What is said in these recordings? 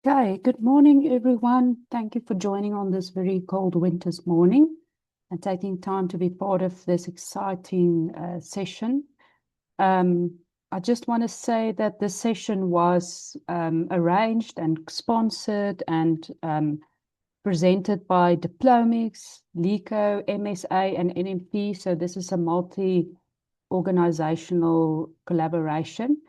Okay, good morning, everyone. Thank you for joining on this very cold winter's morning and taking time to be part of this exciting session. I just want to say that this session was arranged and sponsored and presented by DIPLOMICS, LECO, MSA, and NMP. So this is a multi-organizational collaboration.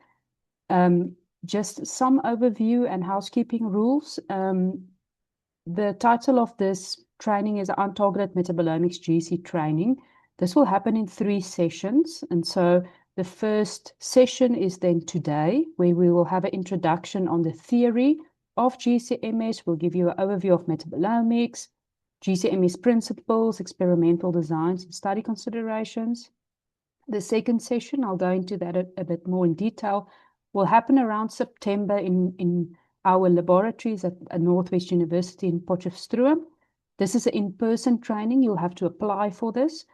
Just some overview and housekeeping rules. The title of this training is Untargeted Metabolomics GC training. This will happen in 3 sessions. And so the first session is then today, where we will have an introduction on the theory of GCMS. We'll give you an overview of metabolomics, GCMS principles, experimental designs, and study considerations. The second session, I'll go into that a bit more in detail, will happen around September in our laboratories at Northwest University in Potchefstroom. This is an in-person training. You'll have to apply for this.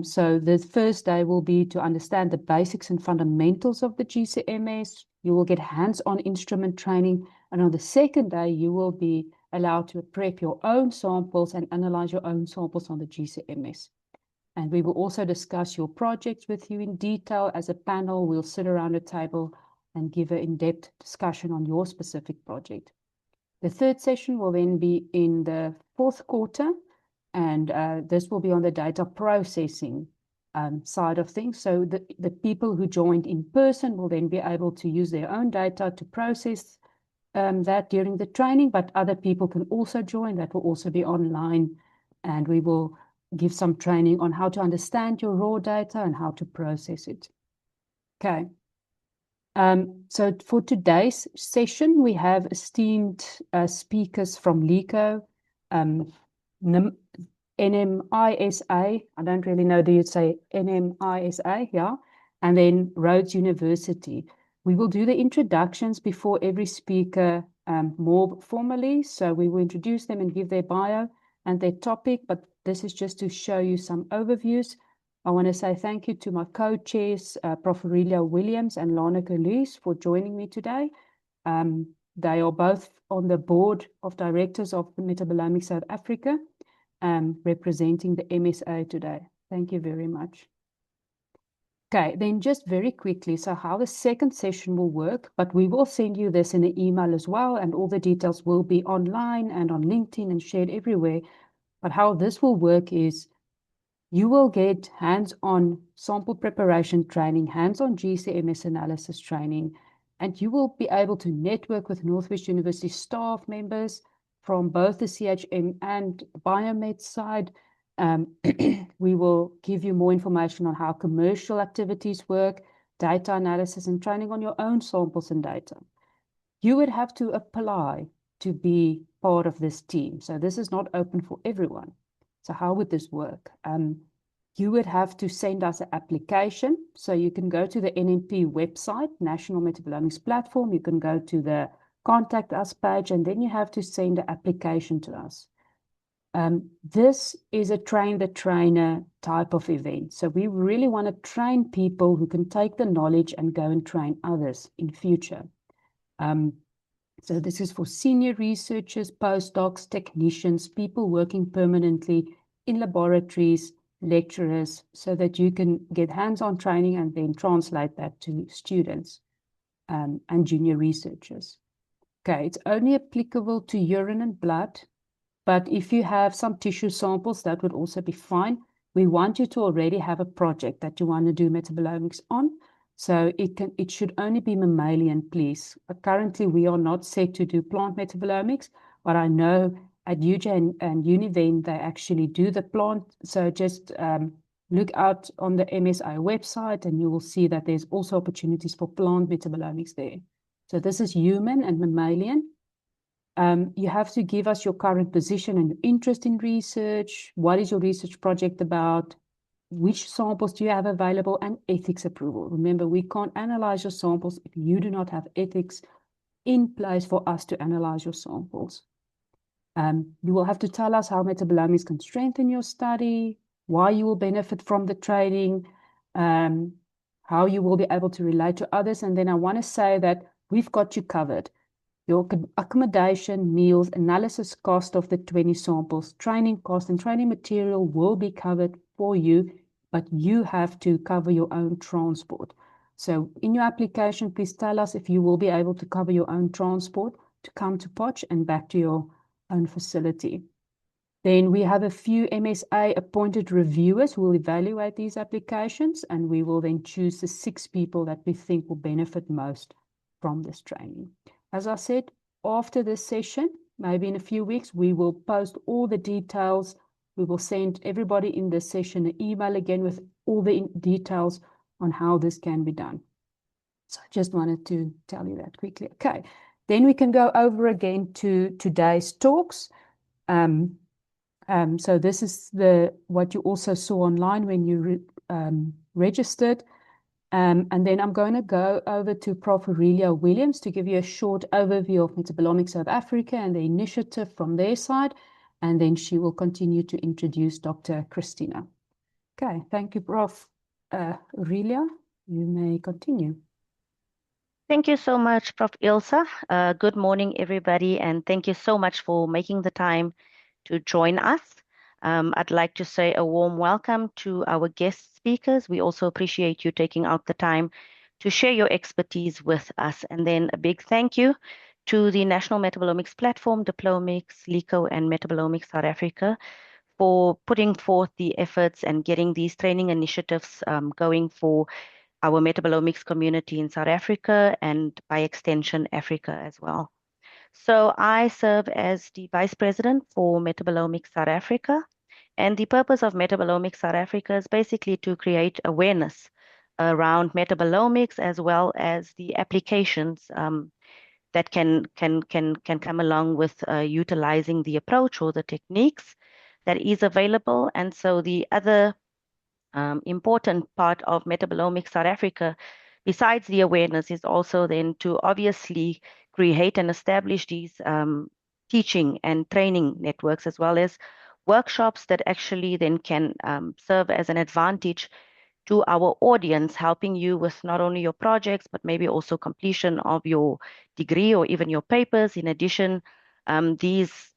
So the first day will be to understand the basics and fundamentals of the GCMS. You will get hands-on instrument training. And on the second day, you will be allowed to prep your own samples and analyze your own samples on the GCMS. And we will also discuss your projects with you in detail. As a panel, we'll sit around a table and give an in-depth discussion on your specific project. The third session will then be in the 4th quarter, and this will be on the data processing side of things. So the people who joined in person will then be able to use their own data to process that during the training, but other people can also join. That will also be online, and we will give some training on how to understand your raw data and how to process it. Okay. So for today's session, we have esteemed speakers from LECO, NMISA, I don't really know, do you say NMISA? Yeah. And then Rhodes University. We will do the introductions before every speaker more formally. So we will introduce them and give their bio and their topic, but this is just to show you some overviews. I want to say thank you to my co-chairs, Prof. Aurelia Williams and Laura Quinn, for joining me today. They are both on the board of directors of the Metabolomics South Africa, representing the MSA today. Thank you very much. Okay, then just very quickly, so how the second session will work, but we will send you this in an email as well, and all the details will be online and on LinkedIn and shared everywhere. But how this will work is you will get hands-on sample preparation training, hands-on GCMS analysis training, and you will be able to network with Northwest University staff members from both the CHM and biomed side. We will give you more information on how commercial activities work, data analysis, and training on your own samples and data. You would have to apply to be part of this team. So this is not open for everyone. So how would this work? You would have to send us an application. So you can go to the NMP website, National Metabolomics Platform. You can go to the Contact Us page, and then you have to send an application to us. This is a train the trainer type of event. So we really want to train people who can take the knowledge and go and train others in future. So this is for senior researchers, postdocs, technicians, people working permanently in laboratories, lecturers, so that you can get hands-on training and then translate that to students and junior researchers. Okay, it's only applicable to urine and blood, but if you have some tissue samples, that would also be fine. We want you to already have a project that you want to do metabolomics on. So it should only be mammalian, please. But currently, we are not set to do plant metabolomics, but I know at UJ and Univen, they actually do the plant. So just look out on the MSI website, and you will see that there's also opportunities for plant metabolomics there. So this is human and mammalian. You have to give us your current position and your interest in research. What is your research project about? Which samples do you have available, and ethics approval. Remember, we can't analyze your samples if you do not have ethics in place for us to analyze your samples. You will have to tell us how metabolomics can strengthen your study, why you will benefit from the training, how you will be able to relate to others. And then I want to say that we've got you covered. your accommodation, meals, analysis cost of the 20 samples, training cost, and training material will be covered for you, but you have to cover your own transport. So in your application, please tell us if you will be able to cover your own transport to come to Potch and back to your own facility. Then we have a few MSA appointed reviewers who will evaluate these applications, and we will then choose the 6 people that we think will benefit most from this training. As I said, after this session, maybe in a few weeks, we will post all the details. We will send everybody in this session an email again with all the details on how this can be done. So I just wanted to tell you that quickly. Okay, then we can go over again to today's talks. So this is what you also saw online when you registered. And then I'm going to go over to Prof. Aurelia Williams to give you a short overview of Metabolomics South Africa and the initiative from their side. And then she will continue to introduce Dr. Christina. Okay, thank you, Prof. Aurelia. You may continue. Thank you so much, Prof. Ilse. Good morning, everybody, and thank you so much for making the time to join us. I'd like to say a warm welcome to our guest speakers. We also appreciate you taking out the time to share your expertise with us. And then a big thank you to the National Metabolomics Platform, DIPLOMICS, LECO, and Metabolomics South Africa for putting forth the efforts and getting these training initiatives going for our metabolomics community in South Africa and by extension, Africa as well. So I serve as the Vice President for Metabolomics South Africa. And the purpose of Metabolomics South Africa is basically to create awareness around metabolomics as well as the applications that can come along with utilizing the approach or the techniques that is available. And so the other important part of Metabolomics South Africa, besides the awareness, is also then to obviously create and establish these teaching and training networks, as well as workshops that actually then can serve as an advantage to our audience, helping you with not only your projects, but maybe also completion of your degree or even your papers. In addition, these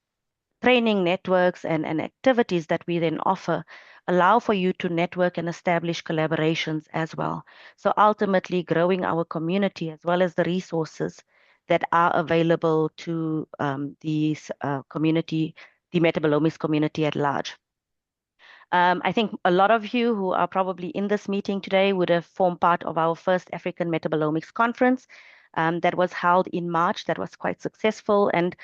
training networks and activities that we then offer allow for you to network and establish collaborations as well. So ultimately growing our community as well as the resources that are available to these community, the metabolomics community at large. I think a lot of you who are probably in this meeting today would have formed part of our first African Metabolomics Conference that was held in March. That was quite successful, and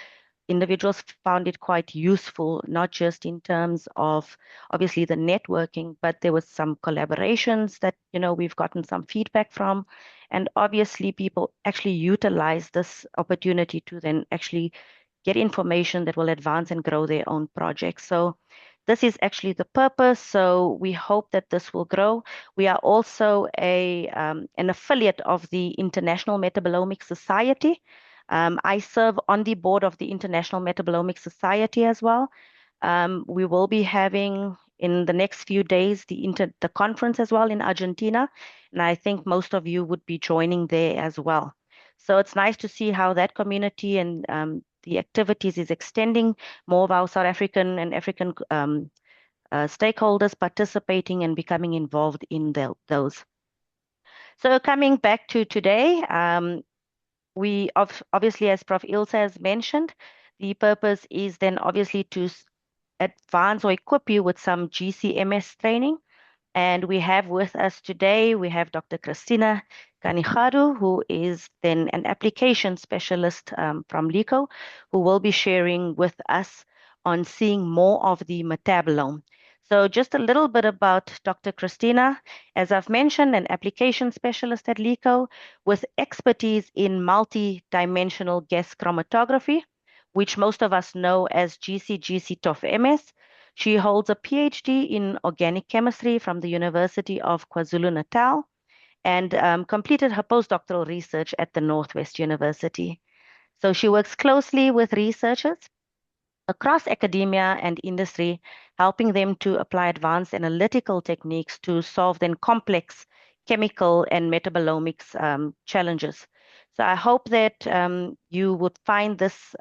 individuals found it quite useful, not just in terms of obviously the networking, but there was some collaborations that, we've gotten some feedback from. And obviously people actually utilize this opportunity to then actually get information that will advance and grow their own projects. So this is actually the purpose. So we hope that this will grow. We are also an affiliate of the International Metabolomics Society. I serve on the board of the International Metabolomics Society as well. We will be having in the next few days the conference as well in Argentina, and I think most of you would be joining there as well. So it's nice to see how that community and the activities is extending, more of our South African and African stakeholders participating and becoming involved in those. So coming back to today, we obviously, as Prof. Ilse has mentioned, the purpose is then obviously to advance or equip you with some GCMS training. And we have with us today, we have Dr. Christina Kannigadu, who is then an application specialist from LECO, who will be sharing with us on seeing more of the metabolome. So just a little bit about Dr. Christina. As I've mentioned, an application specialist at LECO with expertise in multidimensional gas chromatography, which most of us know as GC GC-TOFMS. She holds a PhD in organic chemistry from the University of KwaZulu-Natal and completed her postdoctoral research at the Northwest University. So she works closely with researchers across academia and industry, helping them to apply advanced analytical techniques to solve then complex chemical and metabolomics challenges. So I hope that you would find this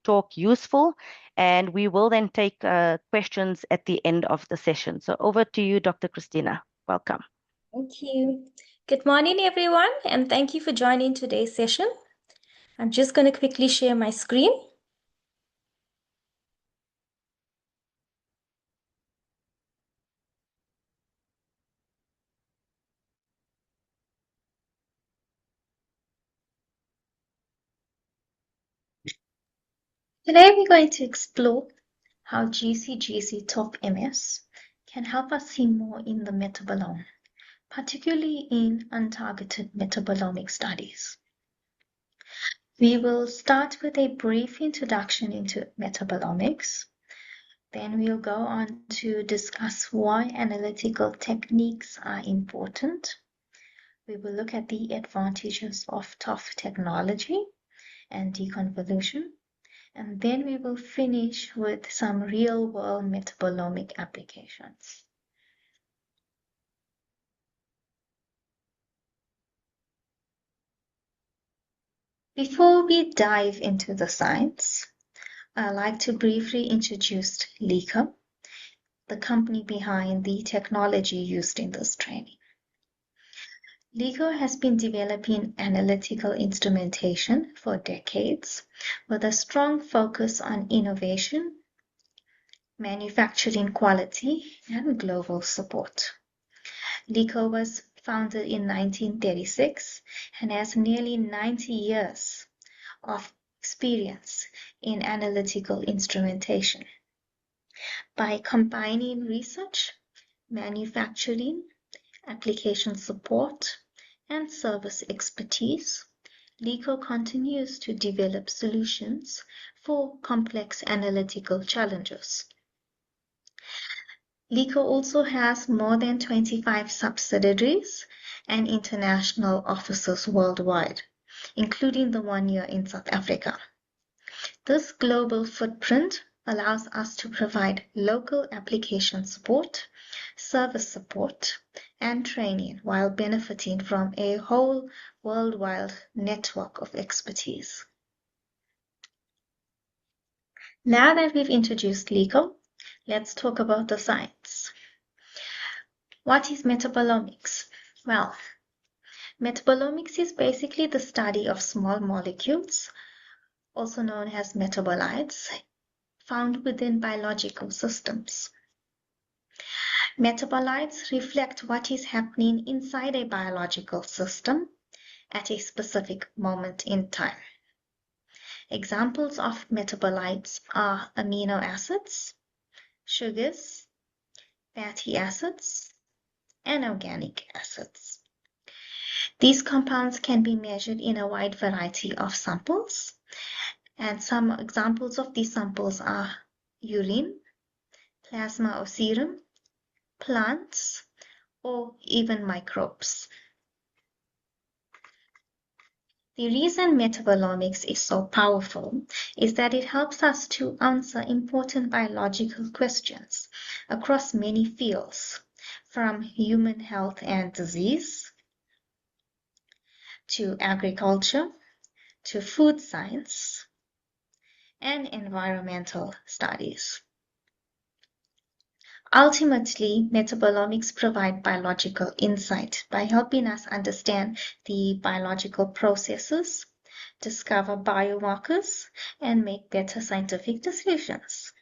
talk useful, and we will then take questions at the end of the session. So over to you, Dr. Christina. Welcome. Thank you. Good morning, everyone, and thank you for joining today's session. I'm just going to quickly share my screen. Today, we're going to explore how GC GC-TOFMS can help us see more in the metabolome, particularly in untargeted metabolomic studies. We will start with a brief introduction into metabolomics. Then we'll go on to discuss why analytical techniques are important. We will look at the advantages of TOF technology and deconvolution. And then we will finish with some real-world metabolomic applications. Before we dive into the science, I'd like to briefly introduce LECO, the company behind the technology used in this training. LECO has been developing analytical instrumentation for decades with a strong focus on innovation, manufacturing quality, and global support. LECO was founded in 1936 and has nearly 90 years of experience in analytical instrumentation. By combining research, manufacturing, application support, and service expertise, LECO continues to develop solutions for complex analytical challenges. LECO also has more than 25 subsidiaries and international offices worldwide, including the one here in South Africa. This global footprint allows us to provide local application support, service support, and training while benefiting from a whole worldwide network of expertise. Now that we've introduced LECO, let's talk about the science. What is metabolomics? Well, metabolomics is basically the study of small molecules, also known as metabolites, found within biological systems. Metabolites reflect what is happening inside a biological system at a specific moment in time. Examples of metabolites are amino acids, sugars, fatty acids, and organic acids. These compounds can be measured in a wide variety of samples, and some examples of these samples are urine, plasma or serum, plants, or even microbes. The reason metabolomics is so powerful is that it helps us to answer important biological questions across many fields, from human health and disease, to agriculture, to food science, and environmental studies. Ultimately, metabolomics provide biological insight by helping us understand the biological processes, discover biomarkers, and make better scientific decisions.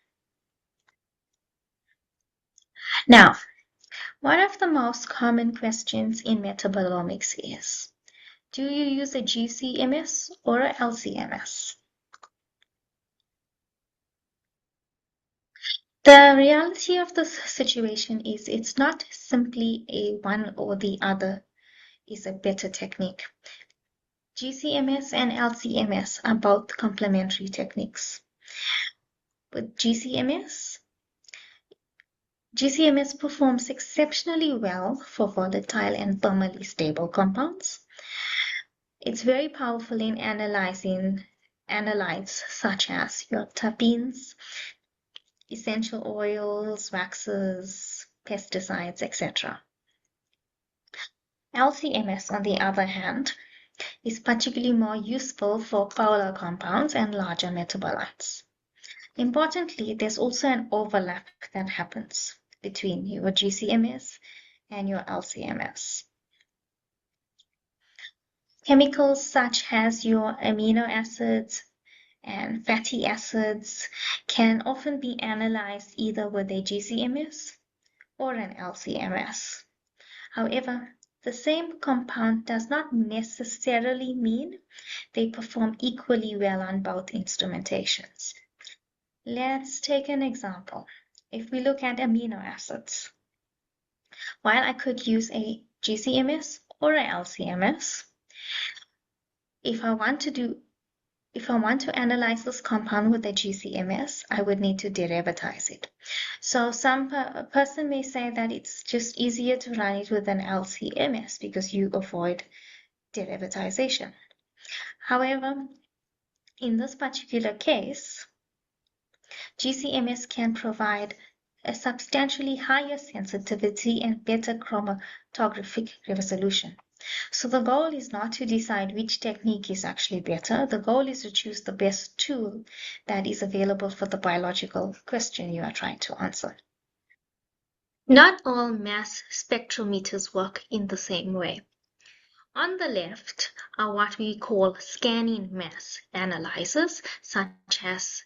Now, one of the most common questions in metabolomics is, do you use a GCMS or a LCMS? The reality of the situation is it's not simply a one or the other is a better technique. GCMS and LCMS are both complementary techniques. With GCMS performs exceptionally well for volatile and thermally stable compounds. It's very powerful in analyzing analytes such as your terpenes, essential oils, waxes, pesticides, etc. LCMS, on the other hand, is particularly more useful for polar compounds and larger metabolites. Importantly, there's also an overlap that happens between your GCMS and your LCMS. Chemicals such as your amino acids and fatty acids can often be analyzed either with a GCMS or an LCMS. However, the same compound does not necessarily mean they perform equally well on both instrumentations. Let's take an example. If we look at amino acids, while I could use a GCMS or a LCMS, if I want to analyze this compound with a GCMS, I would need to derivatize it. So some person may say that it's just easier to run it with an LCMS because you avoid derivatization. However, in this particular case, GCMS can provide a substantially higher sensitivity and better chromatographic resolution. So the goal is not to decide which technique is actually better. The goal is to choose the best tool that is available for the biological question you are trying to answer. Not all mass spectrometers work in the same way. On the left are what we call scanning mass analyzers, such as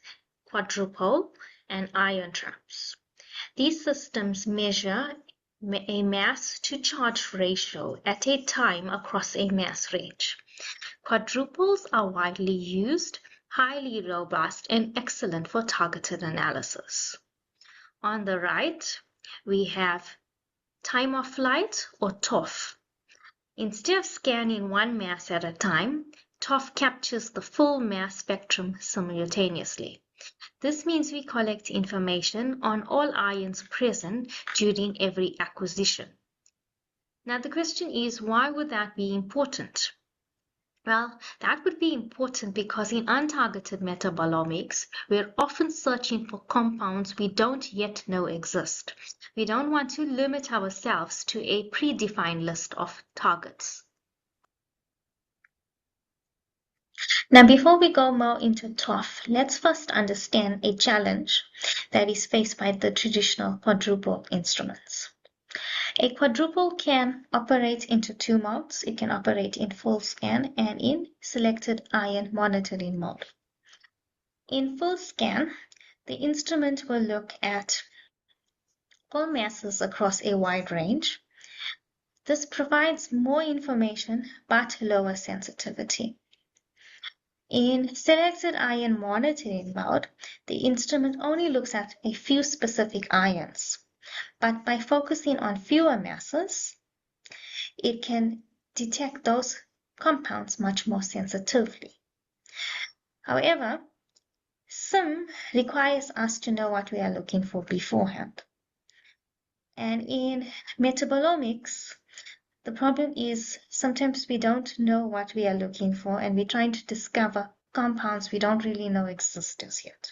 quadrupole and ion traps. These systems measure a mass to charge ratio at a time across a mass range. Quadruples are widely used, highly robust, and excellent for targeted analysis. On the right, we have time of flight or TOF. Instead of scanning one mass at a time, TOF captures the full mass spectrum simultaneously. This means we collect information on all ions present during every acquisition. Now the question is, why would that be important? Well, that would be important because in untargeted metabolomics, we're often searching for compounds we don't yet know exist. We don't want to limit ourselves to a predefined list of targets. Now, before we go more into TOF, let's first understand a challenge that is faced by the traditional quadruple instruments. A quadruple can operate into two modes. It can operate in full scan and in selected ion monitoring mode. In full scan, the instrument will look at all masses across a wide range. This provides more information but lower sensitivity. In selected ion monitoring mode, the instrument only looks at a few specific ions, but by focusing on fewer masses, it can detect those compounds much more sensitively. However, SIM requires us to know what we are looking for beforehand. And in metabolomics, the problem is sometimes we don't know what we are looking for and we're trying to discover compounds we don't really know exist as yet.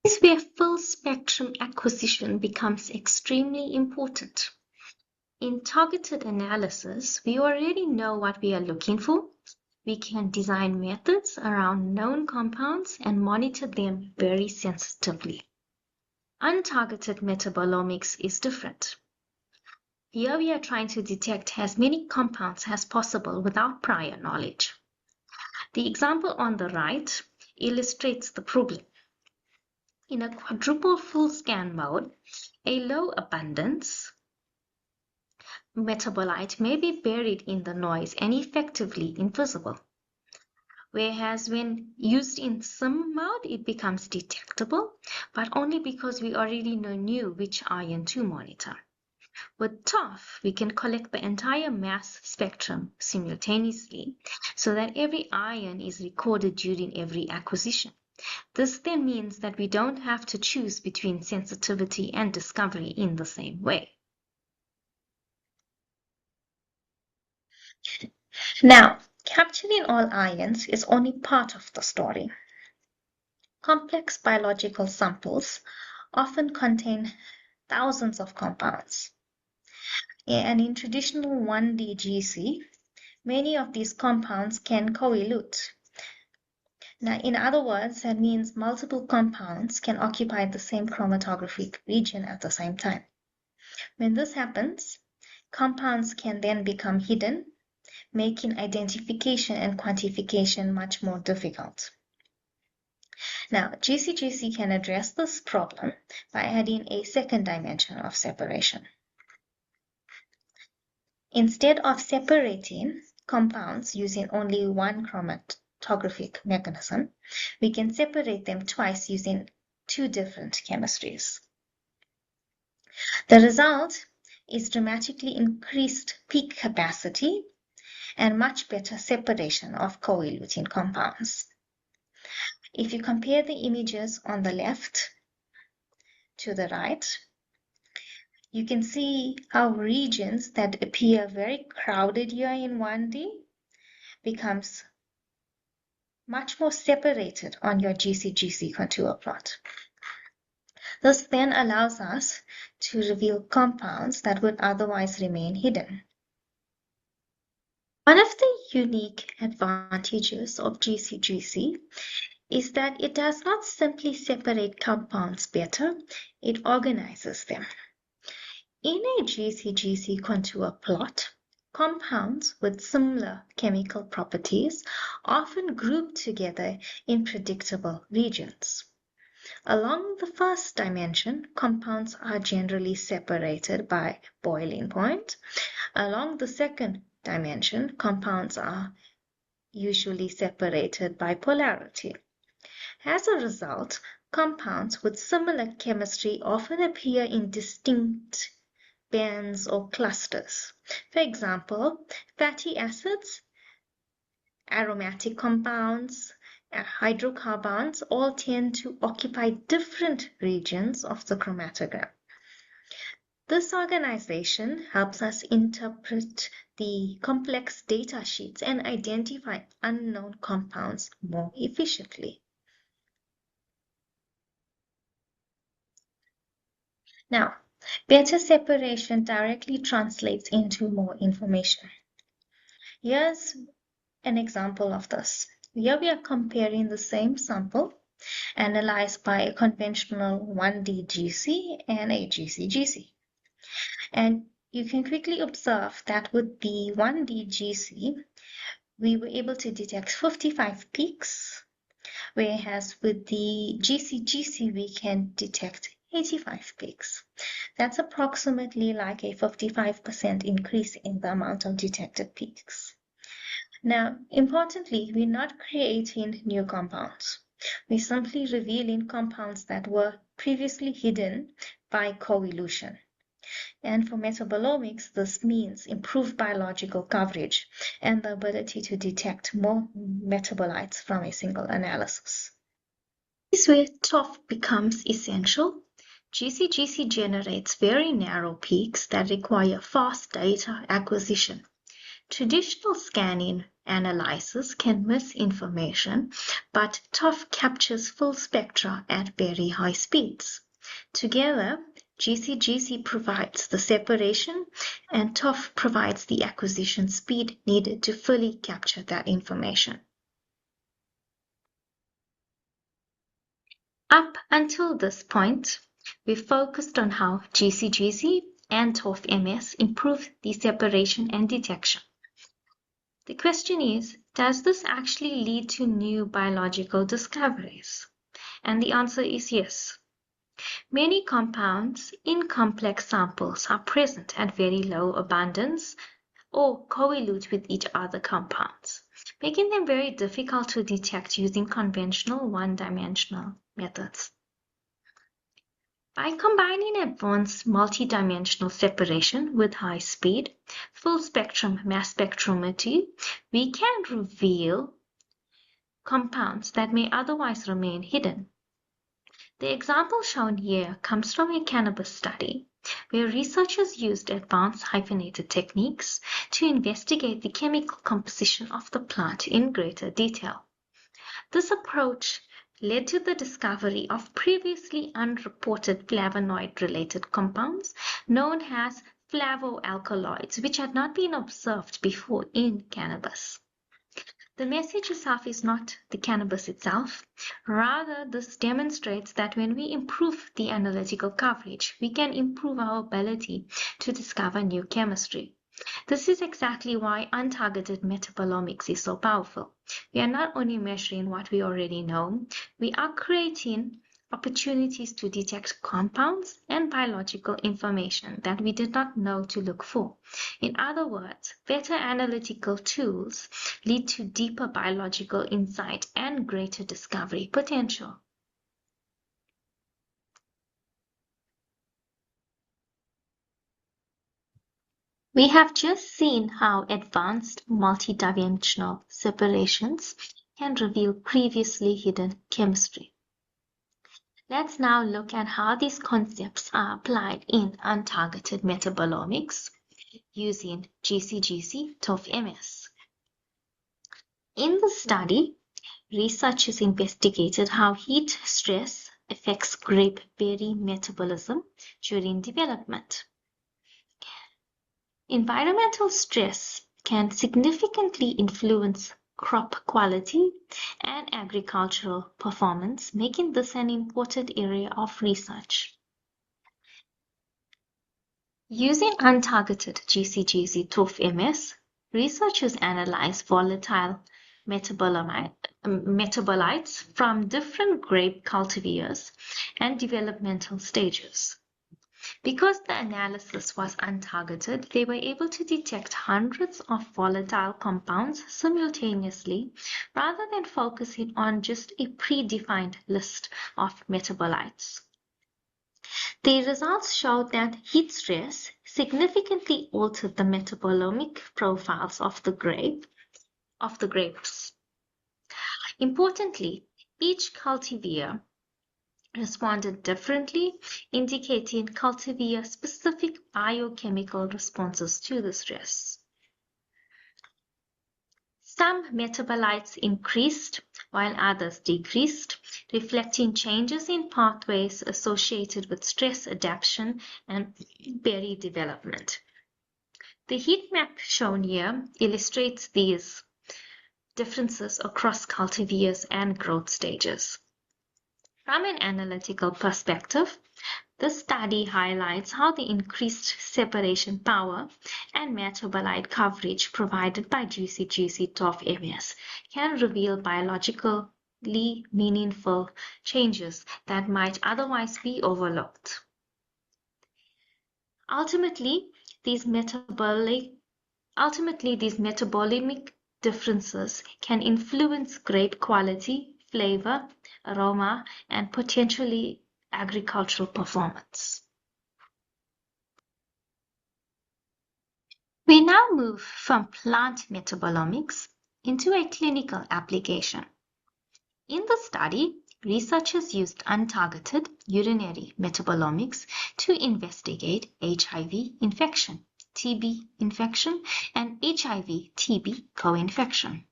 This is where full spectrum acquisition becomes extremely important. In targeted analysis, we already know what we are looking for. We can design methods around known compounds and monitor them very sensitively. Untargeted metabolomics is different. Here we are trying to detect as many compounds as possible without prior knowledge. The example on the right illustrates the problem. In a quadruple full scan mode, a low abundance metabolite may be buried in the noise and effectively invisible. Whereas when used in SIM mode, it becomes detectable, but only because we already knew which ion to monitor. With TOF, we can collect the entire mass spectrum simultaneously so that every ion is recorded during every acquisition. This then means that we don't have to choose between sensitivity and discovery in the same way. Now, capturing all ions is only part of the story. Complex biological samples often contain thousands of compounds. And in traditional 1D GC, many of these compounds can coelute. Now, in other words, that means multiple compounds can occupy the same chromatographic region at the same time. When this happens, compounds can then become hidden, making identification and quantification much more difficult. Now, GC can address this problem by adding a second dimension of separation. Instead of separating compounds using only one chromatographic mechanism, we can separate them twice using two different chemistries. The result is dramatically increased peak capacity and much better separation of coeluting compounds. If you compare the images on the left to the right, you can see how regions that appear very crowded here in 1D becomes much more separated on your GC contour plot. This then allows us to reveal compounds that would otherwise remain hidden. One of the unique advantages of GC is that it does not simply separate compounds better, it organizes them. In a GC contour plot, compounds with similar chemical properties often group together in predictable regions. Along the first dimension, compounds are generally separated by boiling point. Along the second dimension, compounds are usually separated by polarity. As a result, compounds with similar chemistry often appear in distinct bands or clusters. For example, fatty acids, aromatic compounds, hydrocarbons all tend to occupy different regions of the chromatogram. This organization helps us interpret the complex data sheets and identify unknown compounds more efficiently. Now, better separation directly translates into more information. Here's an example of this. Here we are comparing the same sample analyzed by a conventional 1D GC and a GC GC. And you can quickly observe that with the 1D GC, we were able to detect 55 peaks, whereas with the GC GC, we can detect 85 peaks. That's approximately like a 55% increase in the amount of detected peaks. Now, importantly, we're not creating new compounds. We're simply revealing compounds that were previously hidden by coelution. And for metabolomics, this means improved biological coverage and the ability to detect more metabolites from a single analysis. This is where TOF becomes essential. GC generates very narrow peaks that require fast data acquisition. Traditional scanning analysis can miss information, but TOF captures full spectra at very high speeds. Together, GC provides the separation and TOF provides the acquisition speed needed to fully capture that information. Up until this point, we focused on how GC and TOFMS improve the separation and detection. The question is, does this actually lead to new biological discoveries? And the answer is yes. Many compounds in complex samples are present at very low abundance or coelute with each other compounds, making them very difficult to detect using conventional one-dimensional methods. By combining advanced multidimensional separation with high speed, full spectrum mass spectrometry, we can reveal compounds that may otherwise remain hidden. The example shown here comes from a cannabis study where researchers used advanced hyphenated techniques to investigate the chemical composition of the plant in greater detail. This approach led to the discovery of previously unreported flavonoid-related compounds known as flavoalkaloids, which had not been observed before in cannabis. The message itself is not the cannabis itself. Rather, this demonstrates that when we improve the analytical coverage, we can improve our ability to discover new chemistry. This is exactly why untargeted metabolomics is so powerful. We are not only measuring what we already know, we are creating opportunities to detect compounds and biological information that we did not know to look for. In other words, better analytical tools lead to deeper biological insight and greater discovery potential. We have just seen how advanced multidimensional separations can reveal previously hidden chemistry. Let's now look at how these concepts are applied in untargeted metabolomics using GC GC-TOFMS. In the study, researchers investigated how heat stress affects grape berry metabolism during development. Environmental stress can significantly influence crop quality and agricultural performance, making this an important area of research. Using untargeted GC GC-TOFMS, researchers analyze volatile metabolites from different grape cultivars and developmental stages. Because the analysis was untargeted, they were able to detect hundreds of volatile compounds simultaneously rather than focusing on just a predefined list of metabolites. The results showed that heat stress significantly altered the metabolomic profiles of the grapes. Importantly, each cultivar responded differently, indicating cultivar-specific biochemical responses to the stress. Some metabolites increased while others decreased, reflecting changes in pathways associated with stress adaptation and berry development. The heat map shown here illustrates these differences across cultivars and growth stages. From an analytical perspective, this study highlights how the increased separation power and metabolite coverage provided by GC GC-TOFMS can reveal biologically meaningful changes that might otherwise be overlooked. Ultimately, these metabolomic differences can influence grape quality, flavor, aroma, and potentially agricultural performance. We now move from plant metabolomics into a clinical application. In the study, researchers used untargeted urinary metabolomics to investigate HIV infection, TB infection, and HIV-TB co-infection.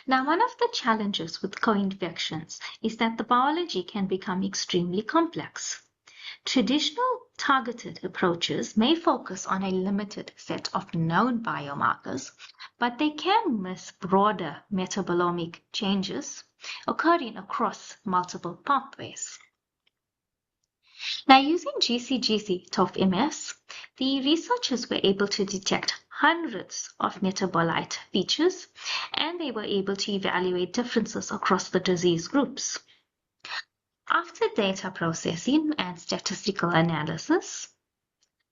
Now, one of the challenges with co-infections is that the biology can become extremely complex. Traditional targeted approaches may focus on a limited set of known biomarkers, but they can miss broader metabolomic changes occurring across multiple pathways. Now, using GC GC-TOFMS, the researchers were able to detect hundreds of metabolite features, and they were able to evaluate differences across the disease groups. After data processing and statistical analysis,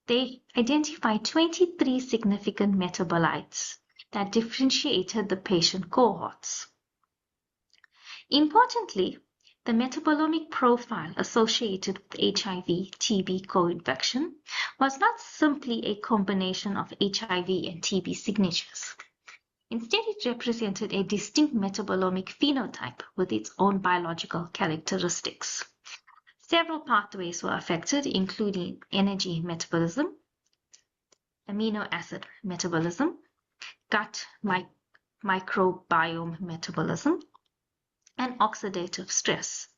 they identified 23 significant metabolites that differentiated the patient cohorts. Importantly, the metabolomic profile associated with HIV-TB co-infection was not simply a combination of HIV and TB signatures. Instead, it represented a distinct metabolomic phenotype with its own biological characteristics. Several pathways were affected, including energy metabolism, amino acid metabolism, gut microbiome metabolism, and oxidative stress.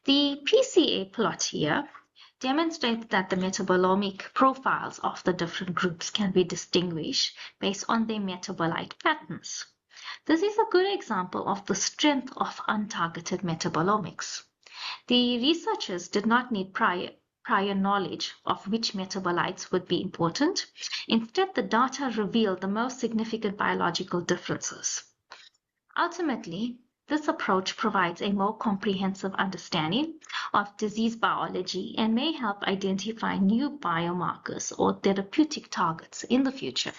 The PCA plot here demonstrates that the metabolomic profiles of the different groups can be distinguished based on their metabolite patterns. This is a good example of the strength of untargeted metabolomics. The researchers did not need prior knowledge of which metabolites would be important. Instead, the data revealed the most significant biological differences. Ultimately, this approach provides a more comprehensive understanding of disease biology and may help identify new biomarkers or therapeutic targets in the future.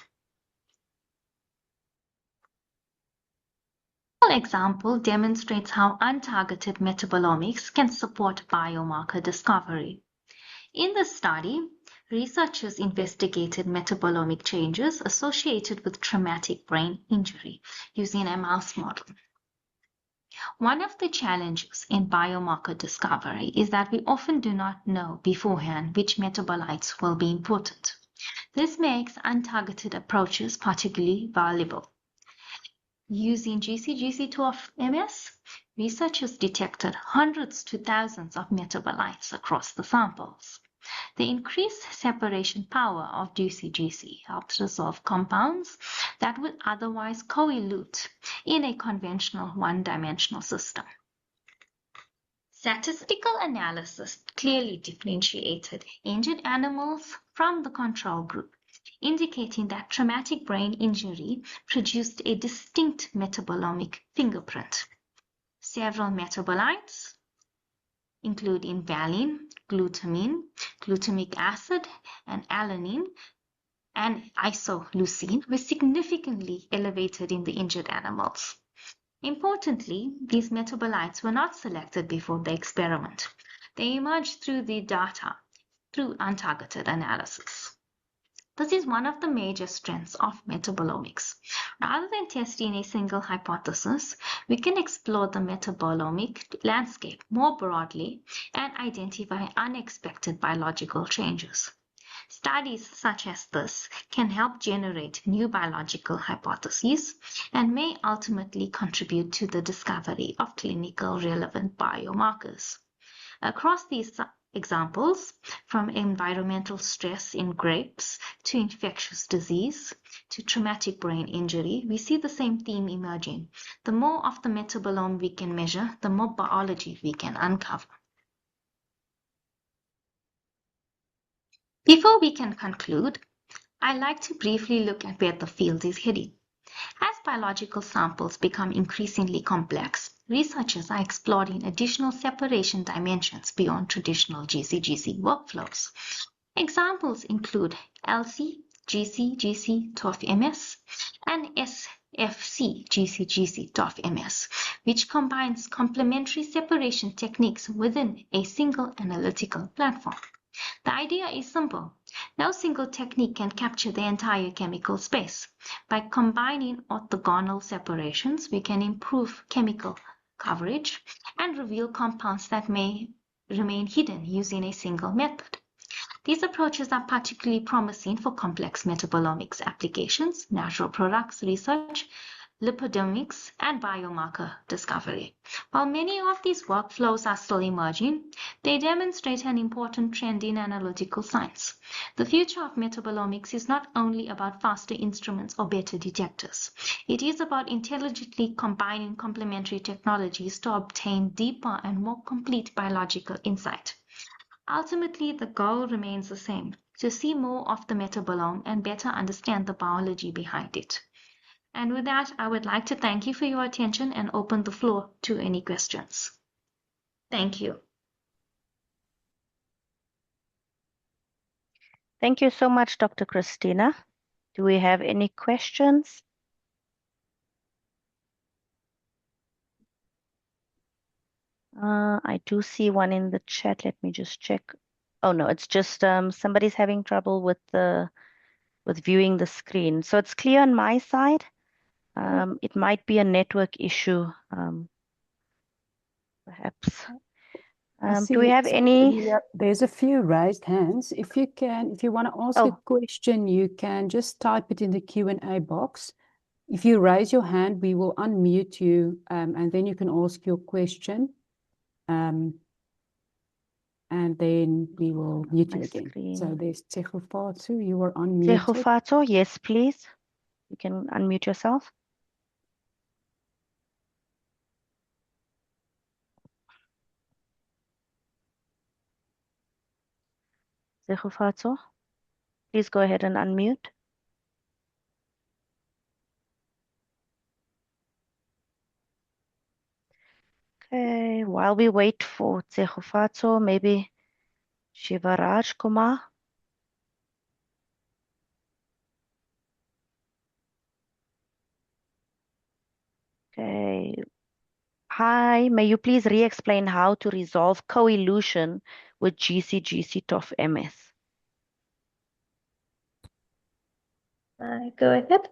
An example demonstrates how untargeted metabolomics can support biomarker discovery. In the study, researchers investigated metabolomic changes associated with traumatic brain injury using a mouse model. One of the challenges in biomarker discovery is that we often do not know beforehand which metabolites will be important. This makes untargeted approaches particularly valuable. Using GC GC-TOFMS, researchers detected hundreds to thousands of metabolites across the samples. The increased separation power of GC GC helps resolve compounds that would otherwise co-elute in a conventional one-dimensional system. Statistical analysis clearly differentiated injured animals from the control group, indicating that traumatic brain injury produced a distinct metabolomic fingerprint. Several metabolites, including valine, glutamine, glutamic acid, and alanine, and isoleucine, were significantly elevated in the injured animals. Importantly, these metabolites were not selected before the experiment. They emerged through the data through untargeted analysis. This is one of the major strengths of metabolomics. Rather than testing a single hypothesis, we can explore the metabolomic landscape more broadly and identify unexpected biological changes. Studies such as this can help generate new biological hypotheses and may ultimately contribute to the discovery of clinically relevant biomarkers. Across these examples, from environmental stress in grapes to infectious disease to traumatic brain injury, we see the same theme emerging. The more of the metabolome we can measure, the more biology we can uncover. Before we can conclude, I'd like to briefly look at where the field is heading. As biological samples become increasingly complex, researchers are exploring additional separation dimensions beyond traditional GC GC workflows. Examples include LC GC GC-TOFMS and SFC GC GC-TOFMS, which combines complementary separation techniques within a single analytical platform. The idea is simple. No single technique can capture the entire chemical space. By combining orthogonal separations, we can improve chemical coverage and reveal compounds that may remain hidden using a single method. These approaches are particularly promising for complex metabolomics applications, natural products research, lipidomics, and biomarker discovery. While many of these workflows are still emerging, they demonstrate an important trend in analytical science. The future of metabolomics is not only about faster instruments or better detectors. It is about intelligently combining complementary technologies to obtain deeper and more complete biological insight. Ultimately, the goal remains the same: to see more of the metabolome and better understand the biology behind it. And with that, I would like to thank you for your attention and open the floor to any questions. Thank you. Thank you so much, Dr. Christina. Do we have any questions? I do see one in the chat. Let me just check. Oh no, it's just somebody's having trouble with viewing the screen. So it's clear on my side. It might be a network issue, perhaps. Do we have any? There's a few raised hands. If you want to ask a question, you can just type it in the Q&A box. If you raise your hand, we will unmute you, and then you can ask your question. And and then we will mute you My again. screen. So there's Tsegofatso, you are unmuted. Tsegofatso, yes, please. You can unmute yourself. Tsegofatso, please go ahead and unmute. Okay, while we wait for Tsegofatso, maybe Shivaraj Kumar. Okay. Hi, may you please re-explain how to resolve coelution with GC GC-TOFMS? Go ahead.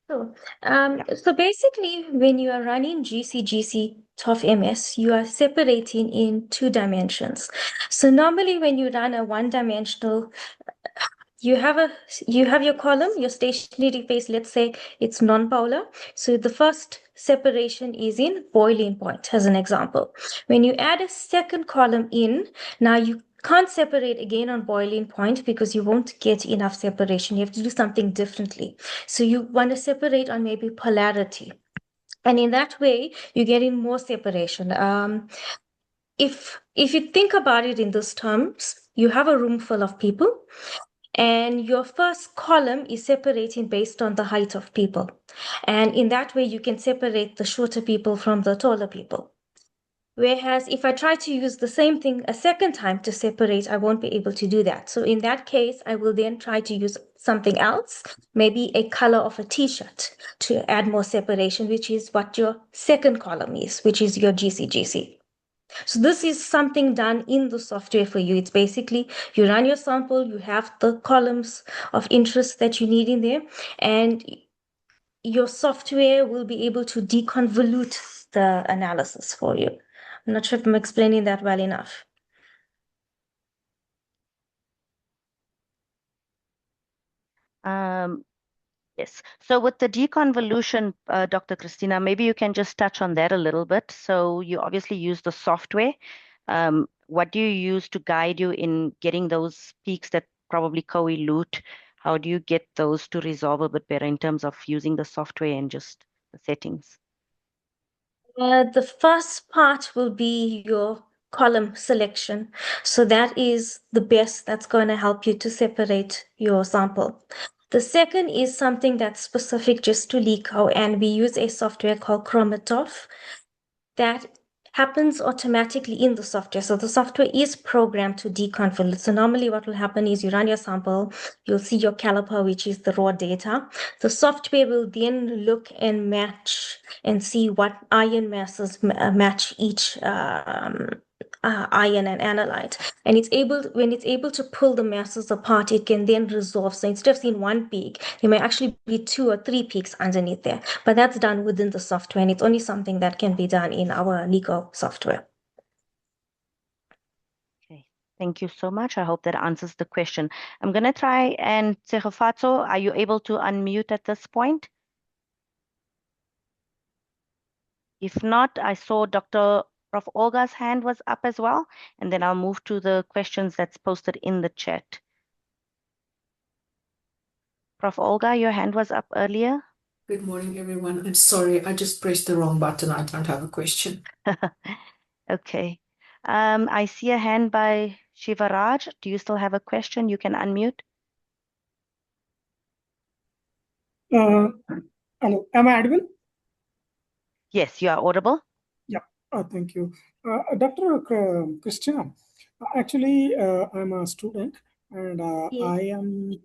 So basically, when you are running GC GC-TOFMS, you are separating in 2 dimensions. So normally when you run a one-dimensional, you have your column, your stationary phase, let's say it's non-polar. So the first separation is in boiling point, as an example. When you add a second column in, now you can't separate again on boiling point because you won't get enough separation. You have to do something differently. So you want to separate on maybe polarity. And in that way, you're getting more separation. If you think about it in those terms, you have a room full of people, and your first column is separating based on the height of people. And in that way, you can separate the shorter people from the taller people. Whereas if I try to use the same thing a second time to separate, I won't be able to do that. So in that case, I will then try to use something else, maybe a color of a t-shirt to add more separation, which is what your second column is, which is your GC-GC. So this is something done in the software for you. It's basically you run your sample, you have the columns of interest that you need in there, and your software will be able to deconvolute the analysis for you. I'm not sure if I'm explaining that well enough. Yes. So with the deconvolution, Dr. Christina, maybe you can just touch on that a little bit. So you obviously use the software. What do you use to guide you in getting those peaks that probably co-elute? How do you get those to resolve a bit better in terms of using the software and just the settings? The first part will be your column selection. So that is the best that's going to help you to separate your sample. The second is something that's specific just to LECO, and we use a software called Chromatoph that happens automatically in the software. So the software is programmed to deconvolute. So normally what will happen is you run your sample, you'll see your caliper, which is the raw data. The software will then look and match and see what ion masses match each ion and analyte. And when it's able to pull the masses apart, it can then resolve. So instead of seeing one peak, there may actually be 2 or 3 peaks underneath there. But that's done within the software, and it's only something that can be done in our LECO software. Okay, thank you so much. I hope that answers the question. I'm going to try and Tsegofatso, are you able to unmute at this point? If not, I saw Dr. Prof. Olga's hand was up as well, and then I'll move to the questions that's posted in the chat. Prof. Olga, your hand was up earlier. Good morning, everyone. I'm sorry, I just pressed the wrong button. I don't have a question. Okay. I see a hand by Shivaraj. Do you still have a question? You can unmute. Hello, am I audible? Yes, you are audible. Yeah, thank you. Dr. Christina, actually, I'm a student, and Yes.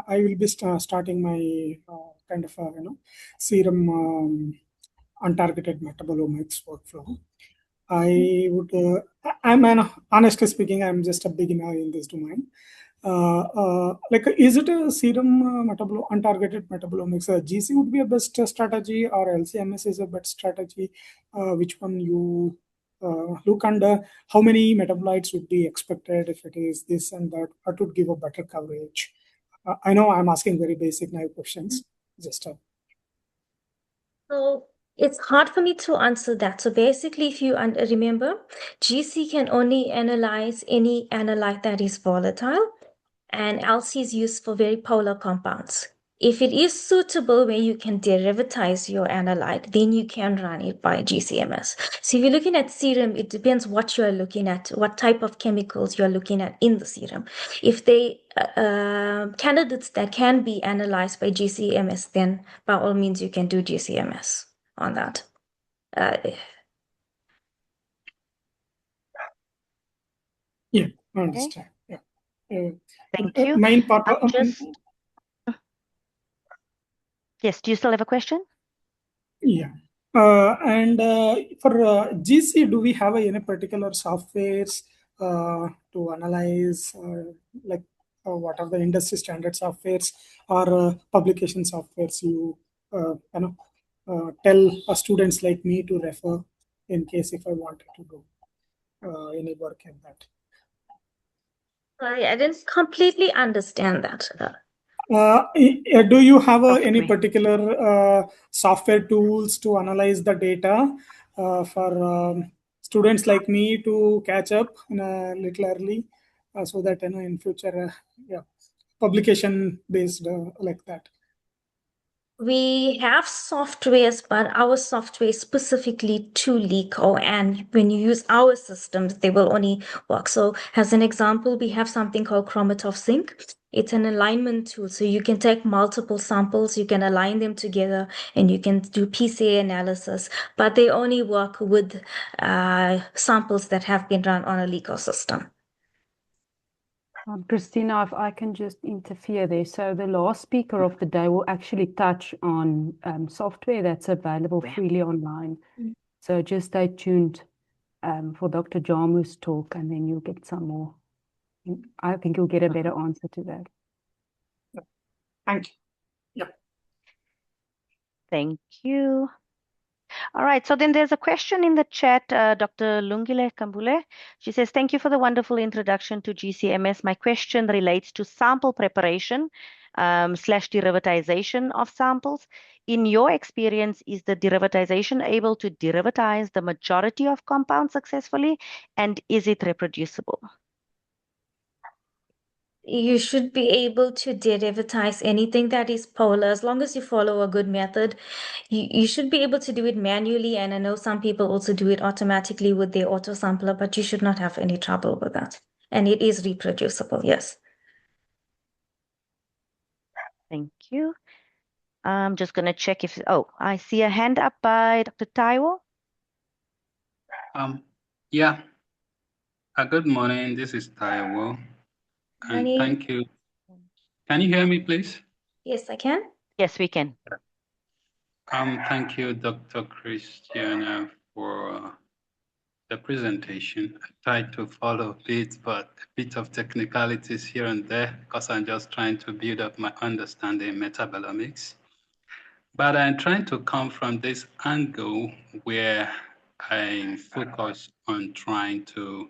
I will be starting my kind of serum untargeted metabolomics workflow. Honestly speaking, I'm just a beginner in this domain. Is it a serum untargeted metabolomics? GC would be a best strategy, or LCMS is a best strategy? Which one you look under? How many metabolites would be expected if it is this and that? What would give a better coverage? I know I'm asking very basic naive questions. Just So It's hard for me to answer that. So basically, if you remember, GC can only analyze any analyte that is volatile, and LC is used for very polar compounds. If it is suitable where you can derivatize your analyte, then you can run it by GCMS. So if you're looking at serum, it depends what you're looking at, what type of chemicals you're looking at in the serum. If they candidates that can be analyzed by GCMS, then by all means you can do GCMS on that. Yeah, I understand. Yeah. Thank you. Main part of Yes, do you still have a question? Yeah. And for GC, do we have any particular softwares to analyze, like what are the industry standard softwares or publication softwares you tell students like me to refer in case if I wanted to do any work in that? Sorry, I didn't completely understand that. Do you have any Software. particular software tools to analyze the data for students like me to catch up in a little early so that in future, publication based like that? We have softwares, but our software is specifically to LECO, and when you use our systems, they will only work. So, as an example, we have something called Chromatograph Sync. It's an alignment tool, so you can take multiple samples, you can align them together, and you can do PCA analysis. But they only work with samples that have been run on a LECO system. Christina, if I can just interfere there. So the last speaker of the day will actually touch on software that's available freely online. So just stay tuned for Dr. Jamu's talk, and then you'll get some more. I think you'll get a better answer to that. Thank you. Yeah. Thank you. All right, so then there's a question in the chat, Dr. Lungile Kambule. She says, thank you for the wonderful introduction to GCMS. My question relates to sample preparation / derivatization of samples. In your experience, is the derivatization able to derivatize the majority of compounds successfully, and is it reproducible? You should be able to derivatize anything that is polar as long as you follow a good method. You should be able to do it manually, and I know some people also do it automatically with their auto sampler, but you should not have any trouble with that. And it is reproducible, yes. Thank you. I'm just going to check if, I see a hand up by Dr. Taiwo. Yeah. Good morning. This is Taiwo. And thank you. Can you hear me, please? Yes, I can. Yes, we can. Thank you, Dr. Christina, for the presentation. I tried to follow it, but a bit of technicalities here and there because I'm just trying to build up my understanding in metabolomics. But I'm trying to come from this angle where I focus on trying to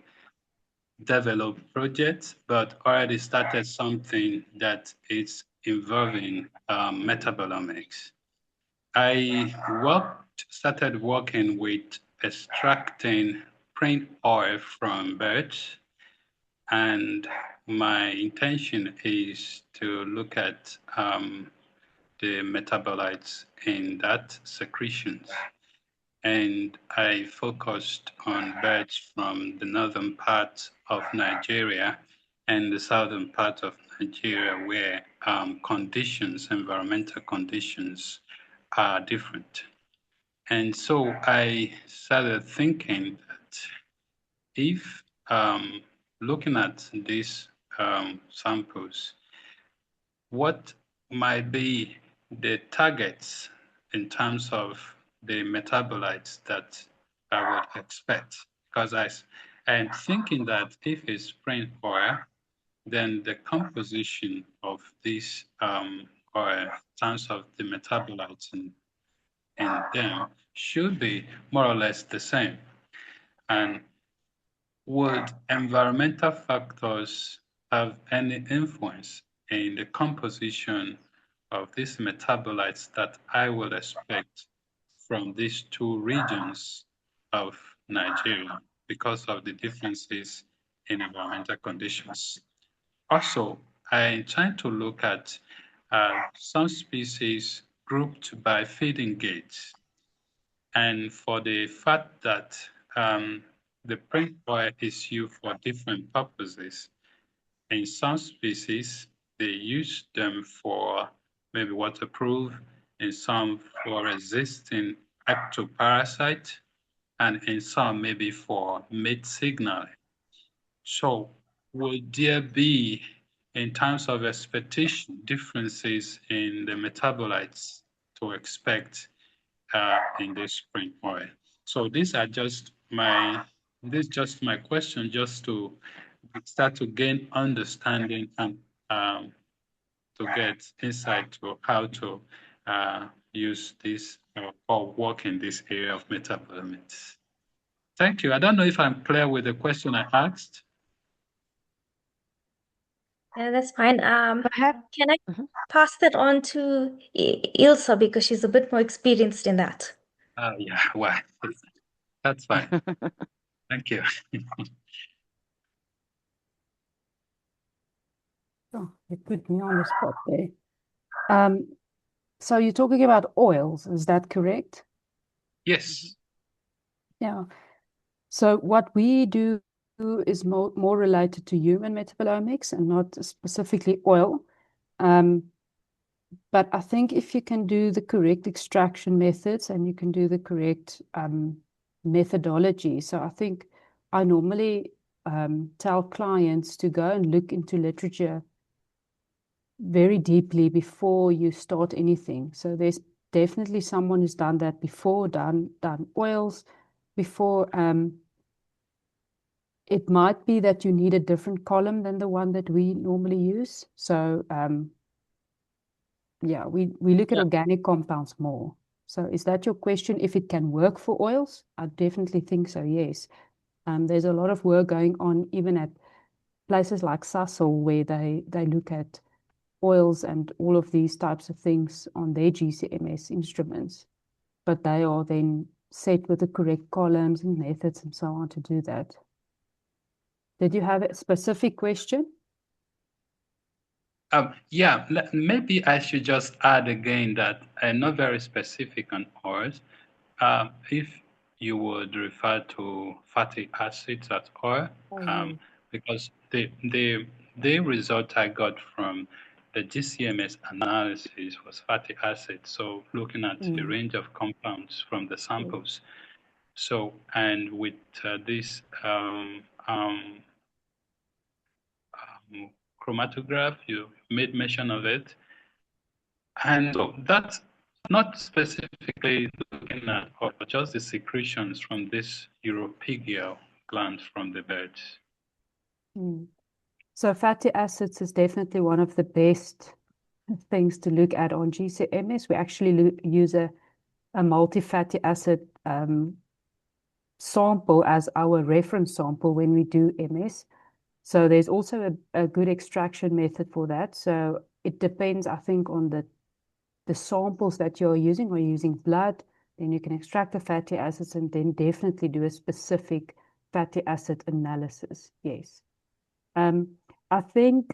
develop projects, but already started something that is involving metabolomics. I started working with extracting print oil from birds, and my intention is to look at the metabolites in that secretions. And I focused on birds from the northern part of Nigeria and the southern part of Nigeria where environmental conditions are different. And so I started thinking that if looking at these samples, what might be the targets in terms of the metabolites that I would expect? Because I'm thinking that if it's spring oil, then the composition of this oil in terms of the metabolites in them should be more or less the same. And would environmental factors have any influence in the composition of these metabolites that I would expect from these two regions of Nigeria because of the differences in environmental conditions. Also, I try to look at some species grouped by feeding gates. And for the fact that the print oil is used for different purposes, in some species, they use them for maybe waterproof, in some for resisting ectoparasite, and in some maybe for mate signaling. So would there be, in terms of expectation, differences in the metabolites to expect in this spring oil? So these are just my question, just to start to gain understanding and to get insight to how to use this or work in this area of metabolomics. Thank you. I don't know if I'm clear with the question I asked. Yeah, that's fine. Perhaps. Can I pass that on to Ilse because she's a bit more experienced in that? Yeah, well, that's fine. Thank you. Oh, you put me on the spot there. So you're talking about oils, is that correct? Yes. Yeah. So what we do is more related to human metabolomics and not specifically oil. But I think if you can do the correct extraction methods and you can do the correct methodology. So I think I normally tell clients to go and look into literature very deeply before you start anything. So there's definitely someone who's done that before, done oils before. It might be that you need a different column than the one that we normally use. So yeah, we look at organic compounds more. So is that your question? If it can work for oils? I definitely think so, yes. There's a lot of work going on even at places like Sasol where they look at oils and all of these types of things on their GCMS instruments. But they are then set with the correct columns and methods and so on to do that. Did you have a specific question? Yeah, maybe I should just add again that I'm not very specific on oils. If you would refer to fatty acids as oil, because the result I got from the GCMS analysis was fatty acids. So looking at the range of compounds from the samples. So, and with this chromatograph, you made mention of it. And so that's not specifically looking at or just the secretions from this uropigeal glands from the birds. So fatty acids is definitely one of the best things to look at on GCMS. We actually use a multi-fatty acid sample as our reference sample when we do MS. So there's also a good extraction method for that. So it depends, I think, on the samples that you're using. Are you using blood? Then you can extract the fatty acids and then definitely do a specific fatty acid analysis. Yes. I think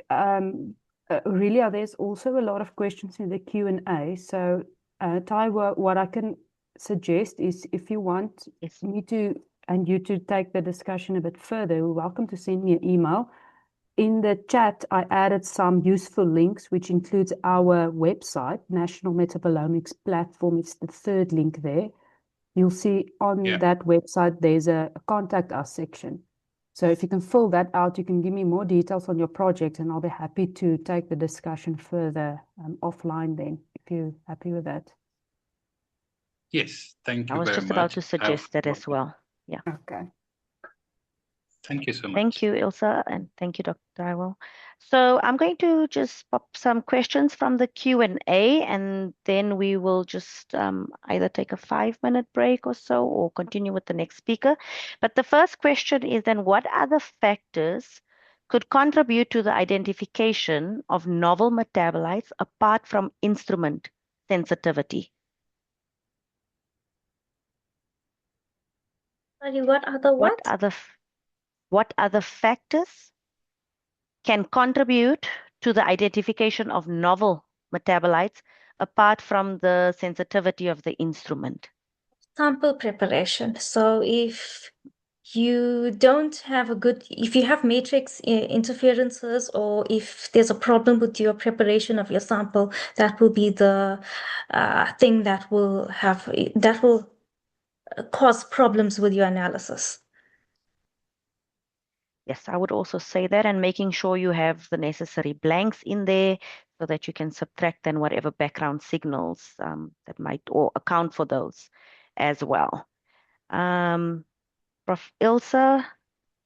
really there's also a lot of questions in the Q&A. So Taiwo, what I can suggest is if you want me to and you to take the discussion a bit further, you're welcome to send me an email. In the chat, I added some useful links, which includes our website, National Metabolomics Platform. It's the third link there. You'll see on that website, there's a contact us section. So if you can fill that out, you can give me more details on your project, and I'll be happy to take the discussion further offline then, if you're happy with that. Yes, thank you very much. I was just about to suggest that as well. Yeah. Okay. Thank you so much. Thank you, Ilse, and thank you, Dr. Taiwo. So I'm going to just pop some questions from the Q&A, and then we will just either take a 5-minute break or so, or continue with the next speaker. But the first question is then, what other factors could contribute to the identification of novel metabolites apart from instrument sensitivity? Sorry, what other What other factors can contribute to the identification of novel metabolites apart from the sensitivity of the instrument? Sample preparation. So if you don't have if you have matrix interferences, or if there's a problem with your preparation of your sample, that will be the thing that will cause problems with your analysis. Yes, I would also say that, and making sure you have the necessary blanks in there so that you can subtract then whatever background signals that might, or account for those as well. Prof. Ilse,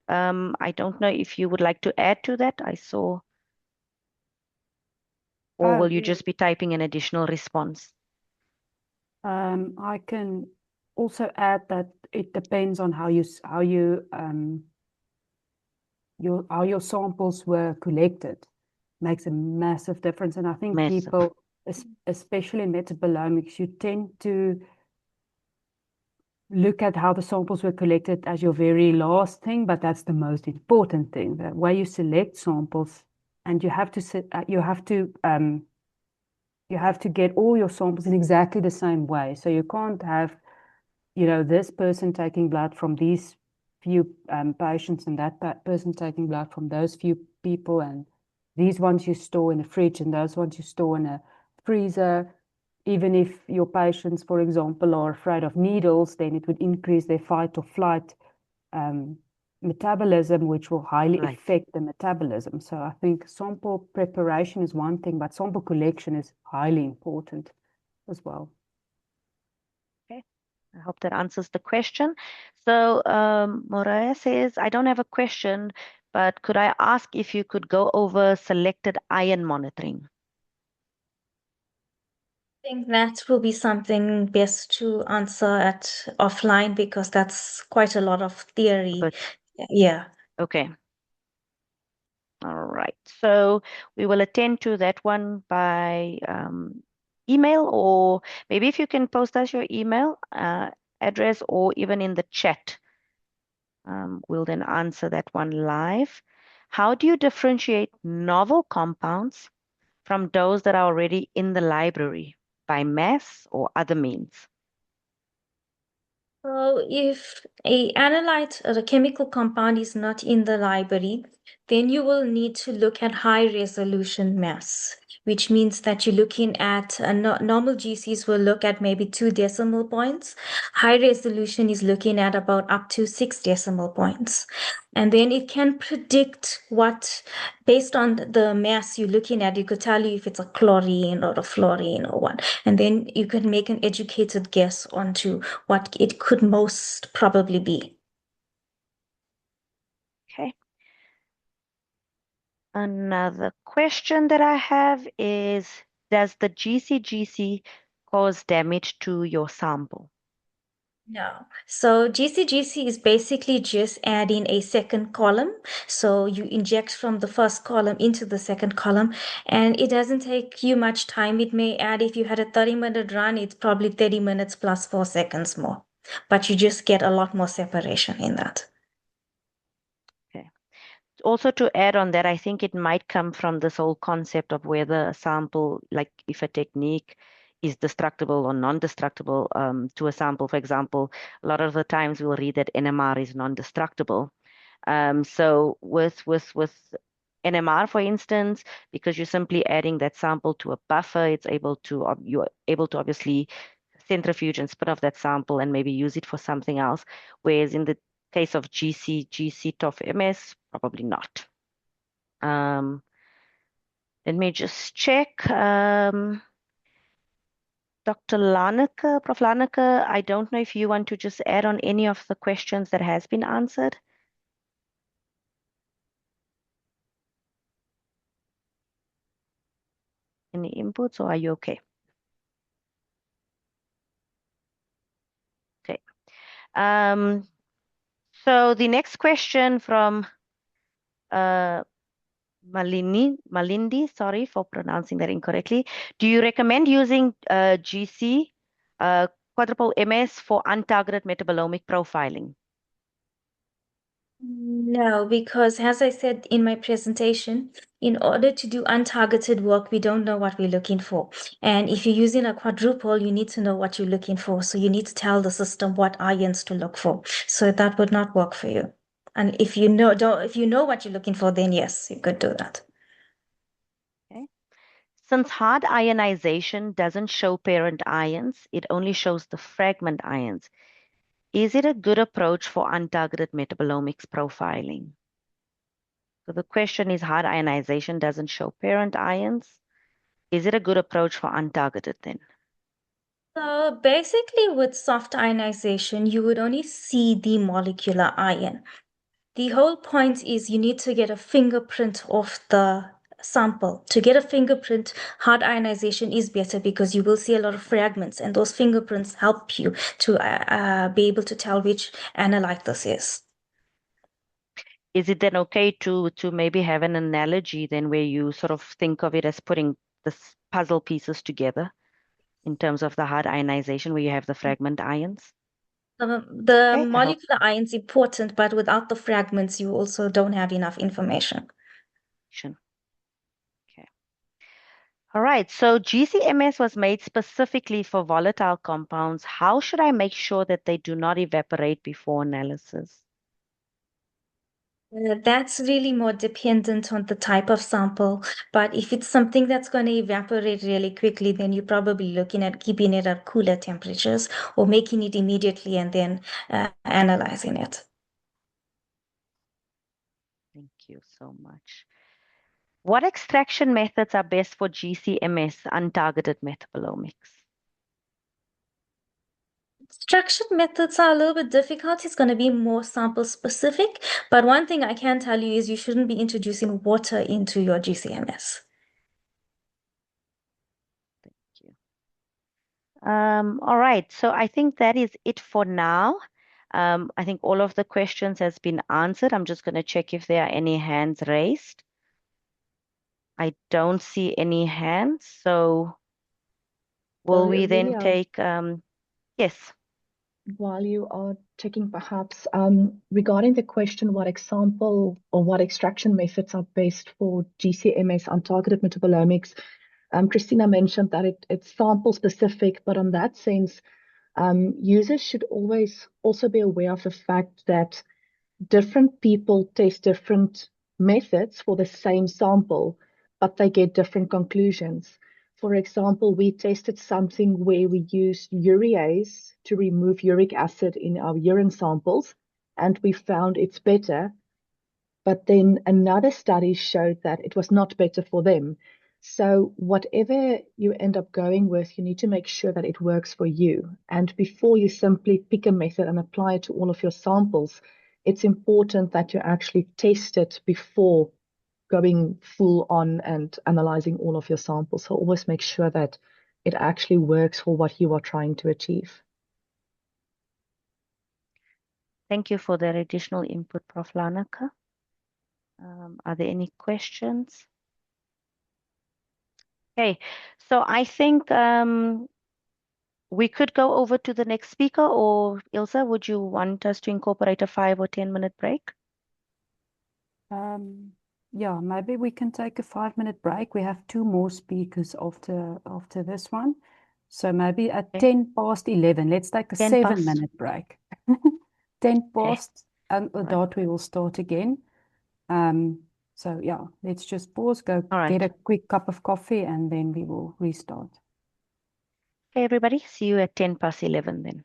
I don't know if you would like to add to that. I saw, or will you just be typing an additional response? I can also add that it depends on how your samples were collected. Makes a massive difference, and I think people, especially in metabolomics, you tend to look at how the samples were collected as your very last thing, but that's the most important thing. The way you select samples, and you have to get all your samples in exactly the same way. So you can't have, this person taking blood from these few patients and that person taking blood from those few people, and these ones you store in a fridge and those ones you store in a freezer. Even if your patients, for example, are afraid of needles, then it would increase their fight or flight metabolism, which will highly affect the metabolism. So I think sample preparation is one thing, but sample collection is highly important as well. Okay, I hope that answers the question. So Moraya says, I don't have a question, but could I ask if you could go over selected ion monitoring? I think that will be something best to answer at offline, because that's quite a lot of theory. Yeah. Okay. All right. So we will attend to that one by email, or maybe if you can post us your email address, or even in the chat. We'll then answer that one live. How do you differentiate novel compounds from those that are already in the library, by mass or other means? So if a analyte or a chemical compound is not in the library, then you will need to look at high resolution mass, which means that you're looking at normal GCs will look at maybe 2 decimal points. High resolution is looking at about up to 6 decimal points. And then it can predict what, based on the mass you're looking at, it could tell you if it's a chlorine or a fluorine or what. And then you can make an educated guess onto what it could most probably be. Okay. Another question that I have is, does the GC cause damage to your sample? No. So GC is basically just adding a second column. So you inject from the first column into the second column, and it doesn't take you much time. It may add, if you had a 30-minute run, it's probably 30 minutes plus 4 seconds more. But you just get a lot more separation in that. Okay. Also, to add on that, I think it might come from this whole concept of whether a sample, like if a technique is destructible or non-destructible to a sample. For example, a lot of the times we'll read that NMR is non-destructible. So with NMR, for instance, because you're simply adding that sample to a buffer, you're able to obviously centrifuge and spit off that sample and maybe use it for something else. Whereas in the case of GC GC-TOFMS, probably not. Let me just check. Dr. Laneke, Prof. Laneke, I don't know if you want to just add on any of the questions that has been answered. Any inputs, or are you okay? Okay. So the next question from Malindi, sorry for pronouncing that incorrectly. Do you recommend using GC quadruple MS for untargeted metabolomic profiling? No, because as I said in my presentation, in order to do untargeted work, we don't know what we're looking for. And if you're using a quadruple, you need to know what you're looking for. So you need to tell the system what ions to look for. So that would not work for you. And if you know what you're looking for, then yes, you could do that. Okay. Since hard ionization doesn't show parent ions, it only shows the fragment ions. Is it a good approach for untargeted metabolomics profiling? So the question is, hard ionization doesn't show parent ions. Is it a good approach for untargeted then? So basically with soft ionization, you would only see the molecular ion. The whole point is you need to get a fingerprint of the sample. To get a fingerprint, hard ionization is better because you will see a lot of fragments, and those fingerprints help you to be able to tell which analyte this is. Is it then okay to maybe have an analogy then where you sort of think of it as putting the puzzle pieces together in terms of the hard ionization where you have the fragment ions? The Okay, molecular ion is important, but without the fragments, you also don't have enough information. Okay. All right, so GCMS was made specifically for volatile compounds. How should I make sure that they do not evaporate before analysis? That's really more dependent on the type of sample. But if it's something that's going to evaporate really quickly, then you're probably looking at keeping it at cooler temperatures or making it immediately and then analyzing it. Thank you so much. What extraction methods are best for GCMS, untargeted metabolomics? Extraction methods are a little bit difficult. It's going to be more sample specific. But one thing I can tell you is you shouldn't be introducing water into your GCMS. Thank you. All right, so I think that is it for now. I think all of the questions has been answered. I'm just going to check if there are any hands raised. I don't see any hands, so will we then take, yes. While you are checking, perhaps regarding the question, what example or what extraction methods are best for GCMS untargeted metabolomics? Christina mentioned that it's sample specific, but on that sense, users should always also be aware of the fact that different people test different methods for the same sample, but they get different conclusions. For example, we tested something where we used urease to remove uric acid in our urine samples, and we found it's better. But then another study showed that it was not better for them. So whatever you end up going with, you need to make sure that it works for you. And before you simply pick a method and apply it to all of your samples, it's important that you actually test it before going full on and analyzing all of your samples. So always make sure that it actually works for what you are trying to achieve. Thank you for that additional input, Prof. Lanaka. Are there any questions? Okay, so I think we could go over to the next speaker, or Ilse, would you want us to incorporate a 5 or 10-minute break? Yeah, maybe we can take a 5-minute break. We have 2 more speakers after this one. So maybe at 10 past 11, let's take a 7-minute break. 10 past, and the dot we will start again. So yeah, let's just pause, go get a quick cup of coffee, and then we will restart. Okay, everybody, see you at 10 past 11 then.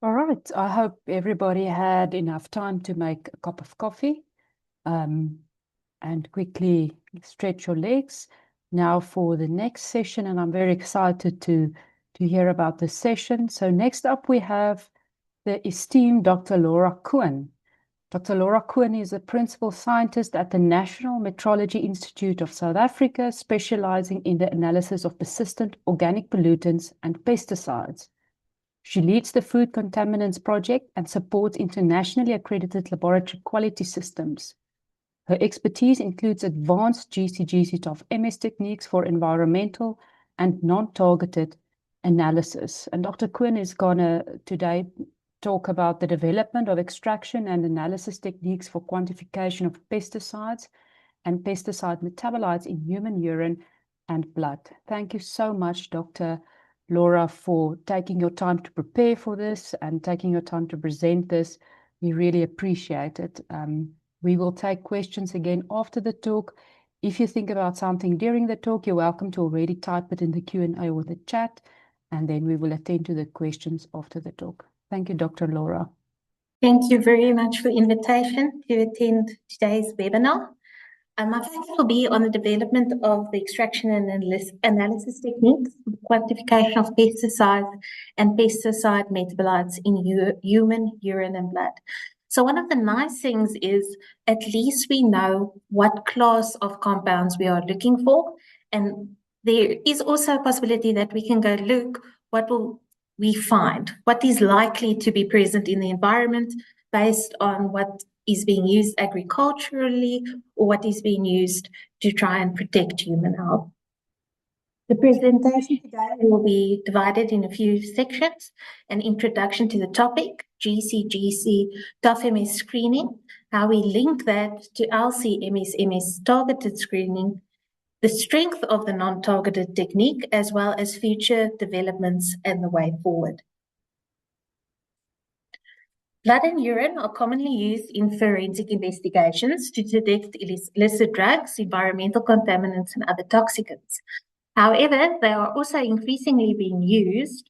All right. I hope everybody had enough time to make a cup of coffee and quickly stretch your legs. Now for the next session, and I'm very excited to hear about this session. So next up we have the esteemed Dr. Laura Quinn. Dr. Laura Quinn is a principal scientist at the National Metrology Institute of South Africa, specializing in the analysis of persistent organic pollutants and pesticides. She leads the Food Contaminants Project and supports internationally accredited laboratory quality systems. Her expertise includes advanced GC GC-TOFMS techniques for environmental and non-targeted analysis. And Dr. Quinn is going to today talk about the development of extraction and analysis techniques for quantification of pesticides and pesticide metabolites in human urine and blood. Thank you so much, Dr. Laura, for taking your time to prepare for this and taking your time to present this. We really appreciate it. We will take questions again after the talk. If you think about something during the talk, you're welcome to already type it in the Q&A or the chat, and then we will attend to the questions after the talk. Thank you, Dr. Laura. Thank you very much for the invitation to attend today's webinar. My focus will be on the development of the extraction and analysis techniques, quantification of pesticides and pesticide metabolites in human urine and blood. So one of the nice things is at least we know what class of compounds we are looking for. And there is also a possibility that we can go look what will we find, what is likely to be present in the environment based on what is being used agriculturally or what is being used to try and protect human health. The presentation today will be divided in a few sections: an introduction to the topic, GC GC-TOFMS screening, how we link that to LC-MS targeted screening, the strength of the non-targeted technique, as well as future developments and the way forward. Blood and urine are commonly used in forensic investigations to detect illicit drugs, environmental contaminants, and other toxicants. However, they are also increasingly being used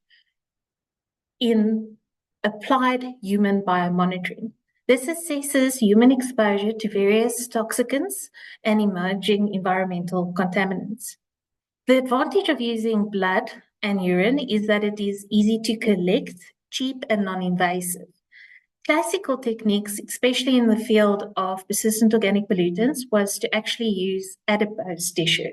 in applied human biomonitoring. This assesses human exposure to various toxicants and emerging environmental contaminants. The advantage of using blood and urine is that it is easy to collect, cheap, and non-invasive. Classical techniques, especially in the field of persistent organic pollutants, was to actually use adipose tissue.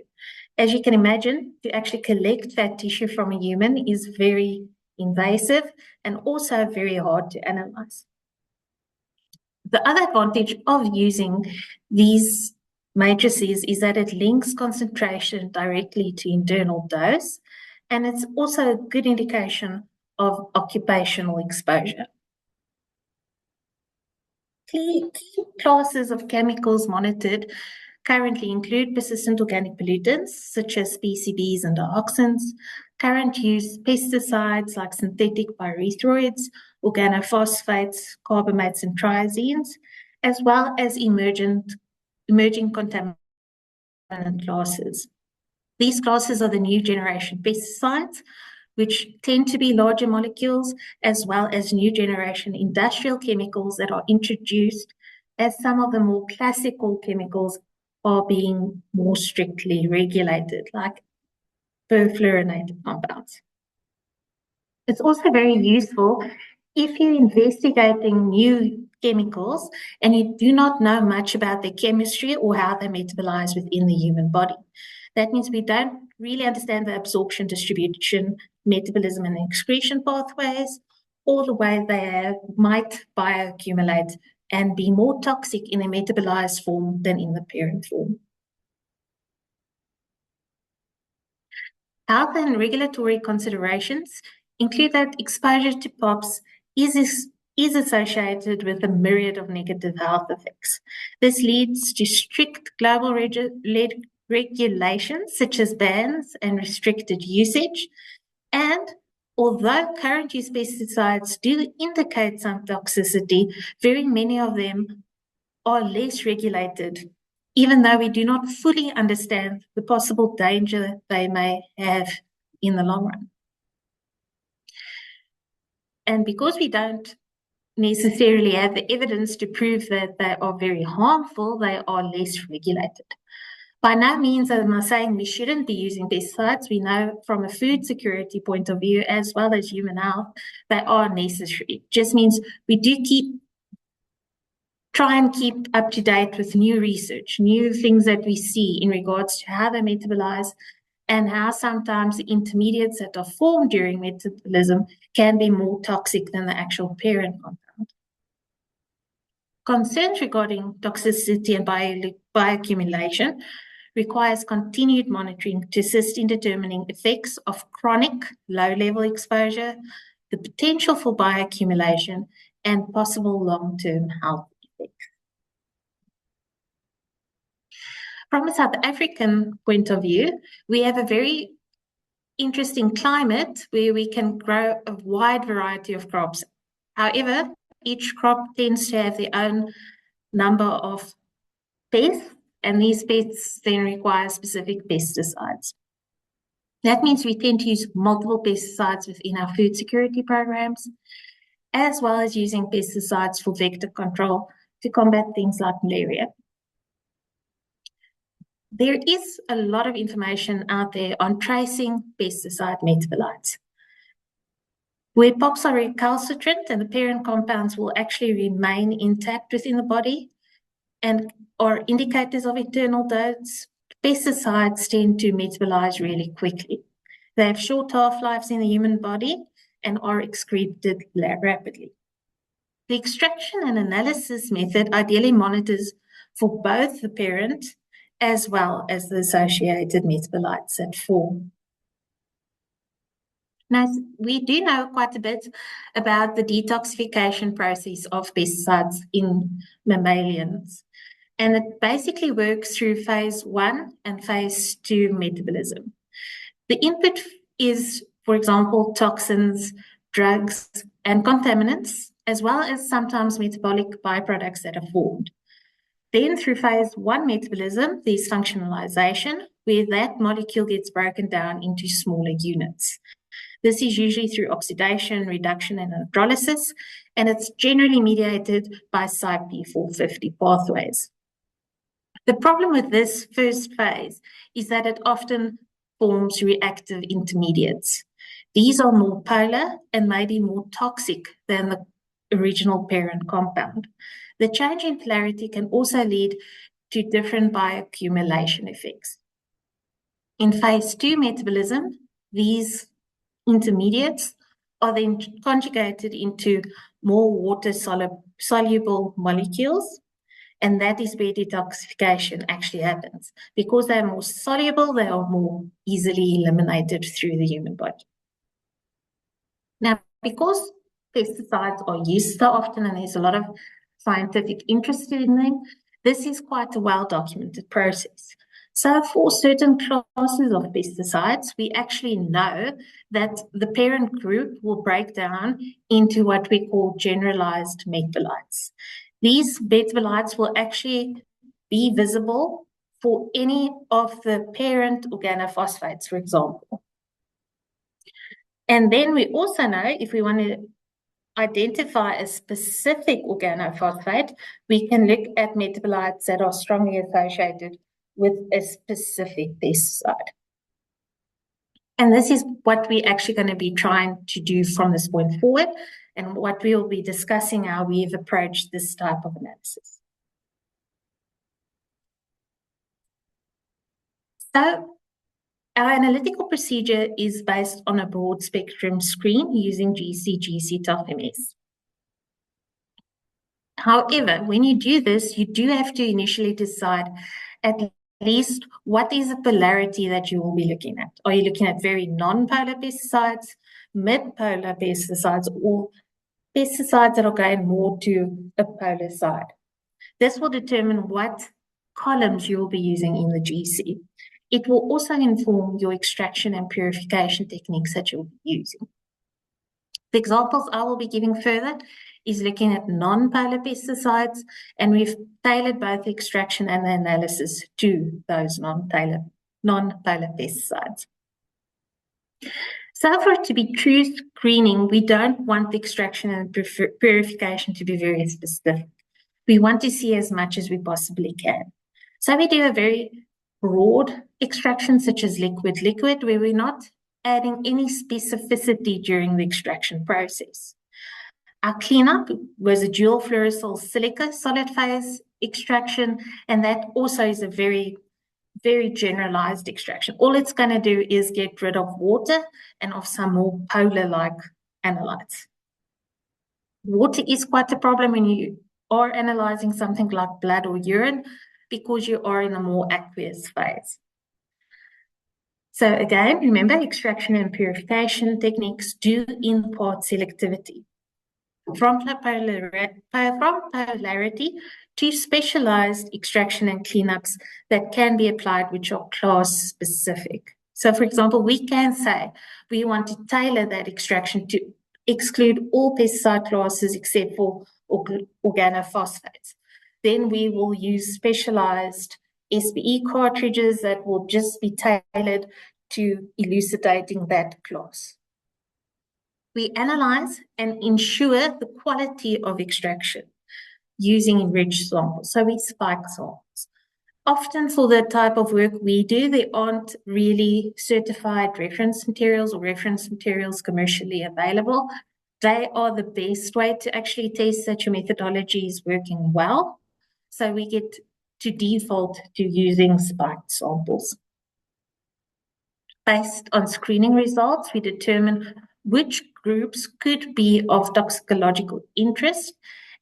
As you can imagine, to actually collect fat tissue from a human is very invasive and also very hard to analyze. The other advantage of using these matrices is that it links concentration directly to internal dose, and it's also a good indication of occupational exposure. Key classes of chemicals monitored currently include persistent organic pollutants such as PCBs and dioxins, current use pesticides like synthetic pyrethroids, organophosphates, carbamates, and triazines, as well as emerging contaminant classes. These classes are the new generation pesticides, which tend to be larger molecules, as well as new generation industrial chemicals that are introduced as some of the more classical chemicals are being more strictly regulated, like perfluorinated compounds. It's also very useful if you're investigating new chemicals and you do not know much about their chemistry or how they metabolize within the human body. That means we don't really understand the absorption, distribution, metabolism, and excretion pathways, or the way they might bioaccumulate and be more toxic in a metabolized form than in the parent form. Health and regulatory considerations include that exposure to POPs is associated with a myriad of negative health effects. This leads to strict global regulations such as bans and restricted usage. And although current use pesticides do indicate some toxicity, very many of them are less regulated, even though we do not fully understand the possible danger they may have in the long run. And because we don't necessarily have the evidence to prove that they are very harmful, they are less regulated. By no means am I saying we shouldn't be using pesticides. We know from a food security point of view, as well as human health, they are necessary. It just means we do try and keep up to date with new research, new things that we see in regards to how they metabolize and how sometimes the intermediates that are formed during metabolism can be more toxic than the actual parent compound. Concerns regarding toxicity and bioaccumulation requires continued monitoring to assist in determining effects of chronic low-level exposure, the potential for bioaccumulation, and possible long-term health effects. From a South African point of view, we have a very interesting climate where we can grow a wide variety of crops. However, each crop tends to have their own number of pests, and these pests then require specific pesticides. That means we tend to use multiple pesticides within our food security programs, as well as using pesticides for vector control to combat things like malaria. There is a lot of information out there on tracing pesticide metabolites. Where pops are recalcitrant and the parent compounds will actually remain intact within the body and are indicators of internal dose, pesticides tend to metabolize really quickly. They have short half-lives in the human body and are excreted rapidly. The extraction and analysis method ideally monitors for both the parent as well as the associated metabolites that form. Now, we do know quite a bit about the detoxification process of pesticides in mammalians, and it basically works through phase 1 and phase 2 metabolism. The input is, for example, toxins, drugs, and contaminants, as well as sometimes metabolic byproducts that are formed. Then through phase 1 metabolism, there's functionalization, where that molecule gets broken down into smaller units. This is usually through oxidation, reduction, and electrolysis, and it's generally mediated by CYP450 pathways. The problem with this first phase is that it often forms reactive intermediates. These are more polar and may be more toxic than the original parent compound. The change in polarity can also lead to different bioaccumulation effects. In phase 2 metabolism, these intermediates are then conjugated into more water-soluble molecules, and that is where detoxification actually happens. Because they are more soluble, they are more easily eliminated through the human body. Now, because pesticides are used so often and there's a lot of scientific interest in them, this is quite a well-documented process. So for certain classes of pesticides, we actually know that the parent group will break down into what we call generalized metabolites. These metabolites will actually be visible for any of the parent organophosphates, for example. And then we also know if we want to identify a specific organophosphate, we can look at metabolites that are strongly associated with a specific pesticide. And this is what we're actually going to be trying to do from this point forward, and what we will be discussing how we've approached this type of analysis. So our analytical procedure is based on a broad spectrum screen using GC GC-TOFMS. However, when you do this, you do have to initially decide at least what is the polarity that you will be looking at. Are you looking at very non-polar pesticides, mid-polar pesticides, or pesticides that are going more to a polar side? This will determine what columns you will be using in the GC. It will also inform your extraction and purification techniques that you'll be using. The examples I will be giving further is looking at non-polar pesticides, and we've tailored both the extraction and the analysis to those non-polar pesticides. So for it to be true screening, we don't want the extraction and purification to be very specific. We want to see as much as we possibly can. So we do a very broad extraction, such as liquid-liquid, where we're not adding any specificity during the extraction process. Our cleanup was a dual fluorosyl silica solid phase extraction, and that also is a very generalized extraction. All it's going to do is get rid of water and of some more polar-like analytes. Water is quite a problem when you are analyzing something like blood or urine, because you are in a more aqueous phase. So again, remember, extraction and purification techniques do impart selectivity from polarity to specialized extraction and cleanups that can be applied, which are class specific. So for example, we can say we want to tailor that extraction to exclude all pesticide classes except for organophosphates. Then we will use specialized SPE cartridges that will just be tailored to elucidating that class. We analyze and ensure the quality of extraction using enriched samples. So we spike samples. Often for the type of work we do, there aren't really certified reference materials or reference materials commercially available. They are the best way to actually test that your methodology is working well. So we get to default to using spiked samples. Based on screening results, we determine which groups could be of toxicological interest,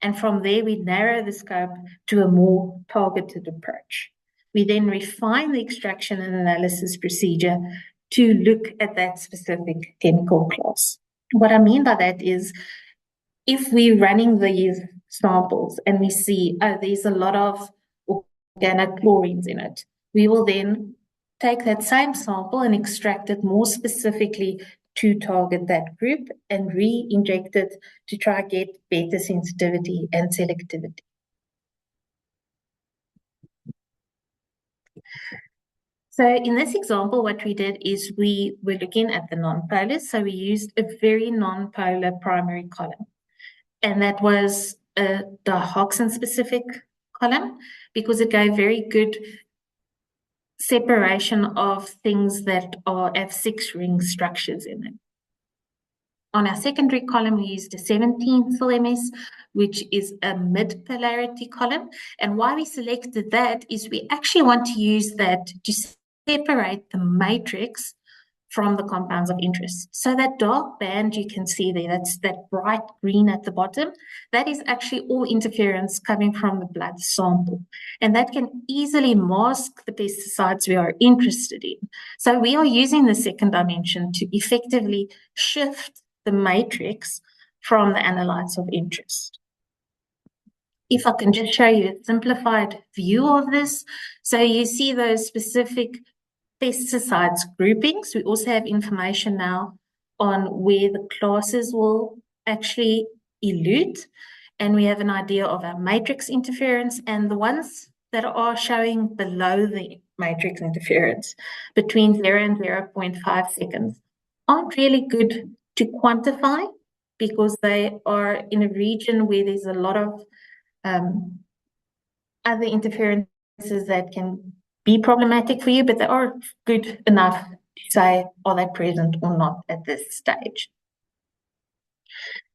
and from there we narrow the scope to a more targeted approach. We then refine the extraction and analysis procedure to look at that specific chemical class. What I mean by that is, if we're running these samples and we see, oh, there's a lot of organochlorines in it, we will then take that same sample and extract it more specifically to target that group and re-inject it to try to get better sensitivity and selectivity. So in this example, what we did is we were looking at the non-polars. So we used a very non-polar primary column. And that was a dioxin-specific column because it gave very good separation of things that have 6-ring structures in them. On our secondary column, we used a 17th LMS, which is a mid-polarity column. And why we selected that is we actually want to use that to separate the matrix from the compounds of interest. So that dark band you can see there, that's that bright green at the bottom, that is actually all interference coming from the blood sample. And that can easily mask the pesticides we are interested in. So we are using the second dimension to effectively shift the matrix from the analytes of interest. If I can just show you a simplified view of this. So you see those specific pesticides groupings. We also have information now on where the classes will actually elute, and we have an idea of our matrix interference, and the ones that are showing below the matrix interference between 0 and 0.5 seconds aren't really good to quantify because they are in a region where there's a lot of other interferences that can be problematic for you, but they are good enough to say, are they present or not at this stage?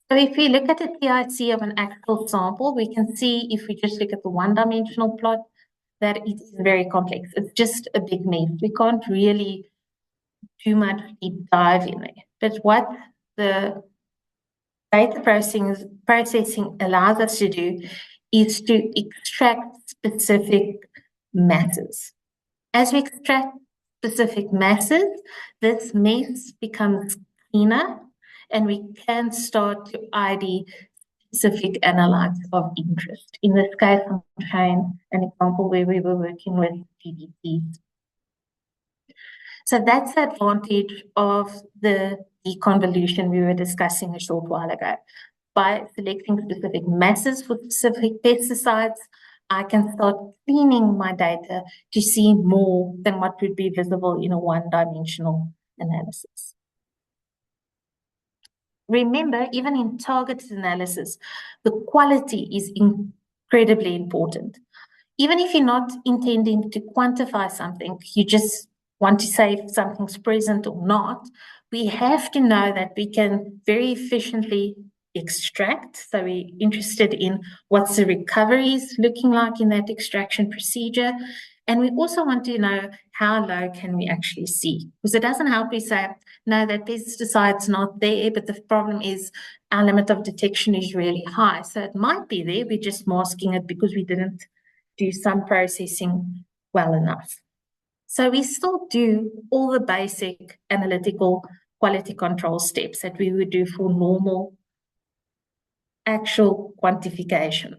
So if we look at the TIC of an actual sample, we can see, if we just look at the one-dimensional plot, that it is very complex. It's just a big mess. We can't really do much deep dive in there. But what the data processing allows us to do is to extract specific masses. As we extract specific masses, this mess becomes cleaner, and we can start to ID specific analytes of interest. In this case, I'm showing an example where we were working with DDTs. So that's the advantage of the deconvolution we were discussing a short while ago. By selecting specific masses for specific pesticides, I can start cleaning my data to see more than what would be visible in a one-dimensional analysis. remember, even in targeted analysis, the quality is incredibly important. Even if you're not intending to quantify something, you just want to say if something's present or not, we have to know that we can very efficiently extract. So we're interested in what's the recoveries looking like in that extraction procedure. And we also want to know how low can we actually see, because it doesn't help we say, no, that pesticide's not there, but the problem is our limit of detection is really high. So it might be there, we're just masking it because we didn't do some processing well enough. So we still do all the basic analytical quality control steps that we would do for normal actual quantification.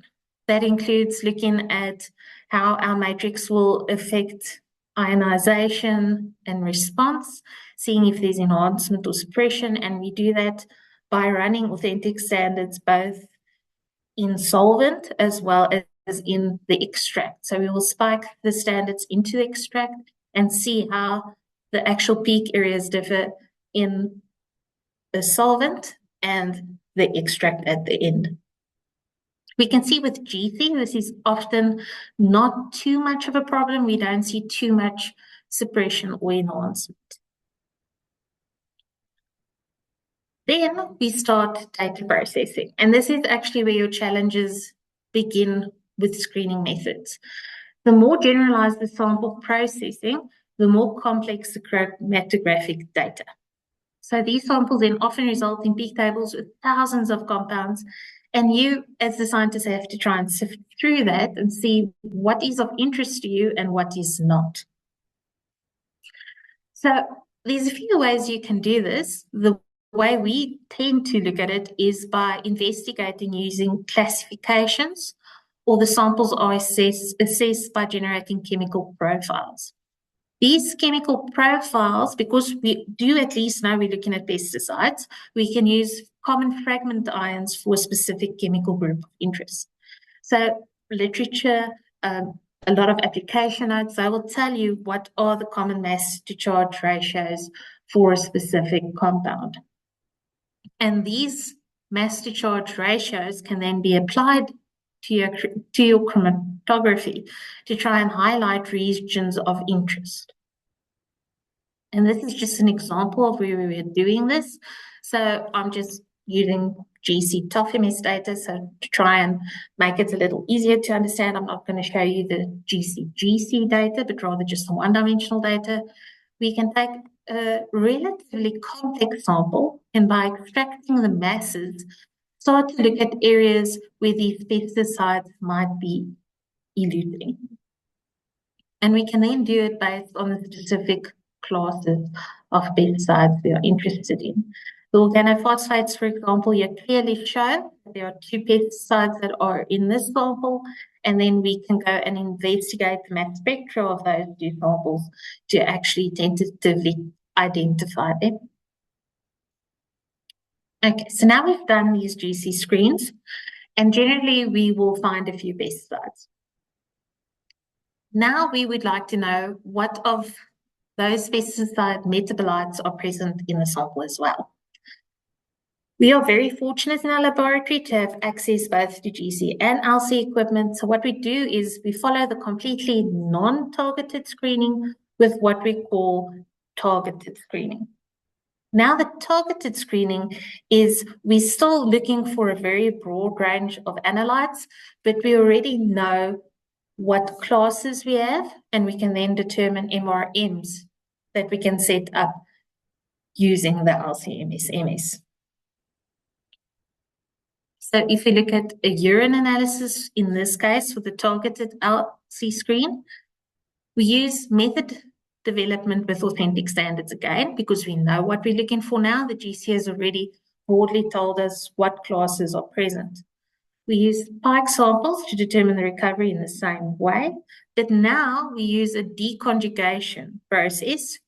That includes looking at how our matrix will affect ionization and response, seeing if there's enhancement or suppression, and we do that by running authentic standards both in solvent as well as in the extract. So we will spike the standards into the extract and see how the actual peak areas differ in the solvent and the extract at the end. We can see with GC, this is often not too much of a problem. We don't see too much suppression or enhancement. Then we start data processing. And this is actually where your challenges begin with screening methods. The more generalized the sample processing, the more complex the chromatographic data. So these samples then often result in peak tables with thousands of compounds. And you, as the scientist, have to try and sift through that and see what is of interest to you and what is not. So there's a few ways you can do this. The way we tend to look at it is by investigating using classifications, or the samples are assessed by generating chemical profiles. These chemical profiles, because we do at least know we're looking at pesticides, we can use common fragment ions for a specific chemical group of interest. So literature, a lot of application notes, I will tell you what are the common mass to charge ratios for a specific compound. And these mass to charge ratios can then be applied to your chromatography to try and highlight regions of interest. And this is just an example of where we are doing this. So I'm just using GC TOFMS data. So to try and make it a little easier to understand, I'm not going to show you the GC GC data, but rather just the one-dimensional data. We can take a relatively complex sample, and by extracting the masses, start to look at areas where these pesticides might be eluting. And we can then do it based on the specific classes of pesticides we are interested in. The organophosphates, for example, here clearly show that there are 2 pesticides that are in this sample, and then we can go and investigate the mass spectra of those 2 samples to actually tentatively identify them. Okay, so now we've done these GC screens, and generally we will find a few pesticides. Now we would like to know what of those pesticide metabolites are present in the sample as well. We are very fortunate in our laboratory to have access both to GC and LC equipment. So what we do is we follow the completely non-targeted screening with what we call targeted screening. Now the targeted screening is we're still looking for a very broad range of analytes, but we already know what classes we have, and we can then determine MRMs that we can set up using the LC-MS. So if we look at a urine analysis, in this case, for the targeted LC screen, we use method development with authentic standards again, because we know what we're looking for now. The GC has already broadly told us what classes are present. We use spike samples to determine the recovery in the same way, but now we use a deconjugation process,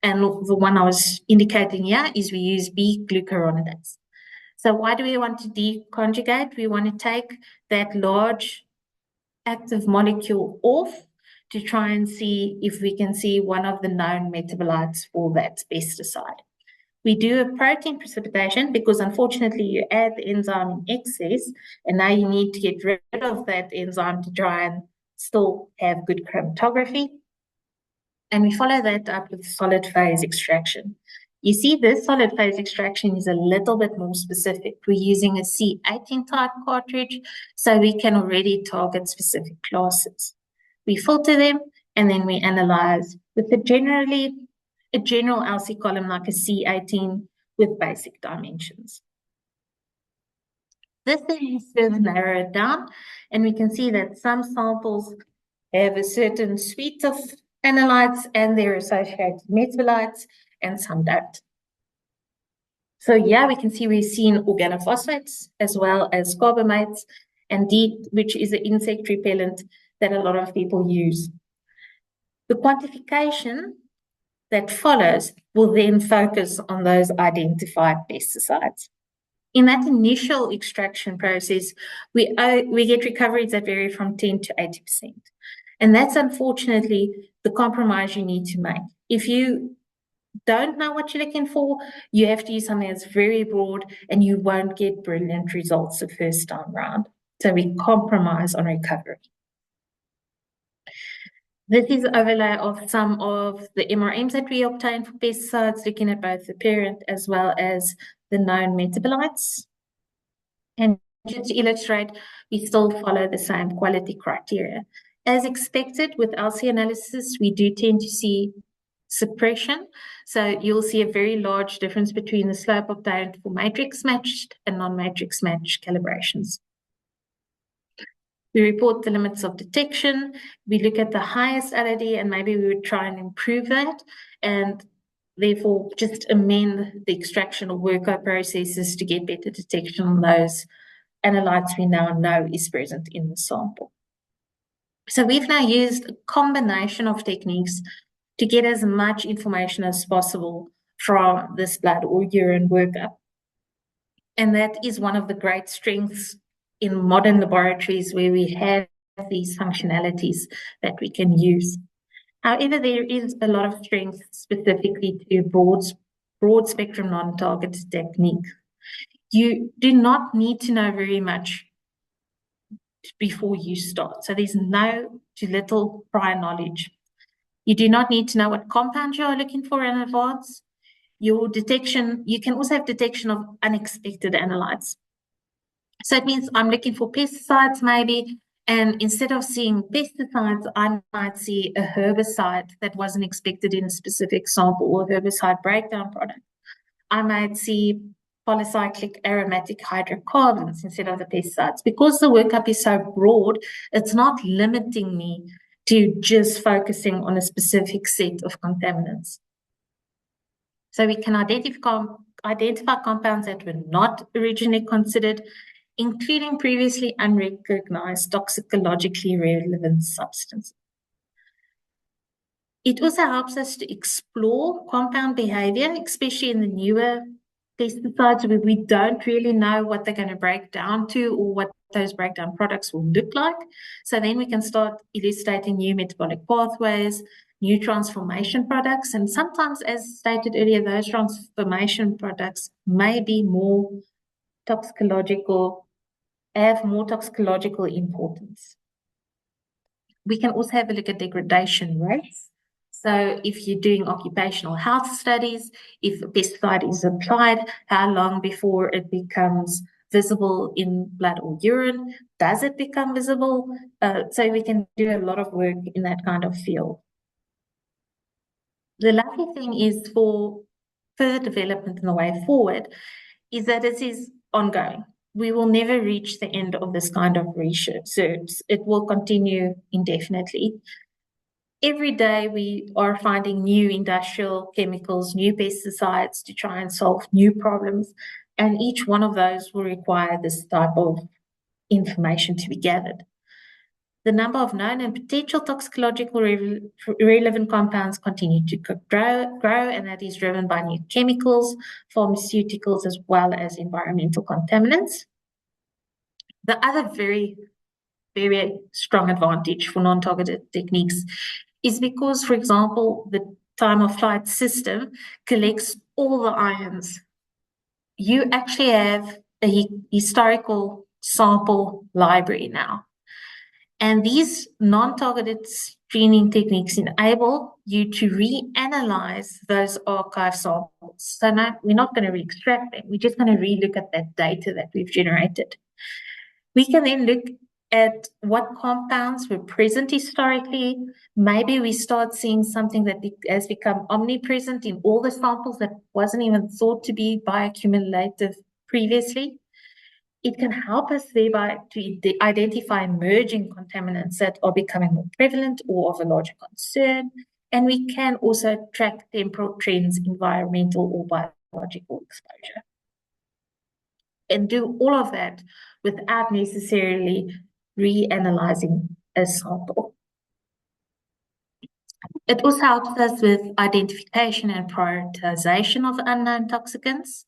and the one I was indicating here is we use B-glucuronidase. So why do we want to deconjugate? We want to take that large active molecule off to try and see if we can see one of the known metabolites for that pesticide. We do a protein precipitation because unfortunately you add the enzyme in excess, and now you need to get rid of that enzyme to try and still have good chromatography. And we follow that up with solid phase extraction. You see, this solid phase extraction is a little bit more specific. We're using a C18 type cartridge, so we can already target specific classes. We filter them, and then we analyze with a general LC column like a C18 with basic dimensions. This then is further narrowed down, and we can see that some samples have a certain suite of analytes and their associated metabolites, and some don't. So yeah, we can see we've seen organophosphates as well as carbamates, and DEET, which is an insect repellent that a lot of people use. The quantification that follows will then focus on those identified pesticides. In that initial extraction process, we get recoveries that vary from 10 to 80%. And that's unfortunately the compromise you need to make. If you don't know what you're looking for, you have to use something that's very broad, and you won't get brilliant results the first time round. So we compromise on recovery. This is an overlay of some of the MRMs that we obtain for pesticides, looking at both the parent as well as the known metabolites. And just to illustrate, we still follow the same quality criteria. As expected with LC analysis, we do tend to see suppression. So you'll see a very large difference between the slope obtained for matrix matched and non-matrix matched calibrations. We report the limits of detection. We look at the highest LOD, and maybe we would try and improve that, and therefore just amend the extraction or workup processes to get better detection on those analytes we now know is present in the sample. So we've now used a combination of techniques to get as much information as possible from this blood or urine workup. And that is one of the great strengths in modern laboratories, where we have these functionalities that we can use. However, there is a lot of strength specifically to broad spectrum non-targeted technique. You do not need to know very much before you start. So there's no to little prior knowledge. You do not need to know what compound you are looking for in advance. Your detection, you can also have detection of unexpected analytes. So it means I'm looking for pesticides maybe, and instead of seeing pesticides, I might see a herbicide that wasn't expected in a specific sample, or herbicide breakdown product. I might see polycyclic aromatic hydrocarbons instead of the pesticides. Because the workup is so broad, it's not limiting me to just focusing on a specific set of contaminants. So we can identify compounds that were not originally considered, including previously unrecognized toxicologically relevant substances. It also helps us to explore compound behavior, especially in the newer pesticides, where we don't really know what they're going to break down to or what those breakdown products will look like. So then we can start elucidating new metabolic pathways, new transformation products, and sometimes, as stated earlier, those transformation products may be more toxicological, have more toxicological importance. We can also have a look at degradation rates. So if you're doing occupational health studies, if a pesticide is applied, how long before it becomes visible in blood or urine? Does it become visible? So we can do a lot of work in that kind of field. The lovely thing is, for further development in the way forward, is that it is ongoing. We will never reach the end of this kind of research. It will continue indefinitely. Every day we are finding new industrial chemicals, new pesticides to try and solve new problems. And each one of those will require this type of information to be gathered. The number of known and potential toxicological relevant compounds continue to grow, and that is driven by new chemicals, pharmaceuticals, as well as environmental contaminants. The other very, very strong advantage for non-targeted techniques is because, for example, the time of flight system collects all the ions, you actually have a historical sample library now. And these non-targeted screening techniques enable you to reanalyze those archive samples. So now we're not going to re-extract them. We're just going to re-look at that data that we've generated. We can then look at what compounds were present historically. Maybe we start seeing something that has become omnipresent in all the samples that wasn't even thought to be bioaccumulative previously. It can help us thereby to identify emerging contaminants that are becoming more prevalent or of a larger concern. And we can also track temporal trends, environmental or biological exposure. And do all of that without necessarily reanalyzing a sample. It also helps us with identification and prioritization of unknown toxicants.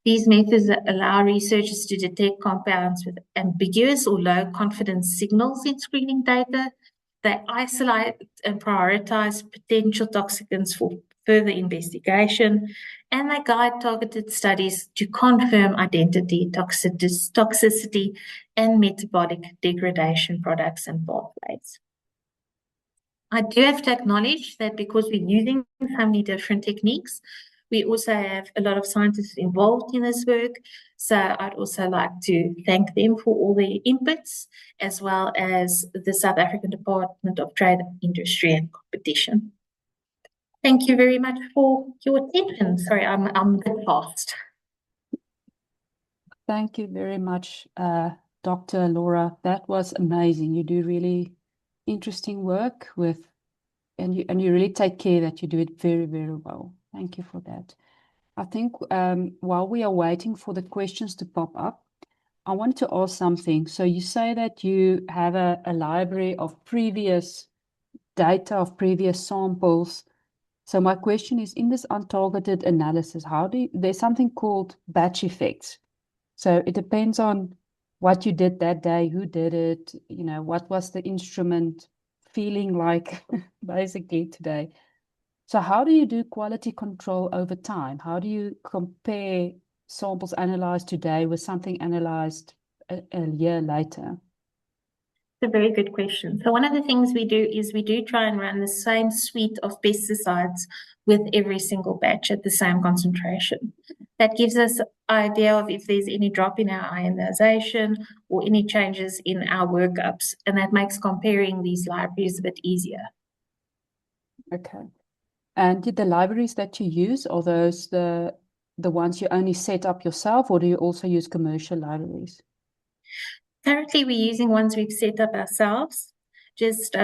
These methods allow researchers to detect compounds with ambiguous or low confidence signals in screening data. They isolate and prioritize potential toxicants for further investigation, and they guide targeted studies to confirm identity, toxicity, and metabolic degradation products and pathways. I do have to acknowledge that because we're using so many different techniques, we also have a lot of scientists involved in this work. So I'd also like to thank them for all their inputs, as well as the South African Department of Trade, Industry and Competition. Thank you very much for your attention. Sorry, I'm a bit fast. Thank you very much, Dr. Laura. That was amazing. You do really interesting work with, and you really take care that you do it very, very well. Thank you for that. I think while we are waiting for the questions to pop up, I wanted to ask something. So you say that you have a library of previous data of previous samples. So my question is, in this untargeted analysis, there's something called batch effects. So it depends on what you did that day, who did it, what was the instrument feeling like basically today. So how do you do quality control over time? How do you compare samples analyzed today with something analyzed a year later? It's a very good question. So one of the things we do is we do try and run the same suite of pesticides with every single batch at the same concentration. That gives us an idea of if there's any drop in our ionization or any changes in our workups, and that makes comparing these libraries a bit easier. Okay. And did the libraries that you use, are those the ones you only set up yourself, or do you also use commercial libraries? Currently, we're using ones we've set up ourselves, just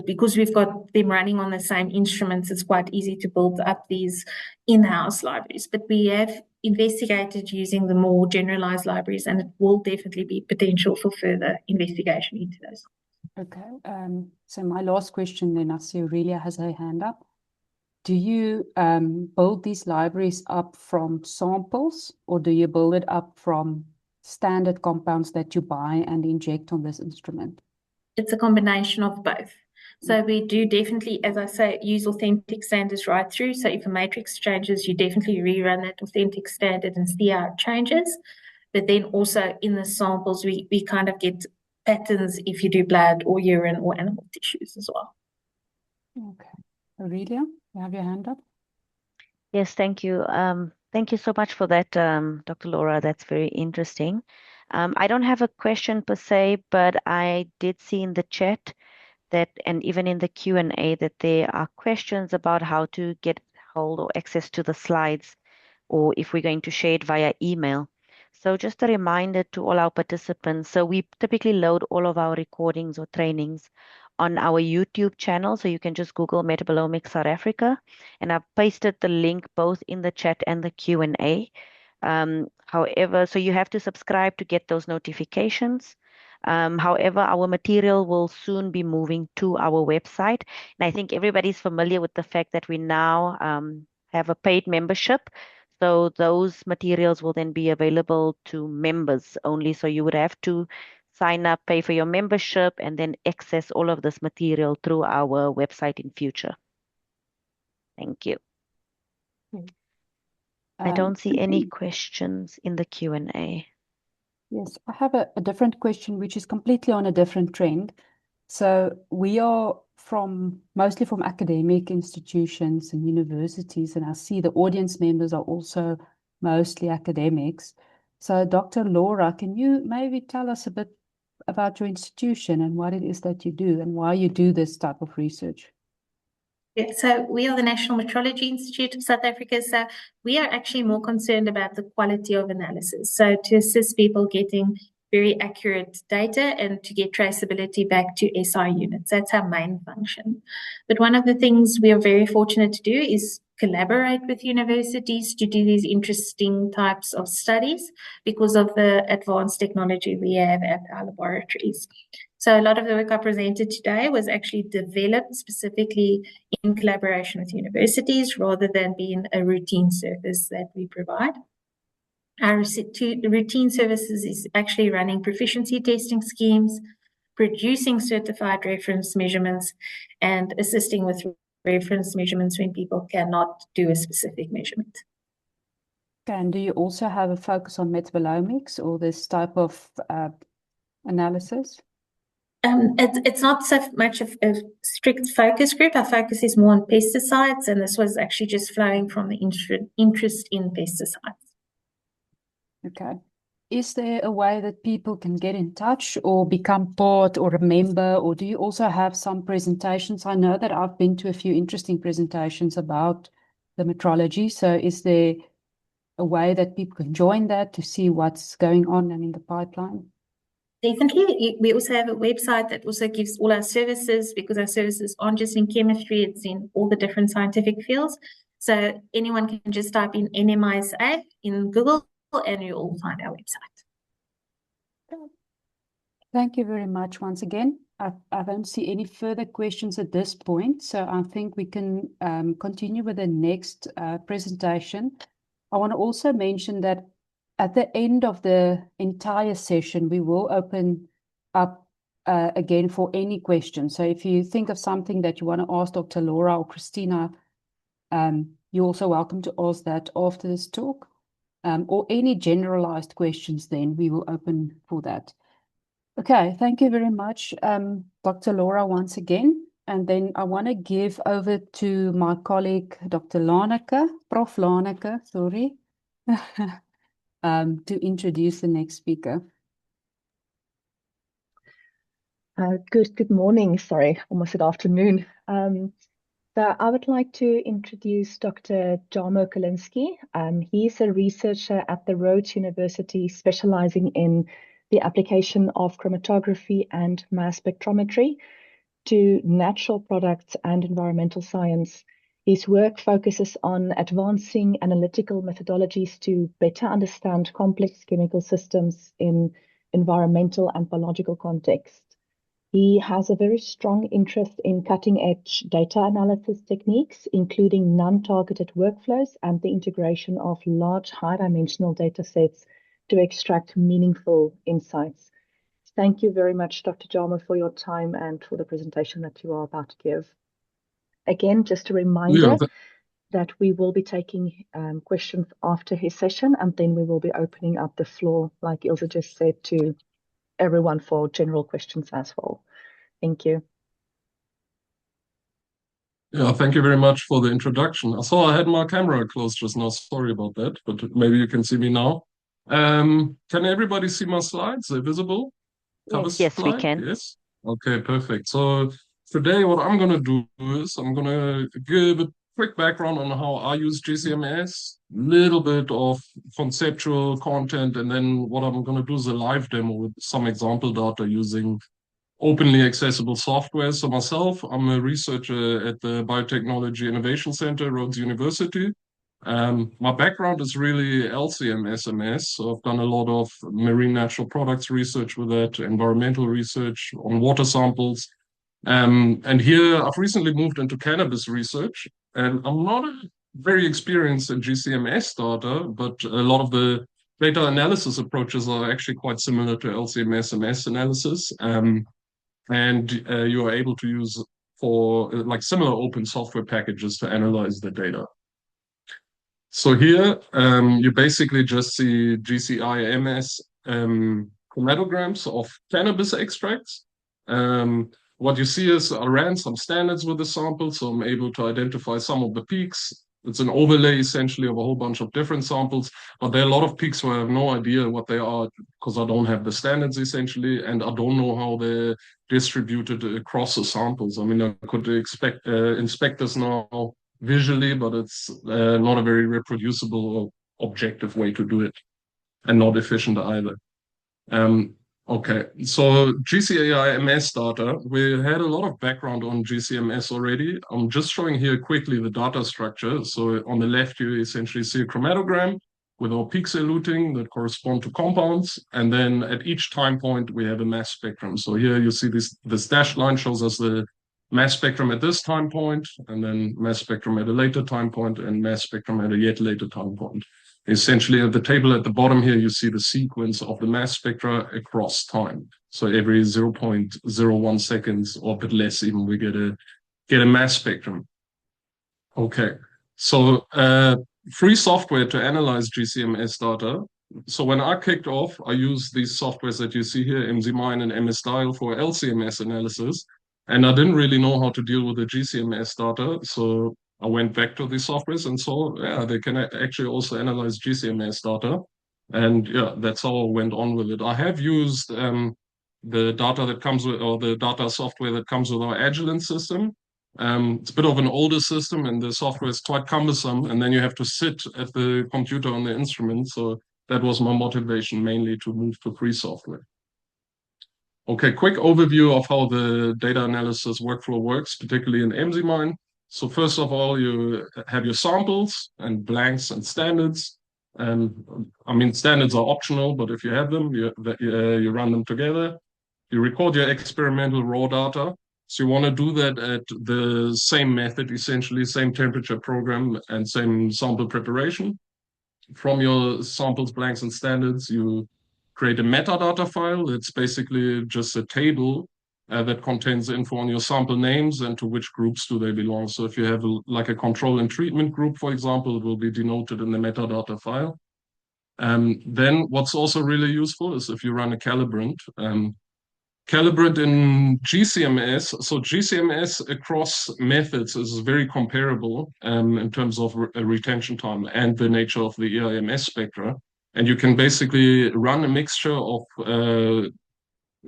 because we've got them running on the same instruments. It's quite easy to build up these in-house libraries. But we have investigated using the more generalized libraries, and it will definitely be potential for further investigation into those. Okay. So my last question then, I see Aurelia has her hand up. Do you build these libraries up from samples, or do you build it up from standard compounds that you buy and inject on this instrument? It's a combination of both. So we do definitely, as I say, use authentic standards right through. So if a matrix changes, you definitely rerun that authentic standard and see how it changes. But then also in the samples, we kind of get patterns if you do blood or urine or animal tissues as well. Okay. Aurelia, you have your hand up? Yes, thank you. Thank you so much for that, Dr. Laura. That's very interesting. I don't have a question per se, but I did see in the chat that, and even in the Q&A, that there are questions about how to get hold or access to the slides, or if we're going to share it via email. So just a reminder to all our participants. So we typically load all of our recordings or trainings on our YouTube channel. So you can just Google Metabolomics South Africa, and I've pasted the link both in the chat and the Q&A. However, so you have to subscribe to get those notifications. However, our material will soon be moving to our website. And I think everybody's familiar with the fact that we now have a paid membership. So those materials will then be available to members only. So you would have to sign up, pay for your membership, and then access all of this material through our website in future. Thank you. I don't see and any then- questions in the Q&A. Yes, I have a different question, which is completely on a different trend. So we are mostly from academic institutions and universities, and I see the audience members are also mostly academics. So Dr. Laura, can you maybe tell us a bit about your institution and what it is that you do and why you do this type of research? Yeah, so we are the National Metrology Institute of South Africa. So we are actually more concerned about the quality of analysis. So to assist people getting very accurate data and to get traceability back to SI units. That's our main function. But one of the things we are very fortunate to do is collaborate with universities to do these interesting types of studies because of the advanced technology we have at our laboratories. So a lot of the work I presented today was actually developed specifically in collaboration with universities rather than being a routine service that we provide. Our routine services is actually running proficiency testing schemes, producing certified reference measurements, and assisting with reference measurements when people cannot do a specific measurement. And do you also have a focus on metabolomics or this type of analysis? It's not so much of a strict focus group. Our focus is more on pesticides, and this was actually just flowing from the interest in pesticides. Okay. Is there a way that people can get in touch or become part or a member, or do you also have some presentations? I know that I've been to a few interesting presentations about the metrology. So is there a way that people can join that to see what's going on and in the pipeline? Definitely. We also have a website that also gives all our services, because our services aren't just in chemistry, it's in all the different scientific fields. So anyone can just type in NMISA in Google and you'll find our website. Thank you very much once again. I don't see any further questions at this point, so I think we can continue with the next presentation. I want to also mention that at the end of the entire session, we will open up again for any questions. So if you think of something that you want to ask Dr. Laura or Christina, you're also welcome to ask that after this talk, or any generalized questions, then we will open for that. Okay, thank you very much, Dr. Laura, once again. And then I want to give over to my colleague, Dr. Laneke, Prof. Laneke, sorry, to introduce the next speaker. Good morning, sorry, almost at afternoon. So I would like to introduce Dr. Jarmo Kalinski. He's a researcher at the Rhodes University specializing in the application of chromatography and mass spectrometry to natural products and environmental science. His work focuses on advancing analytical methodologies to better understand complex chemical systems in environmental and biological context. He has a very strong interest in cutting-edge data analysis techniques, including non-targeted workflows and the integration of large high-dimensional data sets to extract meaningful insights. Thank you very much, Dr. Jarmo, for your time and for the presentation that you are about to give. Again, just a reminder that we will be taking questions after his session, and then we will be opening up the floor, like Ilse just said, to everyone for general questions as well. Thank you. Yeah, thank you very much for the introduction. I saw I had my camera closed just now. Sorry about that, but maybe you can see me now. Can everybody see my slides? They're visible? Yes, we can. Yes. Okay, perfect. So today what I'm going to do is I'm going to give a quick background on how I use GCMS, a little bit of conceptual content, and then what I'm going to do is a live demo with some example data using openly accessible software. So myself, I'm a researcher at the Biotechnology Innovation Center, Rhodes University. My background is really LCM SMS. So I've done a lot of marine natural products research with that, environmental research on water samples. And here I've recently moved into cannabis research, and I'm not very experienced in GCMS data, but a lot of the data analysis approaches are actually quite similar to LCM SMS analysis. And you are able to use for like similar open software packages to analyze the data. So here you basically just see GC-MS chromatograms of cannabis extracts. What you see is I ran some standards with the sample, so I'm able to identify some of the peaks. It's an overlay essentially of a whole bunch of different samples, but there are a lot of peaks where I have no idea what they are because I don't have the standards essentially, and I don't know how they're distributed across the samples. I mean, I could inspect this now visually, but it's not a very reproducible or objective way to do it, and not efficient either. Okay, so GC-MS data, we had a lot of background on GC-MS already. I'm just showing here quickly the data structure. So on the left, you essentially see a chromatogram with our peaks eluting that correspond to compounds. And then at each time point, we have a mass spectrum. So here you see this dashed line shows us the mass spectrum at this time point, and then mass spectrum at a later time point, and mass spectrum at a yet later time point. Essentially, at the table at the bottom here, you see the sequence of the mass spectra across time. So every 0.01 seconds or a bit less even, we get a mass spectrum. Okay, so free software to analyze GC-MS data. So when I kicked off, I used these softwares that you see here, MZMine and MSDial for LC-MS analysis. And I didn't really know how to deal with the GC-MS data. So I went back to these softwares and saw, yeah, they can actually also analyze GC-MS data. And yeah, that's how I went on with it. I have used the data that comes with, or the data software that comes with our Agilent system. It's a bit of an older system and the software is quite cumbersome. And then you have to sit at the computer on the instrument. So that was my motivation mainly to move to free software. Okay, quick overview of how the data analysis workflow works, particularly in MZMine. So first of all, you have your samples and blanks and standards. And I mean, standards are optional, but if you have them, you run them together. You record your experimental raw data. So you want to do that at the same method, essentially, same temperature program and same sample preparation. From your samples, blanks, and standards, you create a metadata file. It's basically just a table that contains info on your sample names and to which groups do they belong. So if you have like a control and treatment group, for example, it will be denoted in the metadata file. Then what's also really useful is if you run a calibrant. Calibrant in GC-MS, so GC-MS across methods is very comparable in terms of retention time and the nature of the EIMS spectra. And you can basically run a mixture of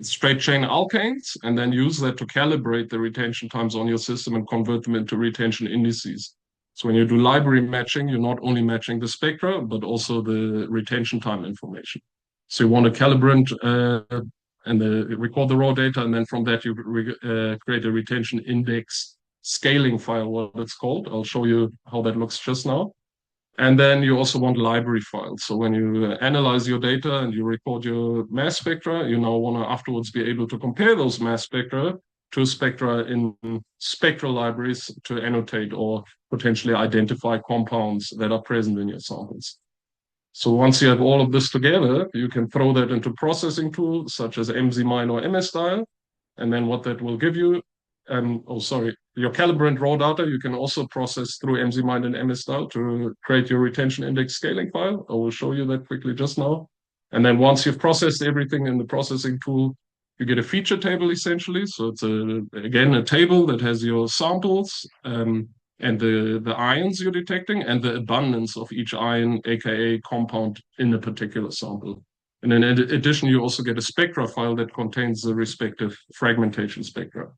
straight chain alkanes and then use that to calibrate the retention times on your system and convert them into retention indices. So when you do library matching, you're not only matching the spectra, but also the retention time information. So you want a calibrant and record the raw data, and then from that you create a retention index scaling file, what it's called. I'll show you how that looks just now. And then you also want library files. So when you analyze your data and you record your mass spectra, you now want to afterwards be able to compare those mass spectra to spectra in spectral libraries to annotate or potentially identify compounds that are present in your samples. So once you have all of this together, you can throw that into processing tools such as MZMine or MSDial. And then what that will give you, your calibrant raw data, you can also process through MZMine and MSDial to create your retention index scaling file. I will show you that quickly just now. And then once you've processed everything in the processing tool, you get a feature table essentially. So it's again a table that has your samples and the ions you're detecting and the abundance of each ion, aka compound in a particular sample. And then in addition, you also get a spectra file that contains the respective fragmentation spectra.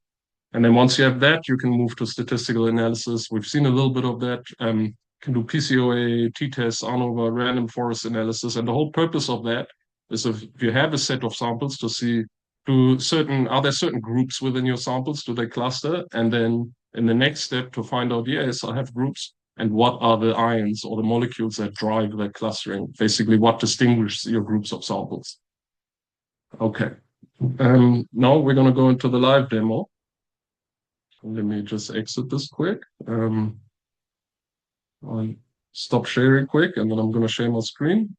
And then once you have that, you can move to statistical analysis. We've seen a little bit of that. Can do PCOA, t-tests, ANOVA, random forest analysis. And the whole purpose of that is if you have a set of samples to see are there certain groups within your samples? Do they cluster? And then in the next step to find out, yes, I have groups. And what are the ions or the molecules that drive that clustering? Basically, what distinguishes your groups of samples? Okay. Now we're going to go into the live demo. Let me just exit this quick. I'll stop sharing quick, and then I'm going to share my screen.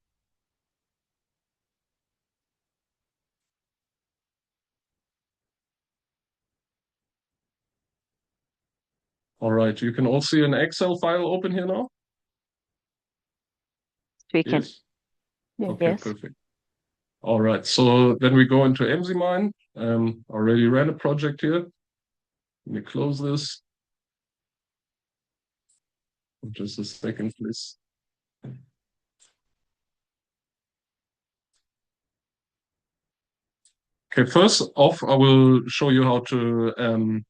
All right, you can all see an Excel file open here now. we can. Yes. Yeah. Okay, Yes. perfect. All right. So then we go into Emsimine. Already ran a project here. Let me close this. Just a second, please. Okay, first off, I will show you how to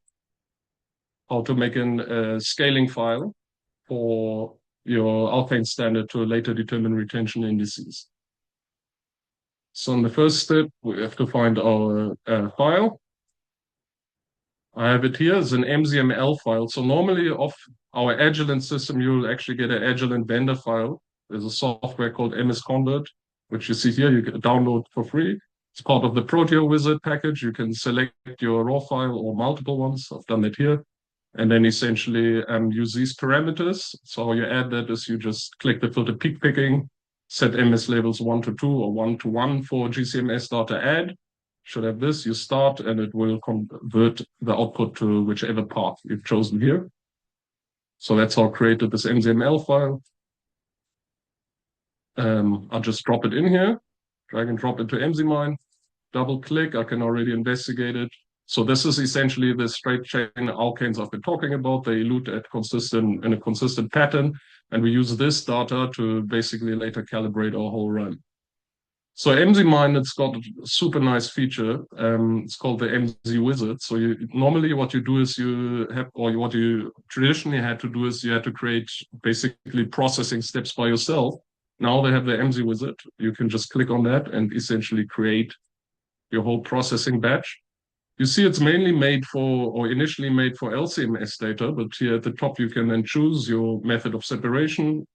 make a scaling file for your alkane standard to later determine retention indices. So in the first step, we have to find our file. I have it here as an MZML file. So normally off our Agilent system, you'll actually get an Agilent vendor file. There's a software called MS-Convert, which you see here, you can download for free. It's part of the Proteo Wizard package. You can select your raw file or multiple ones. I've done that here. And then essentially use these parameters. So how you add that is you just click the filter peak picking, set MS labels 1 to 2 or 1 to 1 for GCMS data add. Should have this, you start, and it will convert the output to whichever path you've chosen here. So that's how I created this MZML file. I'll just drop it in here, drag and drop it to Emsimine, double click, I can already investigate it. So this is essentially the straight chain alkanes I've been talking about. They elute in a consistent pattern, and we use this data to basically later calibrate our whole run. So Emsimine, it's got a super nice feature. It's called the MZ Wizard. So normally what you do is what you traditionally had to do is you had to create basically processing steps by yourself. Now they have the MZ Wizard. You can just click on that and essentially create your whole processing batch. You see it's mainly made for, or initially made for LCMS data, but here at the top you can then choose your method of separation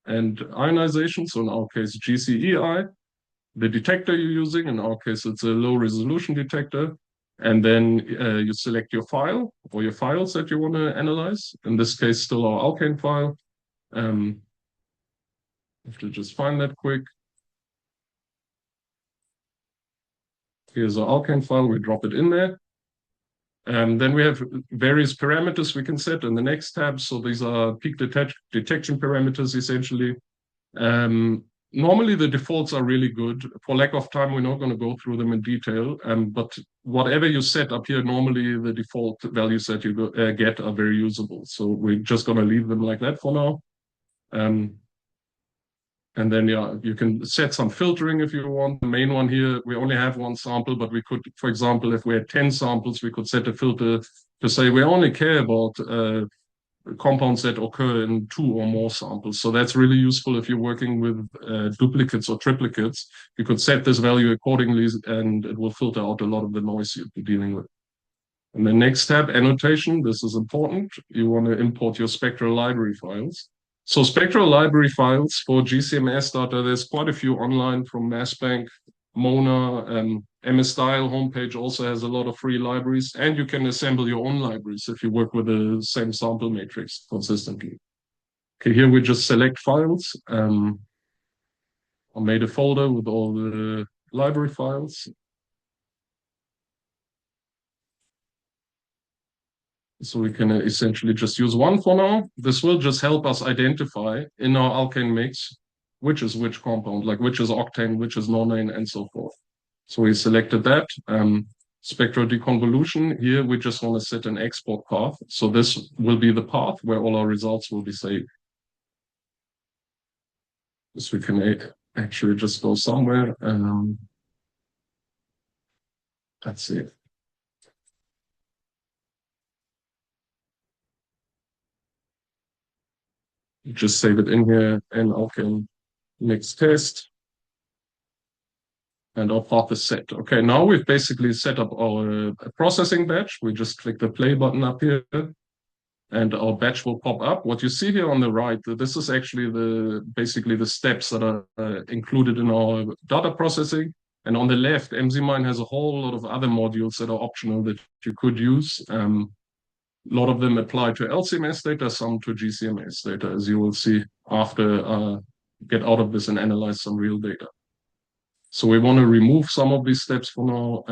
and ionization. So in our case, GCEI. The detector you're using, in our case, it's a low resolution detector. And then you select your file or your files that you want to analyze. In this case, still our alkane file. I have to just find that quick. Here's our alkane file, we drop it in there. And then we have various parameters we can set in the next tab. So these are peak detection parameters, essentially. Normally, the defaults are really good. For lack of time, we're not going to go through them in detail. But whatever you set up here, normally the default values that you get are very usable. So we're just going to leave them like that for now. And then, yeah, you can set some filtering if you want. The main one here, we only have one sample, but we could, for example, if we had 10 samples, we could set a filter to say we only care about compounds that occur in 2 or more samples. So that's really useful if you're working with duplicates or triplicates. You could set this value accordingly, and it will filter out a lot of the noise you'll be dealing with. And the next tab, annotation. This is important. You want to import your spectral library files. So spectral library files for GCMS data, there's quite a few online from MassBank, Mona, MS-Style homepage also has a lot of free libraries, and you can assemble your own libraries if you work with the same sample matrix consistently. Okay, here we just select files. I made a folder with all the library files. So we can essentially just use one for now. This will just help us identify in our alkane mix which is which compound, like which is octane, which is nonane, and so forth. So we selected that. Spectral deconvolution, here we just want to set an export path. So this will be the path where all our results will be saved. So we can actually just go somewhere. Let's see. Just save it in here and alkane mix test. And our path is set. Okay, now we've basically set up our processing batch. We just click the play button up here and our batch will pop up. What you see here on the right, this is actually basically the steps that are included in our data processing. And on the left, Emsimine has a whole lot of other modules that are optional that you could use. A lot of them apply to LCMS data, some to GCMS data, as you will see after get out of this and analyze some real data. So we want to remove some of these steps for now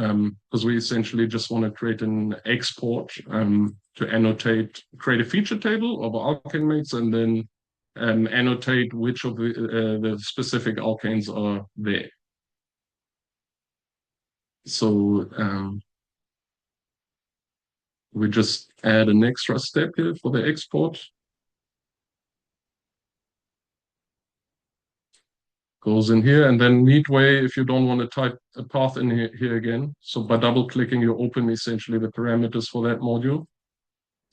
because we essentially just want to create an export to annotate, create a feature table of our alkane mates and then annotate which of the specific alkanes are there. So we just add an extra step here for the export. Goes in here, and then neatway, if you don't want to type a path in here again. So by double clicking, you open essentially the parameters for that module.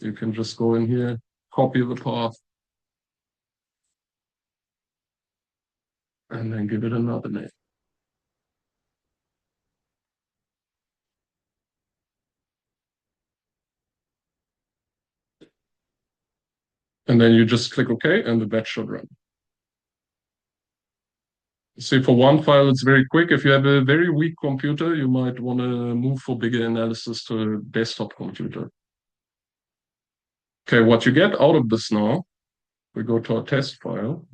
You can just go in here, copy the path, and then give it another name. And then you just click OK, and the batch should run. See, for one file, it's very quick. If you have a very weak computer, you might want to move for bigger analysis to a desktop computer. Okay, what you get out of this now, we go to our test file.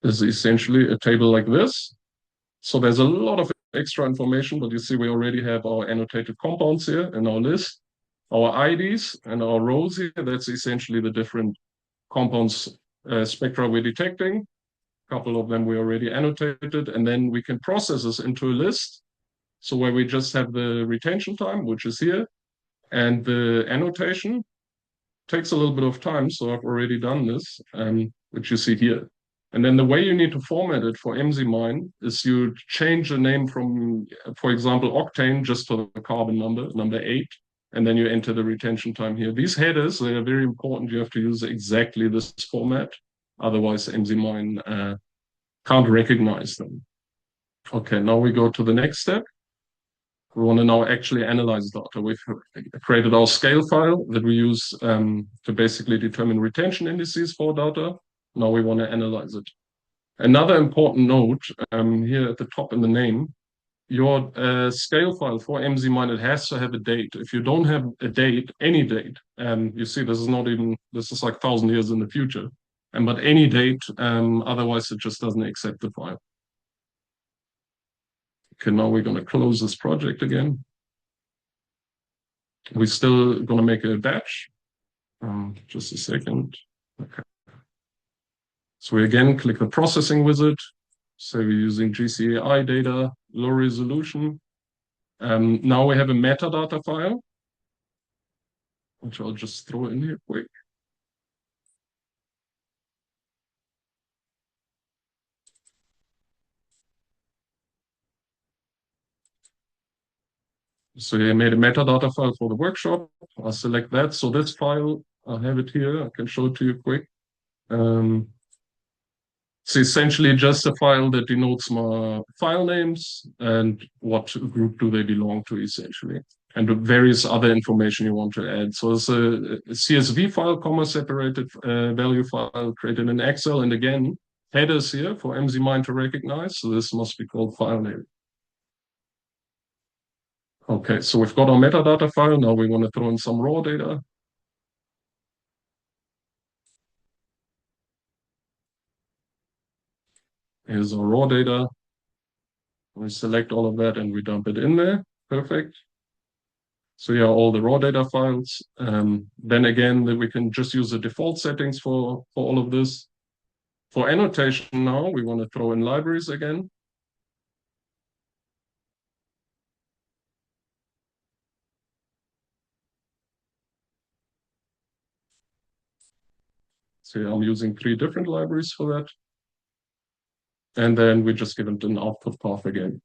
Is essentially a table like this. So there's a lot of extra information, but you see we already have our annotated compounds here in our list, our IDs and our rows here. That's essentially the different compounds spectra we're detecting. A couple of them we already annotated, and then we can process this into a list. So where we just have the retention time, which is here, and the annotation takes a little bit of time. So I've already done this, which you see here. And then the way you need to format it for MZMine is you change the name from, for example, octane just to the carbon number 8, and then you enter the retention time here. These headers, they are very important. You have to use exactly this format. Otherwise, MZMine can't recognize them. Okay, now we go to the next step. We want to now actually analyze data. We've created our scale file that we use to basically determine retention indices for data. Now we want to analyze it. Another important note here at the top in the name, your scale file for MZMine, it has to have a date. If you don't have a date, any date, you see this is not even, this is like 1,000 years in the future, but any date, otherwise it just doesn't accept the file. Okay, now we're going to close this project again. We're still going to make a batch. Just a second. Okay. So we again click the processing wizard. So we're using GCAI data, low resolution. Now we have a metadata file, which I'll just throw in here quick. So I made a metadata file for the workshop. I'll select that. So this file, I have it here. I can show it to you quick. It's essentially just a file that denotes my file names and what group do they belong to, essentially, and the various other information you want to add. So it's a CSV file, comma separated value file created in Excel, and again, headers here for MZMine to recognize. So this must be called file name. Okay, so we've got our metadata file. Now we want to throw in some raw data. Here's our raw data. We select all of that and we dump it in there. Perfect. So here are all the raw data files. Then again, we can just use the default settings for all of this. For annotation now, we want to throw in libraries again. So I'm using 3 different libraries for that. And then we just give it an output path again.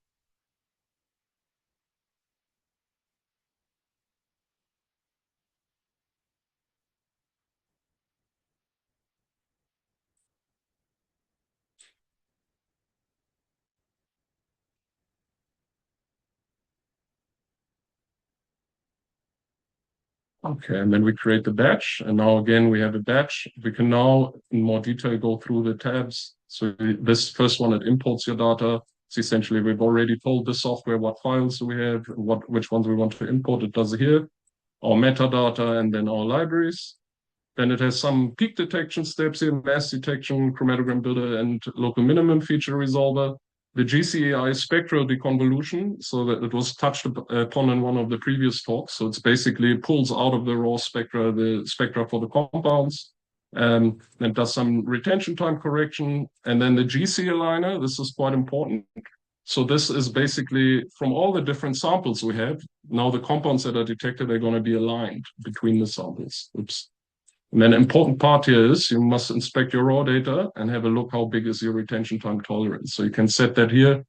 Okay, and then we create the batch. And now again, we have a batch. We can now in more detail go through the tabs. So this first one, it imports your data. It's essentially, we've already told the software what files we have, which ones we want to import. It does it here, our metadata, and then our libraries. Then it has some peak detection steps here, mass detection, chromatogram builder, and local minimum feature resolver. the GCAI spectral deconvolution, so that it was touched upon in one of the previous talks. So it's basically pulls out of the raw spectra the spectra for the compounds, and does some retention time correction. And then the GC aligner, this is quite important. So this is basically from all the different samples we have, now the compounds that are detected are going to be aligned between the samples. Oops. And then important part here is you must inspect your raw data and have a look how big is your retention time tolerance. So you can set that here.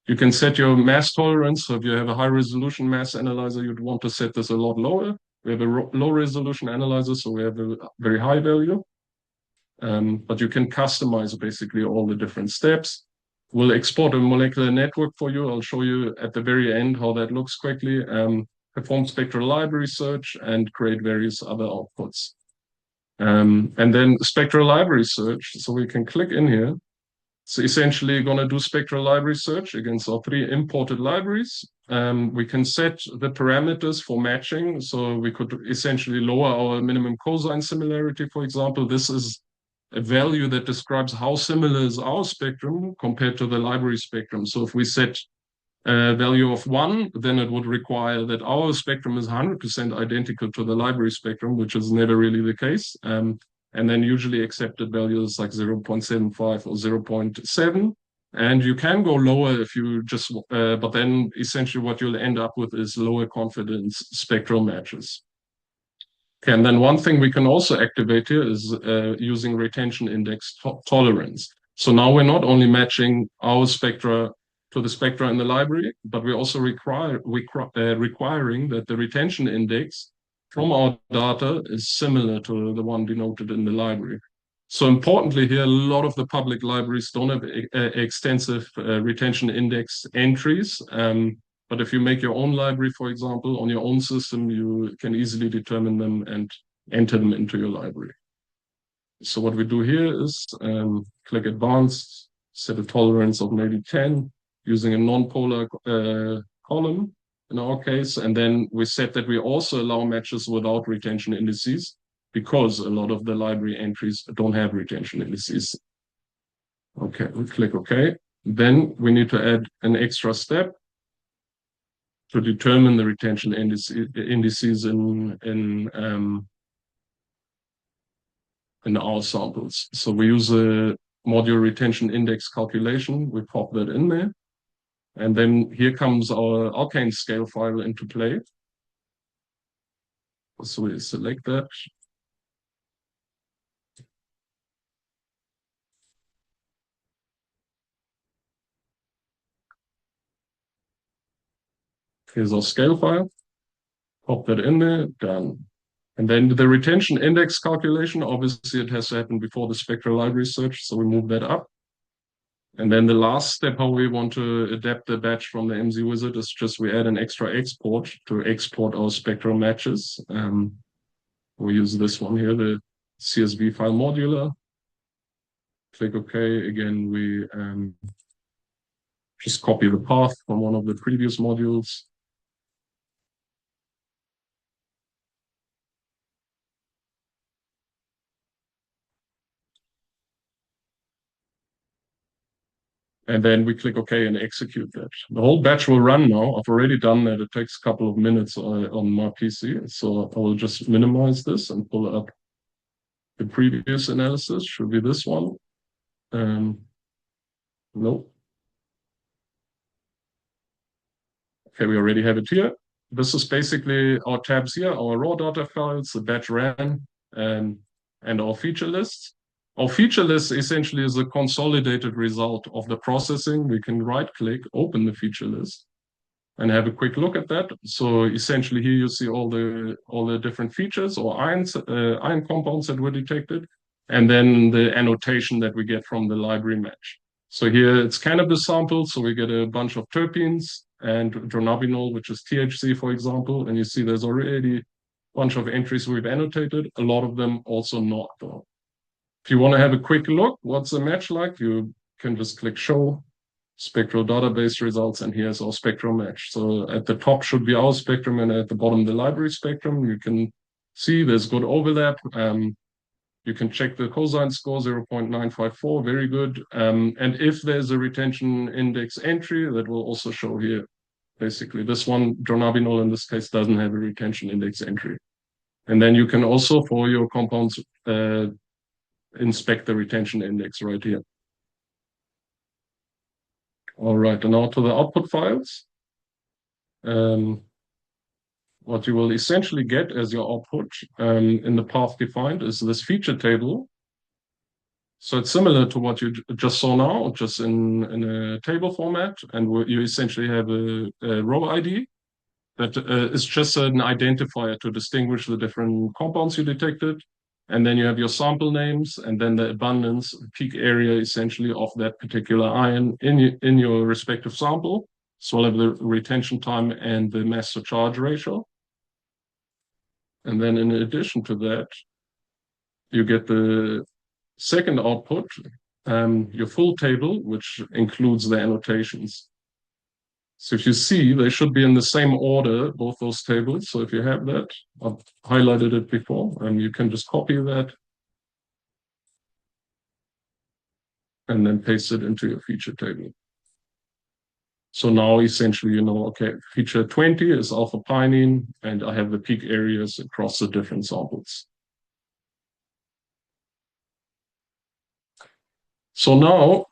You can set your mass tolerance. So if you have a high resolution mass analyzer, you'd want to set this a lot lower. We have a low resolution analyzer, so we have a very high value. But you can customize basically all the different steps. We'll export a molecular network for you. I'll show you at the very end how that looks quickly. Perform spectral library search and create various other outputs. And then spectral library search. So we can click in here. So essentially going to do spectral library search against our 3 imported libraries. We can set the parameters for matching. So we could essentially lower our minimum cosine similarity, for example. This is a value that describes how similar is our spectrum compared to the library spectrum. So if we set a value of 1, then it would require that our spectrum is 100% identical to the library spectrum, which is never really the case. And then usually accepted values like 0.75 or 0.7. And you can go lower if you just, but then essentially what you'll end up with is lower confidence spectral matches. Okay, and then one thing we can also activate here is using retention index tolerance. So now we're not only matching our spectra to the spectra in the library, but we're also requiring that the retention index from our data is similar to the one denoted in the library. So importantly here, a lot of the public libraries don't have extensive retention index entries. But if you make your own library, for example, on your own system, you can easily determine them and enter them into your library. So what we do here is click Advanced, set a tolerance of maybe 10 using a non-polar column in our case. And then we set that we also allow matches without retention indices because a lot of the library entries don't have retention indices. Okay, we click OK. Then we need to add an extra step to determine the retention indices in our samples. So we use a module retention index calculation. We pop that in there. And then here comes our alkane scale file into play. So we select that. Here's our scale file. Pop that in there, done. And then the retention index calculation, obviously it has to happen before the spectral library search, so we move that up. And then the last step, how we want to adapt the batch from the MZ wizard is just we add an extra export to export our spectral matches. We use this one here, the CSV file modular. Click OK. Again, we just copy the path from one of the previous modules. And then we click OK and execute that. The whole batch will run now. I've already done that. It takes a couple of minutes on my PC. So I will just minimize this and pull up the previous analysis. Should be this one. Nope. Okay, we already have it here. This is basically our tabs here, our raw data files, the batch ran, and our feature lists. Our feature list essentially is a consolidated result of the processing. We can right-click, open the feature list, and have a quick look at that. So essentially here you see all the different features or iron compounds that were detected, and then the annotation that we get from the library match. So here it's cannabis sample, so we get a bunch of terpenes and dronabinol, which is THC, for example, and you see there's already a bunch of entries we've annotated, a lot of them also not though. If you want to have a quick look, what's the match like? You can just click Show Spectral Database Results, and here's our spectral match. So at the top should be our spectrum, and at the bottom the library spectrum. You can see there's good overlap. You can check the cosine score, 0.954, very good. And if there's a retention index entry, that will also show here. Basically, this one, dronabinol in this case, doesn't have a retention index entry. And then you can also, for your compounds, inspect the retention index right here. All right, and now to the output files. What you will essentially get as your output in the path defined is this feature table. So it's similar to what you just saw now, just in a table format, and you essentially have a row ID that is just an identifier to distinguish the different compounds you detected. And then you have your sample names, and then the abundance, peak area essentially of that particular ion in your respective sample. So we'll have the retention time and the mass to charge ratio. And then in addition to that, you get the second output, your full table, which includes the annotations. So if you see, they should be in the same order, both those tables. So if you have that, I've highlighted it before, and you can just copy that and then paste it into your feature table. So now essentially, you know, okay, feature 20 is alpha-pinene, and I have the peak areas across the different samples. So now,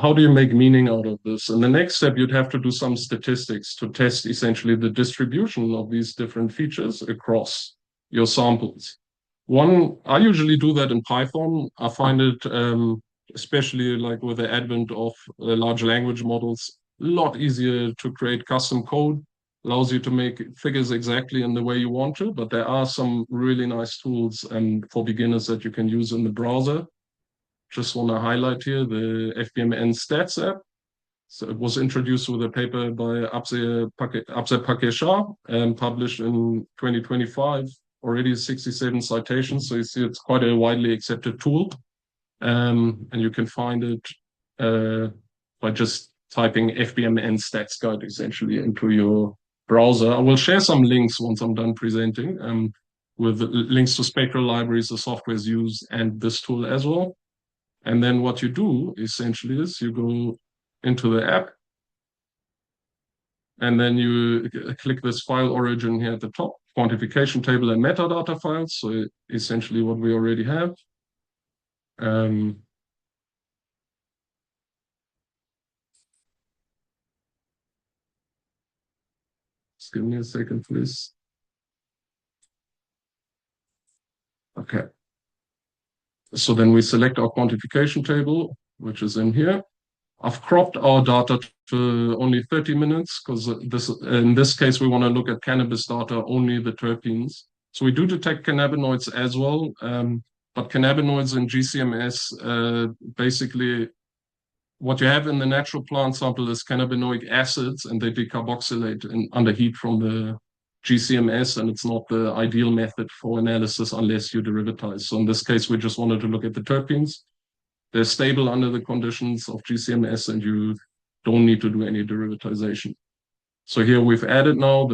how do you make meaning out of this? In the next step, you'd have to do some statistics to test essentially the distribution of these different features across your samples. I usually do that in Python. I find it, especially like with the advent of large language models, a lot easier to create custom code, allows you to make figures exactly in the way you want to, but there are some really nice tools for beginners that you can use in the browser. Just want to highlight here the FBMN Stats app. So it was introduced with a paper by Abse Pakesha and published in 2025, already 67 citations. So you see it's quite a widely accepted tool. And you can find it by just typing FBMN Stats Guide essentially into your browser. I will share some links once I'm done presenting with links to spectral libraries, the softwares used, and this tool as well. And then what you do essentially is you go into the app and then you click this file origin here at the top, quantification table and metadata files. So essentially what we already have. Just give me a second, please. Okay. So then we select our quantification table, which is in here. I've cropped our data to only 30 minutes because in this case, we want to look at cannabis data, only the terpenes. So we do detect cannabinoids as well, but cannabinoids in GCMS, basically what you have in the natural plant sample is cannabinoic acids, and they decarboxylate under heat from the GCMS, and it's not the ideal method for analysis unless you derivatize. So in this case, we just wanted to look at the terpenes. They're stable under the conditions of GCMS, and you don't need to do any derivatization. So here we've added now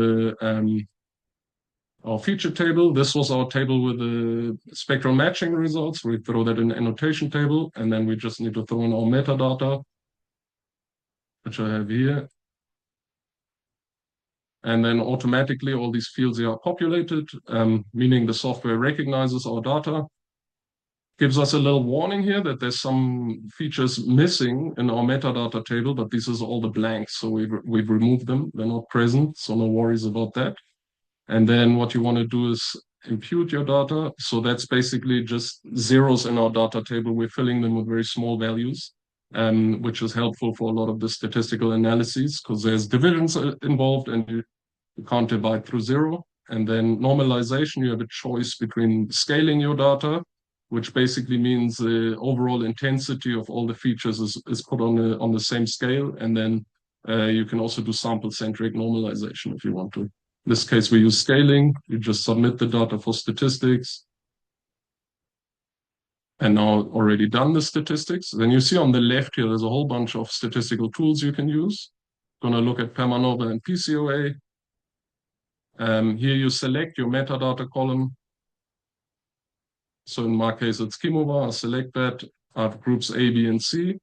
our feature table. This was our table with the spectral matching results. We throw that in the annotation table, and then we just need to throw in our metadata, which I have here. And then automatically all these fields are populated, meaning the software recognizes our data, gives us a little warning here that there's some features missing in our metadata table, but this is all the blanks. So we've removed them. They're not present, so no worries about that. And then what you want to do is impute your data. So that's basically just zeros in our data table. We're filling them with very small values, which is helpful for a lot of the statistical analyses because there's divisions involved and you can't divide through zero. And then normalization, you have a choice between scaling your data, which basically means the overall intensity of all the features is put on the same scale. And then you can also do sample-centric normalization if you want to. In this case, we use scaling. You just submit the data for statistics. And now already done the statistics. Then you see on the left here, there's a whole bunch of statistical tools you can use. Going to look at Permanova and PCOA. Here you select your metadata column. So in my case, it's Kimova. I select that. I have groups A, B, and C.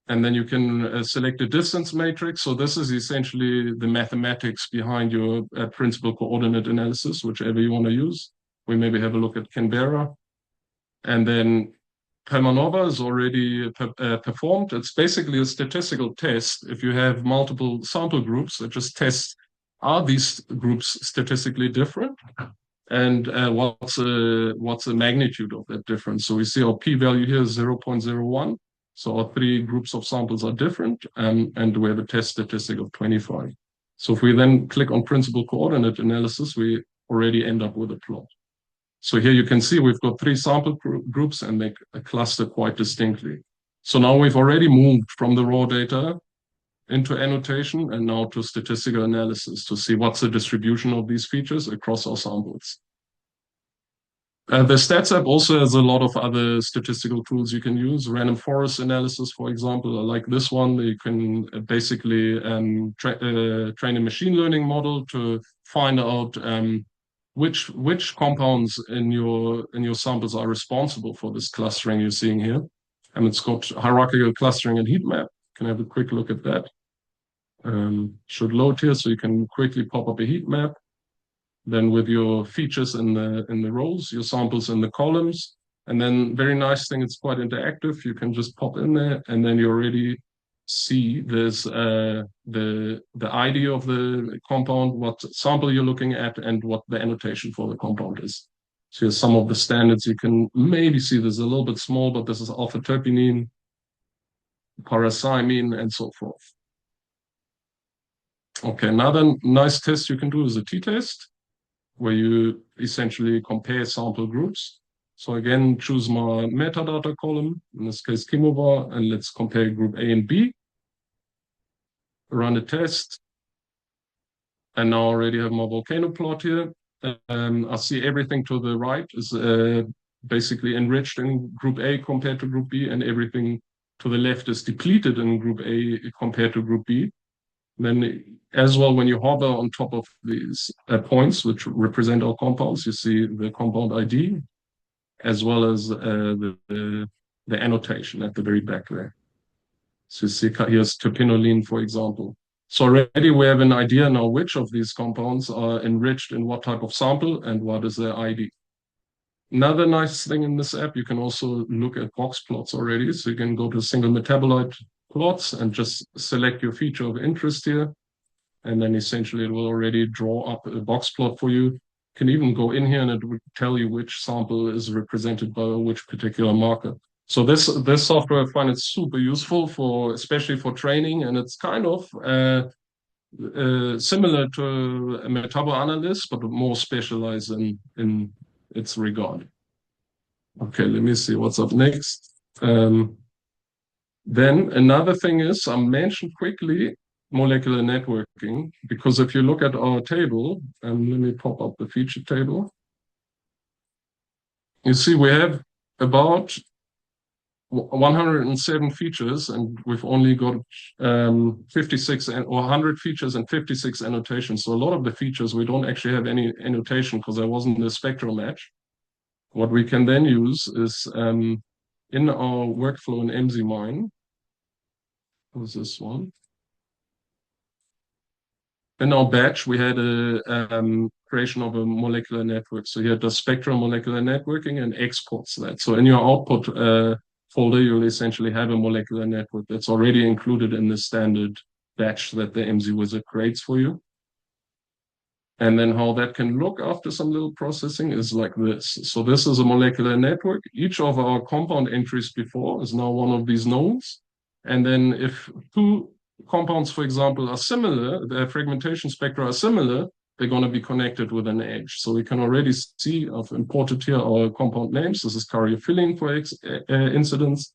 And then you can select a distance matrix. So this is essentially the mathematics behind your principal coordinate analysis, whichever you want to use. We maybe have a look at Canberra. And then Kalmanova is already performed. It's basically a statistical test. If you have multiple sample groups, it just tests, are these groups statistically different? And what's the magnitude of that difference? So we see our p-value here is 0.01. So our three groups of samples are different, and we have a test statistic of 25. So if we then click on principal coordinate analysis, we already end up with a plot. So here you can see we've got three sample groups and they cluster quite distinctly. So now we've already moved from the raw data into annotation and now to statistical analysis to see what's the distribution of these features across our samples. The Stats app also has a lot of other statistical tools you can use. Random forest analysis, for example, I like this one. You can basically train a machine learning model to find out which compounds in your samples are responsible for this clustering you're seeing here. And it's got hierarchical clustering and heat map. You can have a quick look at that. Should load here, so you can quickly pop up a heat map. Then with your features in the rows, your samples in the columns. And then very nice thing, it's quite interactive. You can just pop in there and then you already see there's the ID of the compound, what sample you're looking at, and what the annotation for the compound is. So here's some of the standards. You can maybe see this a little bit small, but this is alpha-terpinine, parathymine, and so forth. Okay, another nice test you can do is a t-test, where you essentially compare sample groups. So again, choose my metadata column, in this case Kimova, and let's compare group A and B. Run a test. And now I already have my volcano plot here. I see everything to the right is basically enriched in group A compared to group B, and everything to the left is depleted in group A compared to group B. Then as well, when you hover on top of these points, which represent our compounds, you see the compound ID, as well as the annotation at the very back there. So you see here's terpinolene, for example. So already we have an idea now which of these compounds are enriched in what type of sample and what is their ID. Another nice thing in this app, you can also look at box plots already. So you can go to single metabolite plots and just select your feature of interest here. And then essentially it will already draw up a box plot for you. You can even go in here and it will tell you which sample is represented by which particular marker. So this software, I find it super useful for, especially for training, and it's kind of similar to a metaboanalyst, but more specialized in its regard. Okay, let me see what's up next. Then another thing is, I mentioned quickly molecular networking, because if you look at our table, and let me pop up the feature table, you see we have about 107 features, and we've only got 56 or 100 features and 56 annotations. So a lot of the features we don't actually have any annotation because there wasn't a spectral match. What we can then use is in our workflow in MZMine. What was this one? In our batch, we had a creation of a molecular network. So here it does spectral molecular networking and exports that. So in your output folder, you'll essentially have a molecular network that's already included in the standard batch that the MZ Wizard creates for you. And then how that can look after some little processing is like this. So this is a molecular network. Each of our compound entries before is now one of these nodes. And then if two compounds, for example, are similar, their fragmentation spectra are similar, they're going to be connected with an edge. So we can already see, I've imported here our compound names. This is caryophyllene for incidence.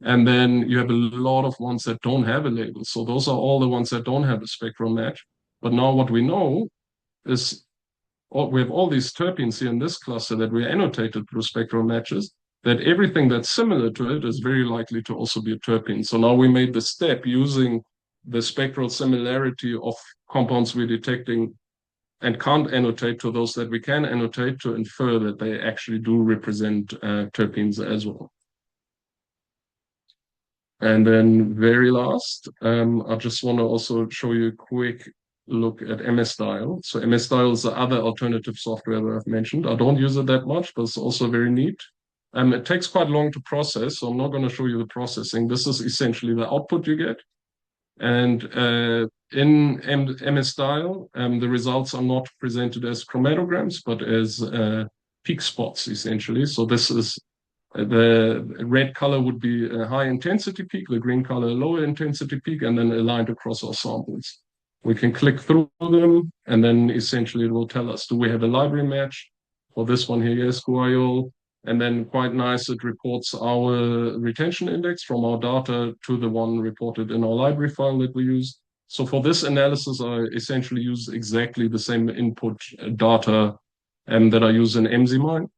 And then you have a lot of ones that don't have a label. So those are all the ones that don't have a spectral match. But now what we know is we have all these terpenes here in this cluster that we annotated through spectral matches, that everything that's similar to it is very likely to also be a terpene. So now we made the step using the spectral similarity of compounds we're detecting and can't annotate to those that we can annotate to infer that they actually do represent terpenes as well. And then very last, I just want to also show you a quick look at MS-Dial. So MS-Dial is the other alternative software that I've mentioned. I don't use it that much, but it's also very neat. It takes quite long to process, so I'm not going to show you the processing. This is essentially the output you get. And in MS-Dial, the results are not presented as chromatograms, but as peak spots, essentially. So this is the red color would be a high intensity peak, the green color a lower intensity peak, and then aligned across our samples. We can click through them, and then essentially it will tell us, do we have a library match? For this one here, yes, guaiol. And then quite nice, it reports our retention index from our data to the one reported in our library file that we used. So for this analysis, I essentially use exactly the same input data that I use in MZMine.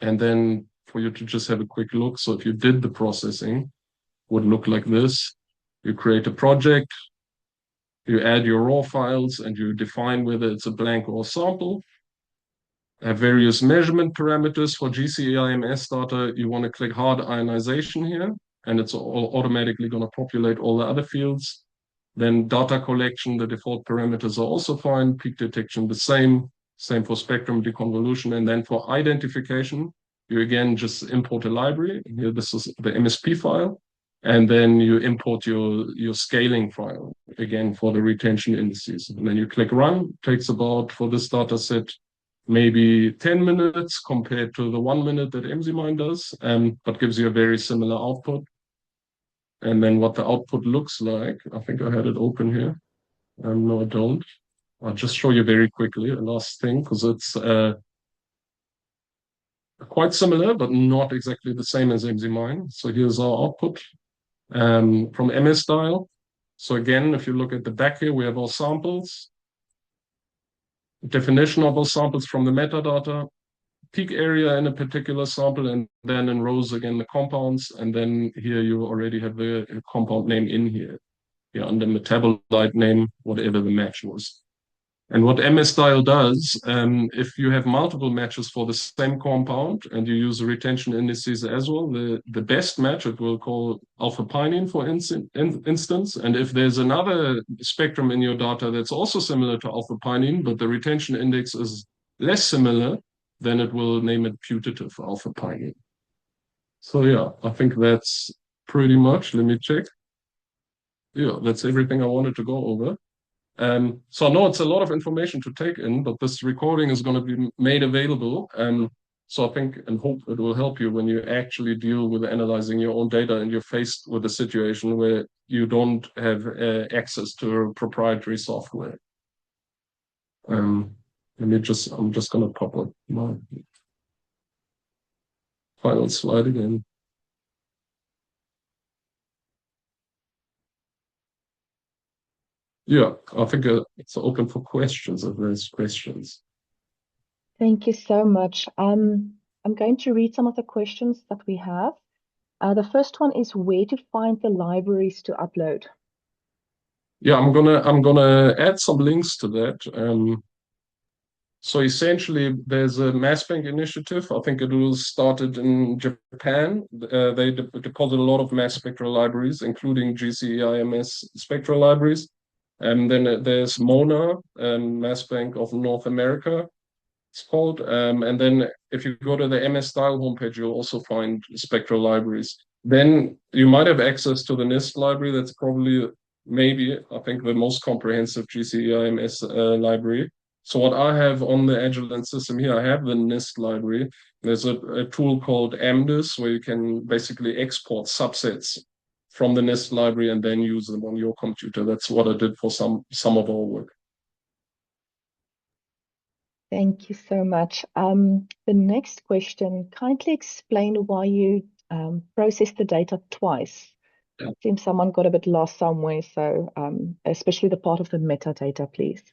And then for you to just have a quick look. So if you did the processing, would look like this. You create a project, you add your raw files, and you define whether it's a blank or a sample. Have various measurement parameters for GC-EIMS data. You want to click hard ionization here, and it's automatically going to populate all the other fields. Then data collection, the default parameters are also fine. Peak detection, the same. Same for spectrum deconvolution. And then for identification, you again just import a library. Here, this is the MSP file. And then you import your scaling file, again, for the retention indices. And then you click run. It takes about, for this data set, maybe 10 minutes compared to the 1 minute that MZMine does, but gives you a very similar output. And then what the output looks like, I think I had it open here. No, I don't. I'll just show you very quickly, a last thing, because it's quite similar, but not exactly the same as MZMine. So here's our output from MS-Dial. So again, if you look at the back here, we have our samples, definition of our samples from the metadata, peak area in a particular sample, and then in rows again the compounds, and then here you already have the compound name in here, under metabolite name, whatever the match was. And what MS-Dial does, if you have multiple matches for the same compound and you use the retention indices as well, the best match it will call alpha-pinene, for instance. And if there's another spectrum in your data that's also similar to alpha-pinene, but the retention index is less similar, then it will name it putative alpha-pinene. So yeah, I think that's pretty much, let me check. Yeah, that's everything I wanted to go over. So I know it's a lot of information to take in, but this recording is going to be made available. So I think and hope it will help you when you actually deal with analyzing your own data and you're faced with a situation where you don't have access to proprietary software. I'm just going to pop up my final slide again. Yeah, I think it's open for questions if there's questions. Thank you so much. I'm going to read some of the questions that we have. The first one is where to find the libraries to upload. Yeah, I'm gonna add some links to that. So essentially, there's a mass bank initiative. I think it was started in Japan. They deposit a lot of mass spectral libraries, including GC-EIMS spectral libraries. And then there's MONA, Mass Bank of North America, it's called. And then if you go to the MS-Dial homepage, you'll also find spectral libraries. Then you might have access to the NIST library. That's probably, maybe, I think, the most comprehensive GC-EIMS library. So what I have on the Agilent system here, I have the NIST library. There's a tool called AMDIS where you can basically export subsets from the NIST library and then use them on your computer. That's what I did for some of our work. Thank you so much. The next question, kindly explain why you process the data twice. Yeah. It seems someone got a bit lost somewhere, so especially the part of the metadata, please.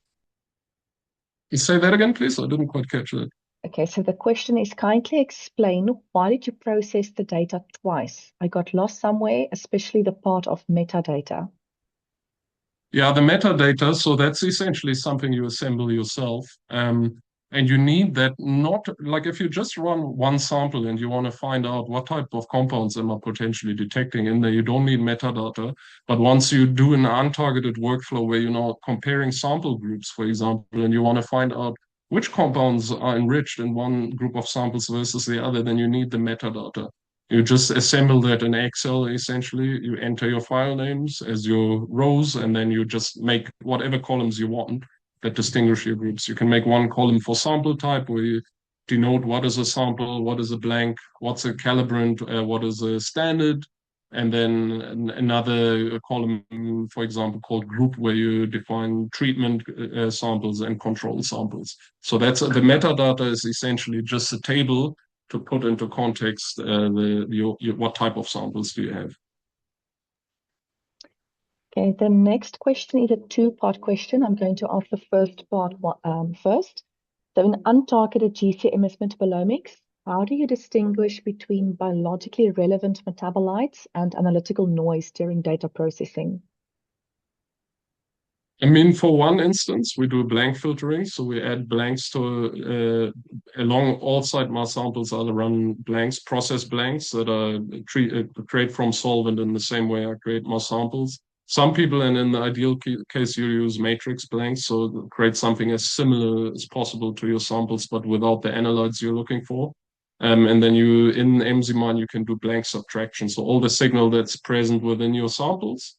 You say that again, please? I didn't quite catch that. Okay, so the question is, kindly explain why did you process the data twice? I got lost somewhere, especially the part of metadata. Yeah, the metadata. So that's essentially something you assemble yourself. And you need that, not like if you just run one sample and you want to find out what type of compounds am I potentially detecting in there, you don't need metadata. But once you do an untargeted workflow where you're now comparing sample groups, for example, and you want to find out which compounds are enriched in one group of samples versus the other, then you need the metadata. You just assemble that in Excel, essentially. You enter your file names as your rows, and then you just make whatever columns you want that distinguish your groups. You can make one column for sample type where you denote what is a sample, what is a blank, what's a calibrant, what is a standard, and then another column, for example, called group, where you define treatment samples and control samples. So that's the metadata is essentially just a table to put into context what type of samples do you have. Okay, the next question is a two-part question. I'm going to ask the first part first. So in untargeted GC-MS metabolomics, how do you distinguish between biologically relevant metabolites and analytical noise during data processing? I mean, for one instance, we do blank filtering. So we add blanks to, along all sidebar samples, I'll run blanks, process blanks that are create from solvent in the same way I create my samples. Some people, and in the ideal case, you use matrix blanks, so create something as similar as possible to your samples, but without the analytes you're looking for. And then you, in MZMine, you can do blank subtraction. So all the signal that's present within your samples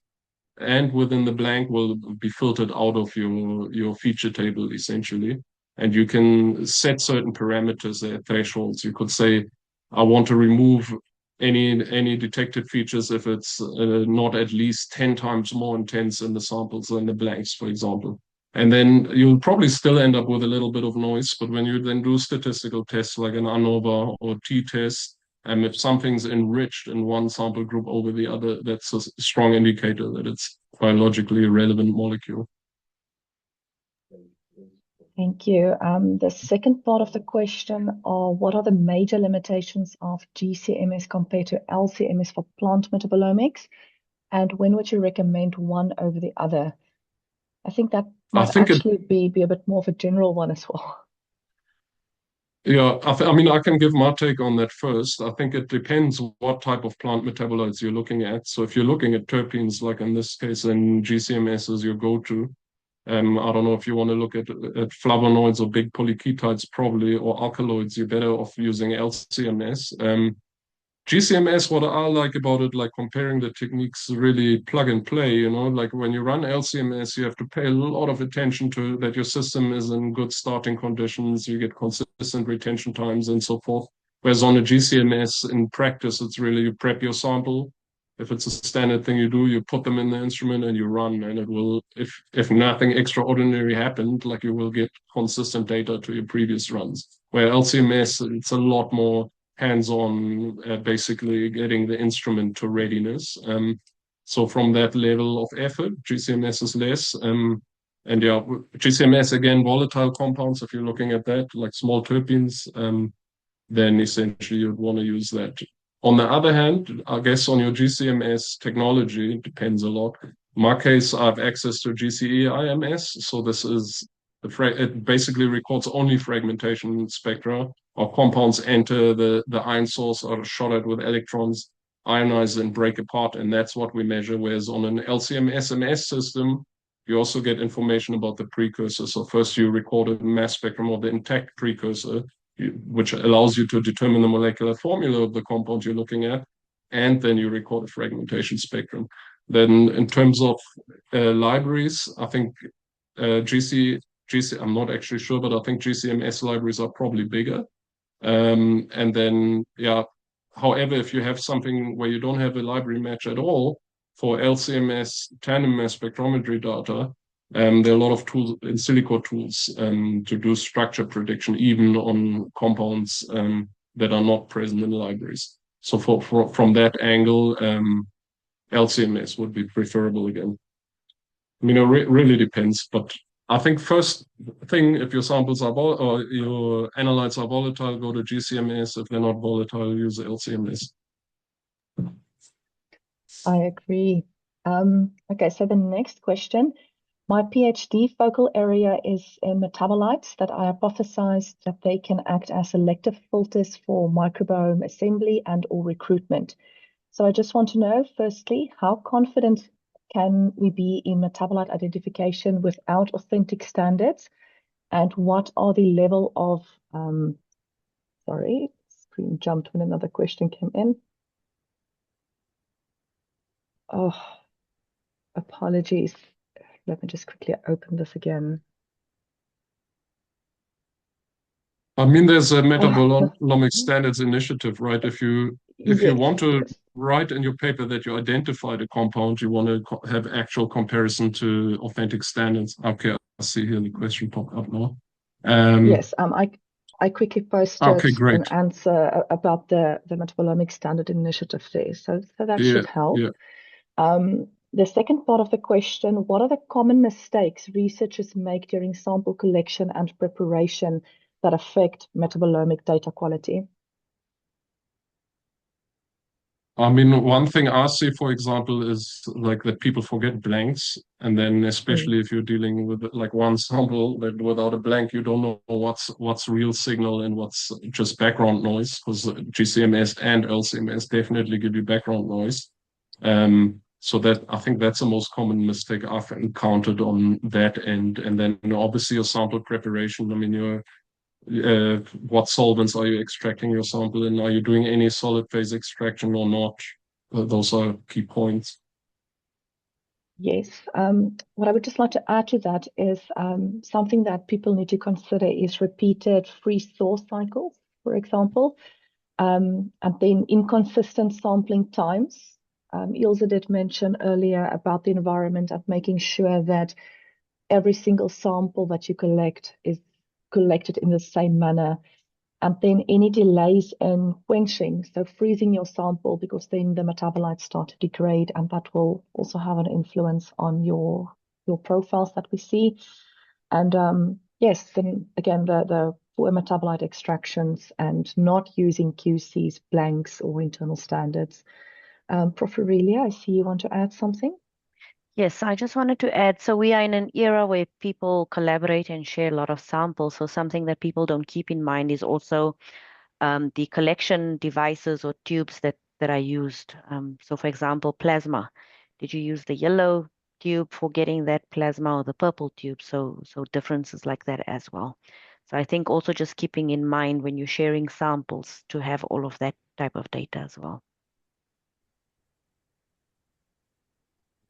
and within the blank will be filtered out of your feature table, essentially. And you can set certain parameters there, thresholds. You could say, I want to remove any detected features if it's not at least 10 times more intense in the samples than the blanks, for example. And then you'll probably still end up with a little bit of noise, but when you then do statistical tests like an ANOVA or t-test, and if something's enriched in one sample group over the other, that's a strong indicator that it's biologically relevant molecule. Thank you. The second part of the question are, what are the major limitations of GC-MS compared to LC-MS for plant metabolomics? And when would you recommend one over the other? I think that might actually be a bit more of a general one as well. Yeah, I mean, I can give my take on that first. I think it depends what type of plant metabolites you're looking at. So if you're looking at terpenes, like in this case, then GC-MS is your go-to. I don't know if you want to look at flavonoids or big polyketides, probably, or alkaloids, you're better off using LC-MS. GC-MS, what I like about it, like comparing the techniques, really plug and play, you know, like when you run LC-MS, you have to pay a lot of attention to that your system is in good starting conditions, you get consistent retention times and so forth. Whereas on a GC-MS, in practice, it's really you prep your sample. If it's a standard thing you do, you put them in the instrument and you run, and it will, if nothing extraordinary happened, like you will get consistent data to your previous runs. Where LC-MS, it's a lot more hands-on, basically getting the instrument to readiness. So from that level of effort, GC-MS is less. And yeah, GC-MS, again, volatile compounds, if you're looking at that, like small terpenes, then essentially you'd want to use that. On the other hand, I guess on your GC-MS technology, it depends a lot. In my case, I have access to GC-IMS, so this is, it basically records only fragmentation spectra. Or compounds enter the ion source, are shot at with electrons, ionize and break apart, and that's what we measure. Whereas on an LC-MS system, you also get information about the precursor. So first you record a mass spectrum of the intact precursor, which allows you to determine the molecular formula of the compound you're looking at, and then you record a fragmentation spectrum. Then in terms of libraries, I think GC, I'm not actually sure, but I think GC-MS libraries are probably bigger. And then, yeah, however, if you have something where you don't have a library match at all for LC-MS tandem mass spectrometry data, there are a lot of tools, in silico tools, to do structure prediction, even on compounds that are not present in libraries. So from that angle, LC-MS would be preferable again. I mean, it really depends, but I think first thing, if your samples are or your analytes are volatile, go to GC-MS. If they're not volatile, use LC-MS. I agree. Okay, so the next question, My PhD focal area is in metabolites that I hypothesized that they can act as selective filters for microbiome assembly and or recruitment. So I just want to know, firstly, how confident can we be in metabolite identification without authentic standards? And what are the level of, sorry, screen jumped when another question came in. Oh, apologies. Let me just quickly open this again. I mean, there's a Metabolomics Standards Initiative, right? If you want to write in your paper that you identified a compound, you want to have actual comparison to authentic standards. Okay, I see here the question pop up now. Yes, I quickly posted an answer about the Metabolomics Standard Initiative there, so that should help. Yeah. The second part of the question, what are the common mistakes researchers make during sample collection and preparation that affect metabolomic data quality? I mean, one thing I see, for example, is like that people forget blanks. And then especially if you're dealing with like one sample that without a blank, you don't know what's real signal and what's just background noise, because GCMS and LCMS definitely give you background noise. So that I think that's the most common mistake I've encountered on that end. And then obviously your sample preparation. I mean, what solvents are you extracting your sample in? Are you doing any solid phase extraction or not? Those are key points. Yes. What I would just like to add to that is something that people need to consider is repeated freeze-thaw cycles, for example, and then inconsistent sampling times. Ilse did mention earlier about the environment and making sure that every single sample that you collect is collected in the same manner. And then any delays in quenching, so freezing your sample, because then the metabolites start to degrade, and that will also have an influence on your profiles that we see. And yes, then again, the poor metabolite extractions and not using QCs, blanks, or internal standards. Prof. Aurelia, I see you want to add something. Yes, I just wanted to add, so we are in an era where people collaborate and share a lot of samples. So something that people don't keep in mind is also the collection devices or tubes that are used. So for example, plasma. Did you use the yellow tube for getting that plasma or the purple tube? So differences like that as well. So I think also just keeping in mind when you're sharing samples to have all of that type of data as well.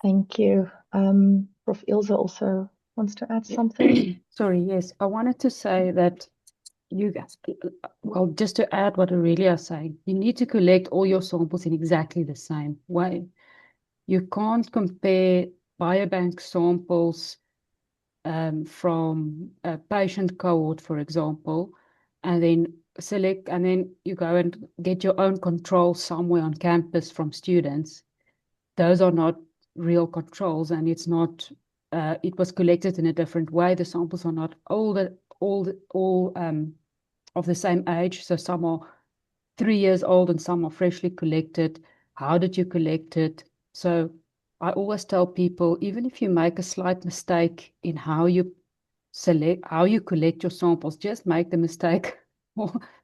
Thank you. Prof. Ilse also wants to add something. Sorry, yes. I wanted to say that you guys, well, just to add what Aurelia is saying, you need to collect all your samples in exactly the same way. You can't compare biobank samples from a patient cohort, for example, and then select, and then you go and get your own control somewhere on campus from students. Those are not real controls, and it's not, it was collected in a different way. The samples are not all of the same age. So some are 3 years old and some are freshly collected. How did you collect it? So I always tell people, even if you make a slight mistake in how you collect your samples, just make the mistake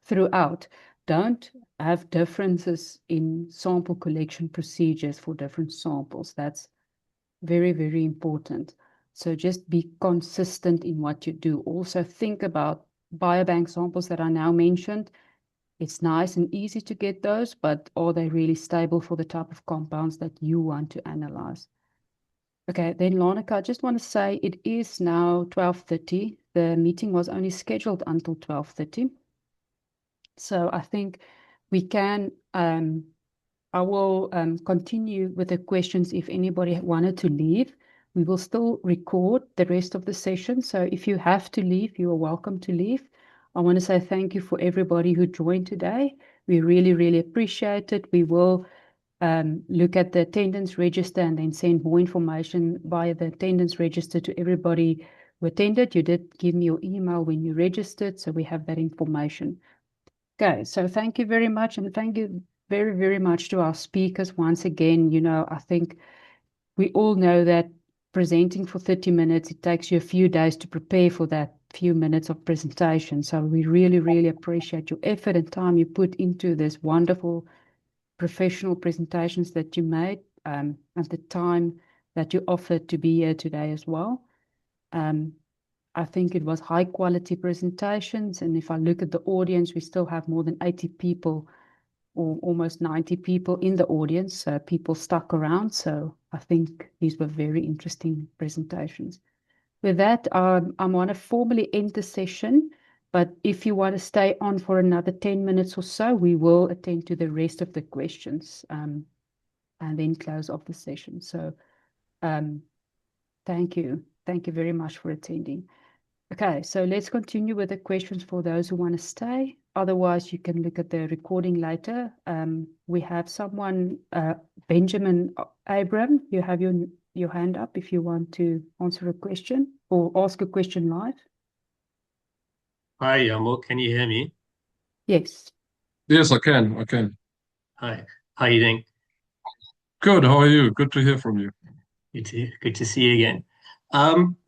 throughout. Don't have differences in sample collection procedures for different samples. That's very, very important. So just be consistent in what you do. Also think about biobank samples that are now mentioned. It's nice and easy to get those, but are they really stable for the type of compounds that you want to analyze? Okay, then Laura, I just want to say it is now 12:30. The meeting was only scheduled until 12:30. So I think we can, I will continue with the questions if anybody wanted to leave. We will still record the rest of the session. So if you have to leave, you are welcome to leave. I want to say thank you for everybody who joined today. We really, really appreciate it. We will look at the attendance register and then send more information via the attendance register to everybody who attended. You did give me your email when you registered, so we have that information. Okay, so thank you very much, and thank you very, very much to our speakers once again. You know, I think we all know that presenting for 30 minutes, it takes you a few days to prepare for that few minutes of presentation. So we really, really appreciate your effort and time you put into this wonderful professional presentations that you made, and the time that you offered to be here today as well. I think it was high quality presentations, and if I look at the audience, we still have more than 80 people or almost 90 people in the audience, people stuck around. So I think these were very interesting presentations. With that, I want to formally end the session, but if you want to stay on for another 10 minutes or so, we will attend to the rest of the questions and then close off the session. So thank you. Thank you very much for attending. Okay, so let's continue with the questions for those who want to stay. Otherwise, you can look at the recording later. We have someone, Benjamin Abram, you have your hand up if you want to answer a question or ask a question live. Hi, Yamo. Can you hear me? Yes. Yes, I can. Hi. How are you doing? Good. How are you? Good to hear from you. Good to see you again.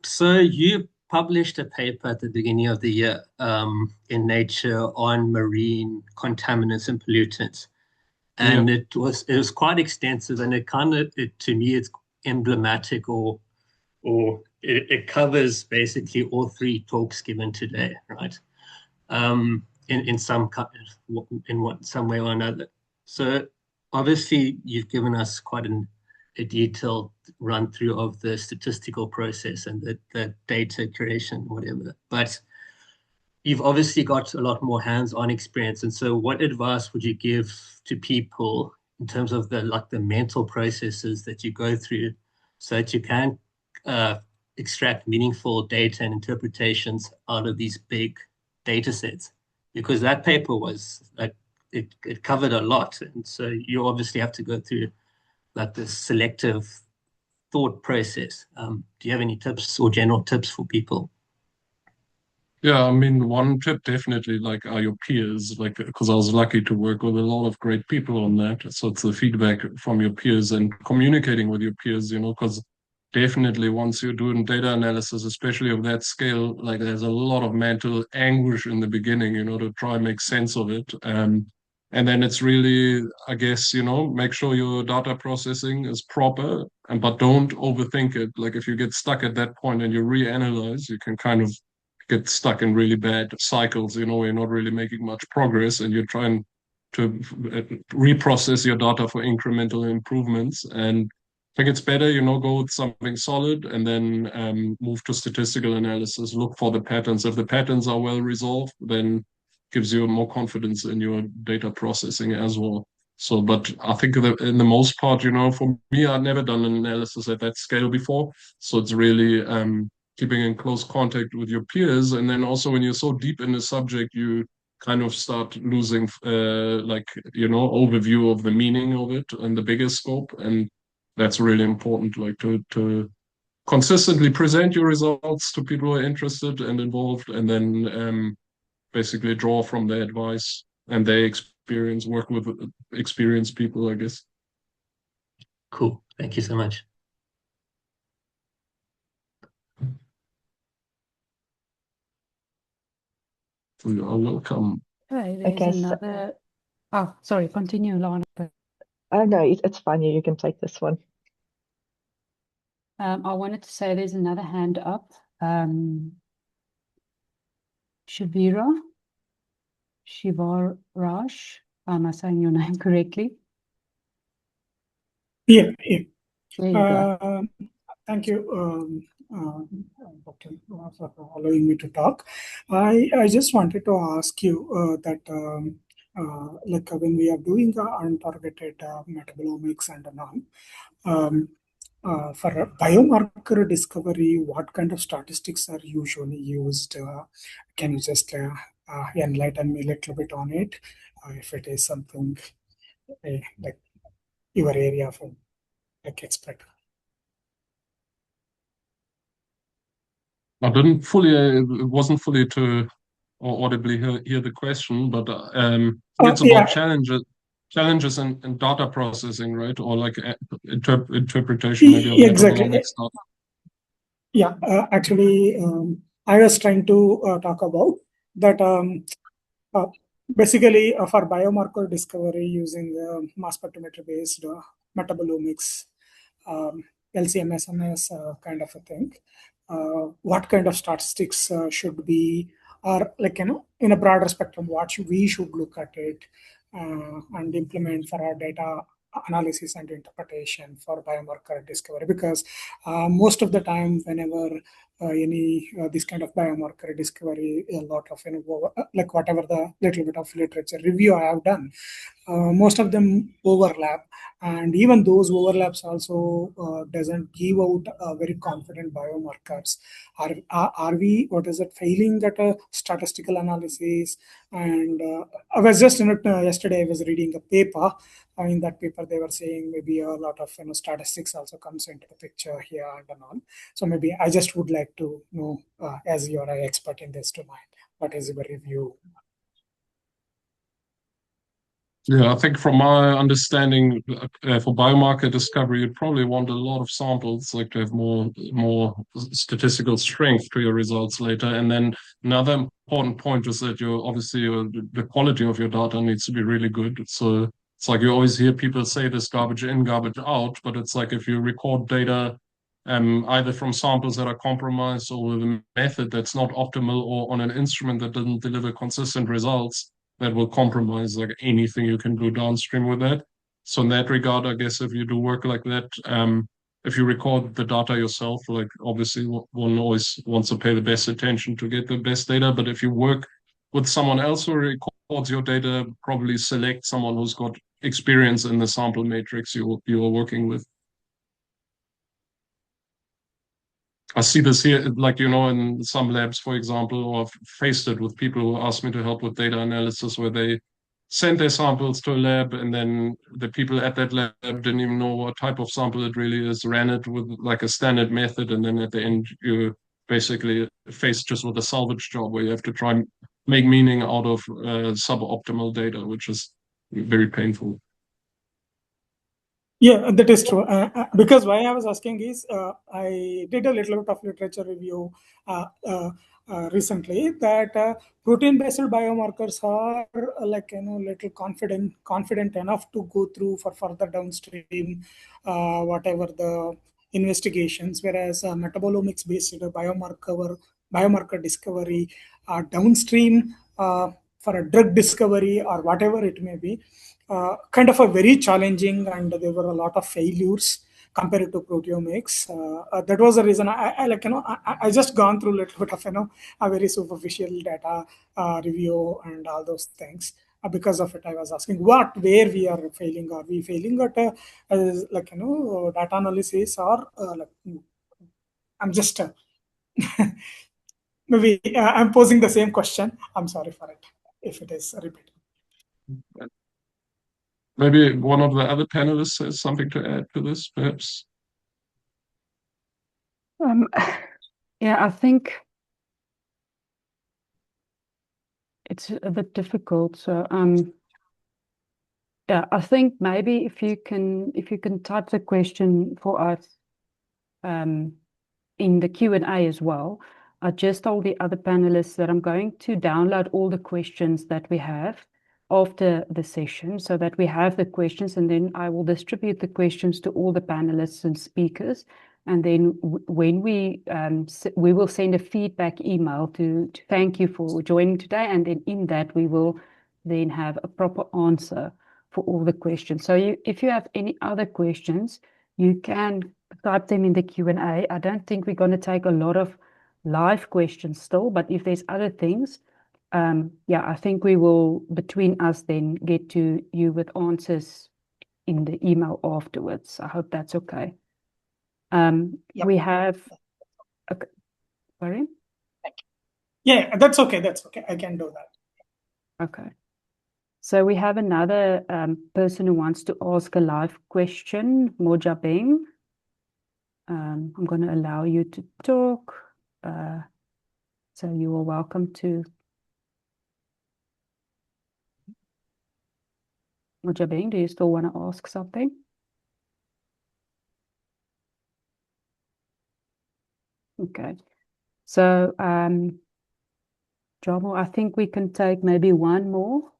So you published a paper at the beginning of the year in Nature on marine contaminants and pollutants. And it was quite extensive, and to me it's emblematic or it covers basically all three talks given today, right? In some way or another. So obviously you've given us quite a detailed run through of the statistical process and the data creation, whatever. But you've obviously got a lot more hands-on experience. And so what advice would you give to people in terms of the mental processes that you go through so that you can extract meaningful data and interpretations out of these big data sets? Because that paper was it covered a lot. And so you obviously have to go through the selective thought process. Do you have any tips or general tips for people? Yeah, I mean, one tip definitely are your peers, because I was lucky to work with a lot of great people on that. So it's the feedback from your peers and communicating with your peers, because definitely once you're doing data analysis, especially of that scale, there's a lot of mental anguish in the beginning, to try and make sense of it. And then it's really, I guess, make sure your data processing is proper, but don't overthink it. If you get stuck at that point and you reanalyze, you can kind of get stuck in really bad cycles, where you're not really making much progress and you're trying to reprocess your data for incremental improvements. And I think it's better, go with something solid and then move to statistical analysis, look for the patterns. If the patterns are well resolved, then gives you more confidence in your data processing as well. So, but I think in the most part, for me, I've never done an analysis at that scale before. So it's really keeping in close contact with your peers. And then also when you're so deep in the subject, you kind of start losing overview of the meaning of it and the bigger scope. And that's really important, to consistently present your results to people who are interested and involved, and then basically draw from their advice and their experience, work with experienced people, I guess. Cool. Thank you so much. You are welcome. Okay, there's another. Oh, sorry, continue, Lana. Oh, no, it's fine. You can take this one. I wanted to say there's another hand up. Shivaraj, am I saying your name correctly? Yeah. There you go. Thank you, Dr. for allowing me to talk. I just wanted to ask you that when we are doing untargeted metabolomics and for biomarker discovery, what kind of statistics are usually used? Can you just enlighten me a little bit on it? If it is something like your area of expert. I wasn't fully to or audibly hear the question, but it's about challenges in data processing, right? Or interpretation maybe of exactly. metabolomics data. Yeah, actually, I was trying to talk about that. Basically, for biomarker discovery using mass spectrometer based metabolomics, um, LCMS kind of a thing. What kind of statistics should be, or like in a broader spectrum, we should look at it and implement for our data analysis and interpretation for biomarker discovery, because most of the time whenever any this kind of biomarker discovery, a lot of like whatever the little bit of literature review I have done, most of them overlap, and even those overlaps also doesn't give out very confident biomarkers. Are we, what is it, failing at a statistical analysis? And I was just yesterday I was reading a paper. In that paper they were saying maybe a lot of statistics also comes into the picture here and all. So maybe I just would like to know, as you're an expert in this domain, what is your review? Yeah, I think from my understanding, for biomarker discovery, you'd probably want a lot of samples, like to have more statistical strength to your results later. And then another important point is that the quality of your data needs to be really good. So it's like you always hear people say this garbage in, garbage out, but it's like if you record data either from samples that are compromised or with a method that's not optimal or on an instrument that doesn't deliver consistent results, that will compromise like anything you can do downstream with that. So in that regard, I guess if you do work like that, if you record the data yourself, like obviously one always wants to pay the best attention to get the best data. But if you work with someone else who records your data, probably select someone who's got experience in the sample matrix you are working with. I see this here, like, in some labs, for example, or I've faced it with people who ask me to help with data analysis, where they sent their samples to a lab and then the people at that lab didn't even know what type of sample it really is, ran it with like a standard method. And then at the end, you basically faced just with a salvage job where you have to try and make meaning out of suboptimal data, which is very painful. Yeah, that is true. Because why I was asking is, I did a little bit of literature review recently that protein-based biomarkers are little confident enough to go through for further downstream whatever the investigations, whereas metabolomics-based biomarker discovery downstream for a drug discovery or whatever it may be, kind of a very challenging, and there were a lot of failures compared to proteomics. That was the reason I just gone through a little bit of a very superficial data review and all those things. Because of it, I was asking where we are failing. Are we failing at data analysis, or I'm just maybe I'm posing the same question. I'm sorry for it if it is repeated. Maybe one of the other panelists has something to add to this, perhaps. Yeah, I think it's a bit difficult. So yeah, I think maybe if you can type the question for us in the Q&A as well. I just told the other panelists that I'm going to download all the questions that we have after the session, so that we have the questions, and then I will distribute the questions to all the panelists and speakers. And then when we will send a feedback email to thank you for joining today, and then in that we will then have a proper answer for all the questions. So if you have any other questions, you can type them in the Q&A. I don't think we're going to take a lot of live questions still, but if there's other things, yeah, I think we will, between us, then get to you with answers in the email afterwards. I hope that's okay. Yep. We have, okay. Sorry? Yeah, that's okay. That's okay. I can do that. Okay. So we have another person who wants to ask a live question, Mojabeng. I'm going to allow you to talk. So you are welcome to. Mojabeng, do you still want to ask something? Okay. So, Jamo, I think we can take maybe one more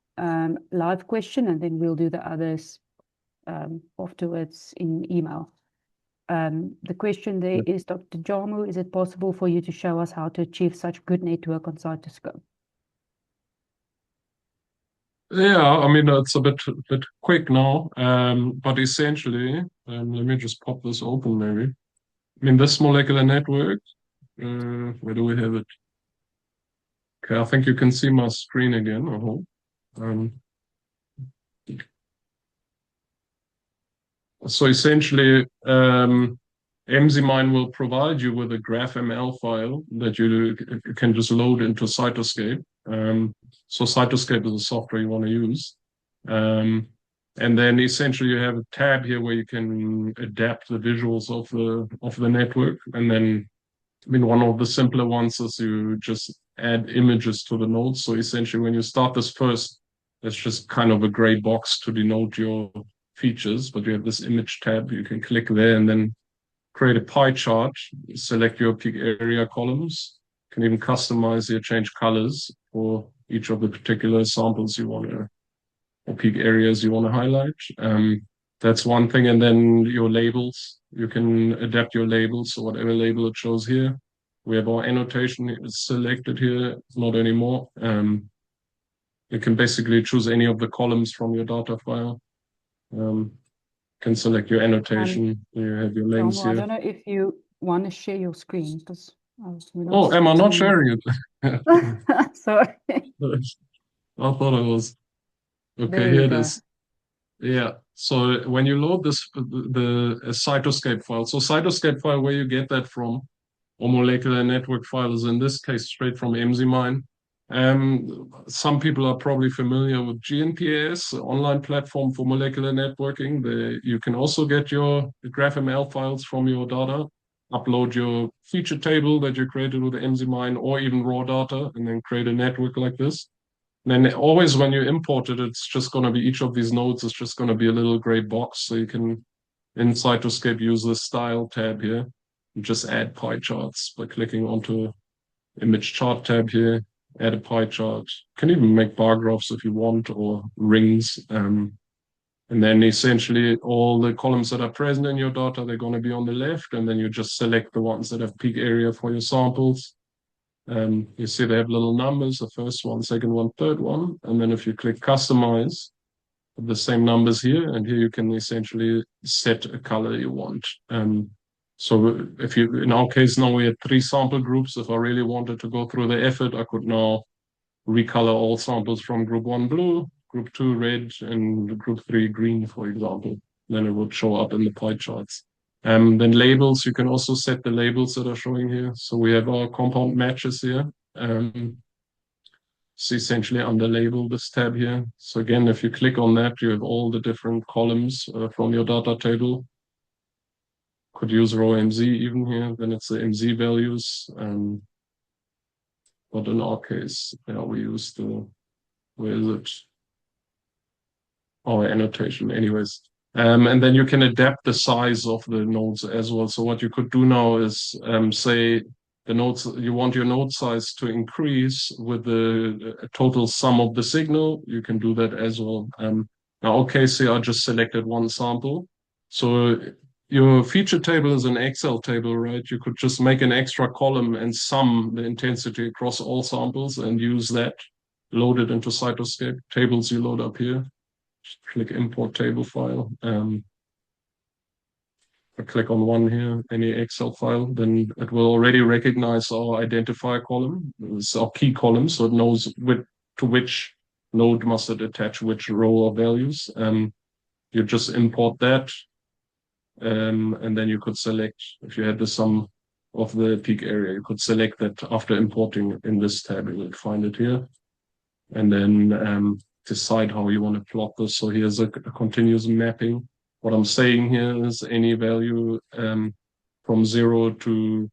live question, and then we'll do the others afterwards in email. The question there is, Dr. Jamo, is it possible for you to show us how to achieve such good network on Cytoscope? Yeah, I mean, it's a bit quick now, but essentially, let me just pop this open maybe. I mean, this molecular network, where do we have it? Okay, I think you can see my screen again, I hope. So essentially, Mzmine will provide you with a GraphML file that you can just load into Cytoscape. So Cytoscape is the software you want to use. And then essentially you have a tab here where you can adapt the visuals of the network. And then, I mean, one of the simpler ones is you just add images to the nodes. So essentially when you start this first, it's just kind of a gray box to denote your features, but you have this image tab. You can click there and then create a pie chart, select your peak area columns, you can even customize here, change colors for each of the particular samples you want to, or peak areas you want to highlight. That's one thing. And then your labels, you can adapt your labels. So whatever label it shows here, we have our annotation selected here, not anymore. You can basically choose any of the columns from your data file. Can select your annotation. You have your names here. I don't know if you want to share your screen because. Oh, am I not sharing it? Sorry. I thought I was. Okay, There here you it go. is. Yeah. So when you load this, the Cytoscape file. So Cytoscape file, where you get that from, or molecular network file is in this case straight from Mzmine. Some people are probably familiar with GNPS, online platform for molecular networking. You can also get your GraphML files from your data, upload your feature table that you created with Mzmine, or even raw data, and then create a network like this. And then always when you import it, it's just going to be each of these nodes is just going to be a little gray box. So you can, in Cytoscape, use the style tab here and just add pie charts by clicking onto image chart tab here, add a pie chart. You can even make bar graphs if you want, or rings. And then essentially all the columns that are present in your data, they're going to be on the left. And then you just select the ones that have peak area for your samples. You see they have little numbers, the first one, second one, third one. And then if you click customize, the same numbers here, and here you can essentially set a color you want. So if you, in our case now we had 3 sample groups. If I really wanted to go through the effort, I could now recolor all samples from group 1 blue, group 2 red, and group 3 green, for example. Then it would show up in the pie charts. Then labels, you can also set the labels that are showing here. So we have our compound matches here. So essentially under label, this tab here. So again, if you click on that, you have all the different columns from your data table. Could use raw MZ even here, then it's the MZ values. But in our case, yeah, we use the, where is it? Our annotation anyways. And then you can adapt the size of the nodes as well. So what you could do now is say the nodes, you want your node size to increase with the total sum of the signal. You can do that as well. Now, okay, so I just selected one sample. So your feature table is an Excel table, right? You could just make an extra column and sum the intensity across all samples and use that, load it into Cytoscape. Tables you load up here. Just click import table file. I click on one here, any Excel file, then it will already recognize our identifier column. It's our key column, so it knows to which node must it attach which row of values. You just import that, and then you could select, if you had the sum of the peak area, you could select that after importing in this tab, you will find it here. And then decide how you want to plot this. So here's a continuous mapping. What I'm saying here is any value from 0 to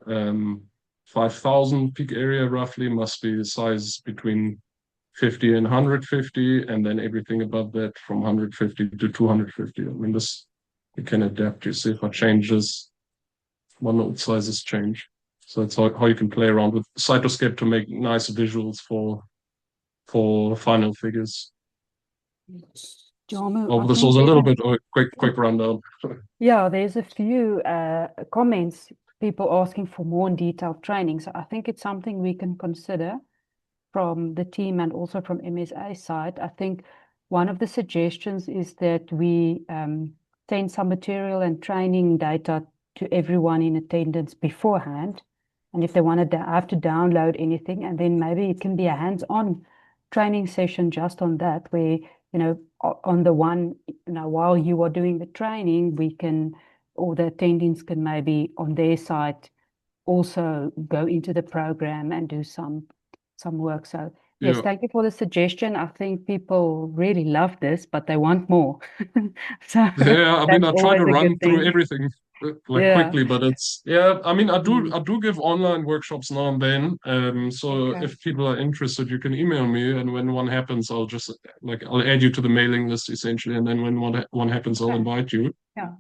5,000 peak area roughly must be the size between 50 and 150, and then everything above that from 150 to 250. I mean, this you can adapt. You see if I change this one node sizes change. So that's how you can play around with Cytoscape to make nice visuals for final figures. Jarmo, Oh, I this think was a there's little bit of a quick rundown. yeah, there's a few comments, people asking for more detailed training. So I think it's something we can consider from the team and also from MSA side. I think one of the suggestions is that we send some material and training data to everyone in attendance beforehand. And if they want to have to download anything, and then maybe it can be a hands-on training session just on that, where, you know, on the one, you know, while you are doing the training, we can, or the attendings can maybe on their side also go into the program and do some work. So yes, Yeah. thank you for the suggestion. I think people really love this, but they want more. So Yeah, I mean, I try always to a run good through thing. everything like Yeah. quickly, but it's I mean, I do give online workshops now and then. So Okay. if people are interested, you can email me, and when one happens, I'll just I'll add you to the mailing list essentially, and then when one happens, I'll Okay. invite you. Yeah.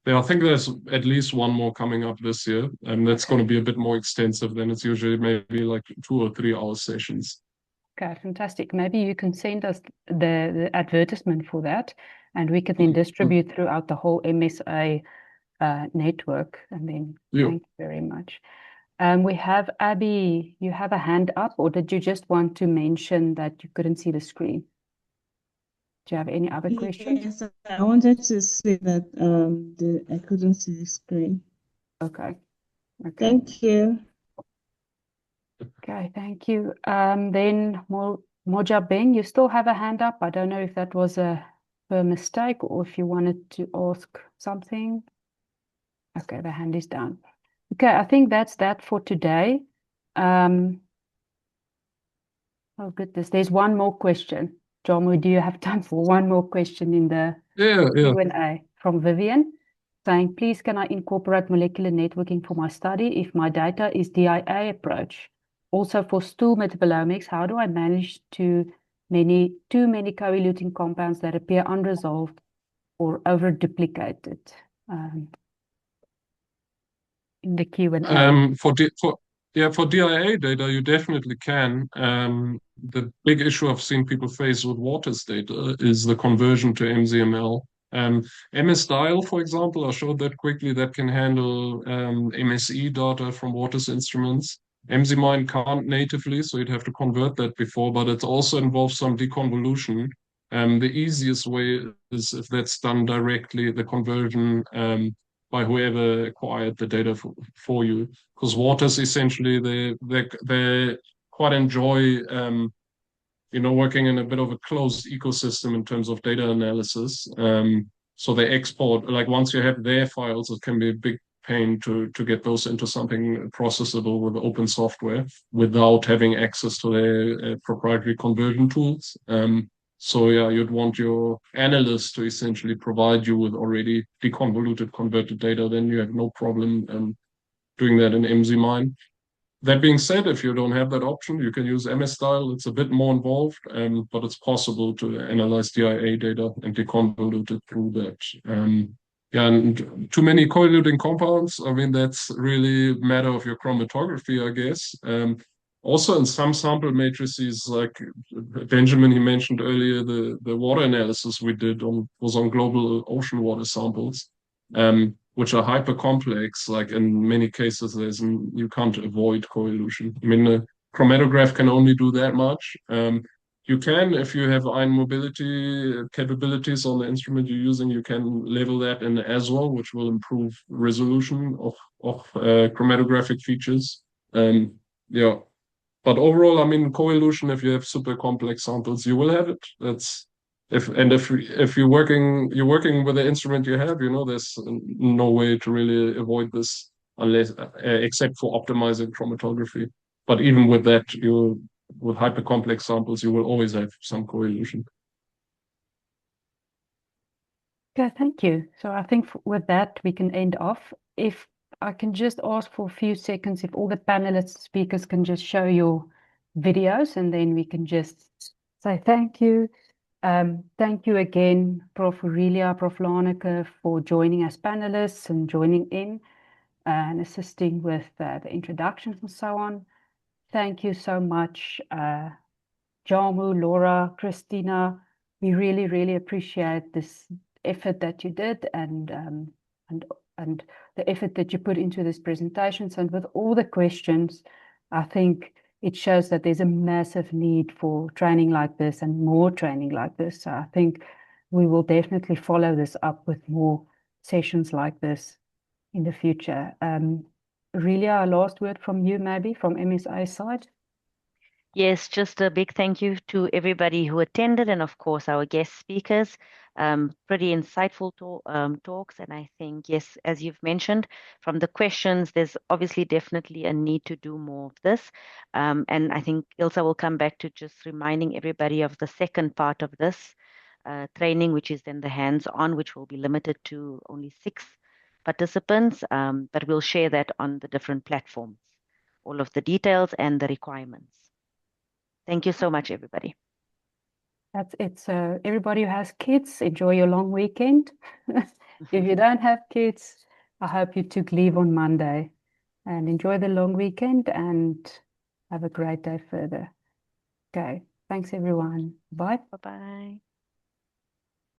Yeah, I think there's at least one more coming up this year, and that's going to be a bit more extensive than it's usually, maybe like 2 or 3 hour sessions. Okay, fantastic. Maybe you can send us the advertisement for that, and we can then distribute throughout the whole MSA network. And then thank you very much. We have Abby, you have a hand up, or did you just want to mention that you couldn't see the screen? Do you have any other questions? Yes, I wanted to say that I couldn't see the screen. Okay. Thank you. Okay, thank you. Then Moja Ben, you still have a hand up. I don't know if that was a mistake or if you wanted to ask something. Okay, the hand is down. Okay, I think that's that for today. Oh goodness, there's one more question. John, do you have time for one more question in the Q&A from Vivian? Saying, please, can I incorporate molecular networking for my study if my data is DIA approach? Also for stool metabolomics, how do I manage too many co-eluting compounds that appear unresolved or over-duplicated? In the Q&A. For DIA data, you definitely can. The big issue I've seen people face with Waters data is the conversion to MZML. MS-Dial, for example, I showed that quickly, that can handle MSE data from Waters instruments. MZMine can't natively, so you'd have to convert that before, but it also involves some deconvolution. The easiest way is if that's done directly, the conversion by whoever acquired the data for you. Because Waters essentially, they quite enjoy working in a bit of a closed ecosystem in terms of data analysis. So they export, like once you have their files, it can be a big pain to get those into something processable with open software without having access to their proprietary conversion tools. So yeah, you'd want your analyst to essentially provide you with already deconvoluted, converted data. Then you have no problem doing that in MZMine. That being said, if you don't have that option, you can use MS-Style. It's a bit more involved, but it's possible to analyze DIA data and deconvolute it through that. And too many co-eluting compounds, I mean, that's really a matter of your chromatography, I guess. Also in some sample matrices, like Benjamin, he mentioned earlier, the water analysis we did was on global ocean water samples, which are hyper complex. Like in many cases, you can't avoid co-elution. I mean, the chromatograph can only do that much. You can, if you have ion mobility capabilities on the instrument you're using, you can level that in as well, which will improve resolution of chromatographic features. Yeah. But overall, I mean, co-elution, if you have super complex samples, you will have it. If you're working with the instrument you have, there's no way to really avoid this unless except for optimizing chromatography. But even with that, with hyper complex samples, you will always have some co-elution. Okay, thank you. So I think with that, we can end off. If I can just ask for a few seconds, if all the panelists speakers can just show your videos, and then we can just say thank you. Thank you again, Prof. Aurelia, Prof. Laneke, for joining as panelists and joining in. and assisting with the introductions and so on. Thank you so much, Jamu, Laura, Christina. We really, really appreciate this effort that you did and the effort that you put into these presentations. And with all the questions, I think it shows that there's a massive need for training like this and more training like this. So I think we will definitely follow this up with more sessions like this in the future. Relia, a last word from you, maybe from MSA side? Yes, just a big thank you to everybody who attended and, of course, our guest speakers. Pretty insightful talks. And I think, yes, as you've mentioned, from the questions, there's obviously definitely a need to do more of this. And I think Ilse will come back to just reminding everybody of the second part of this training, which is then the hands-on, which will be limited to only 6 participants. But we'll share that on the different platforms, all of the details and the requirements. Thank you so much, everybody. That's it. So everybody who has kids, enjoy your long weekend. If you don't have kids, I hope you took leave on Monday and enjoy the long weekend and have a great day further. Okay. Thanks, everyone. Bye. Bye-bye.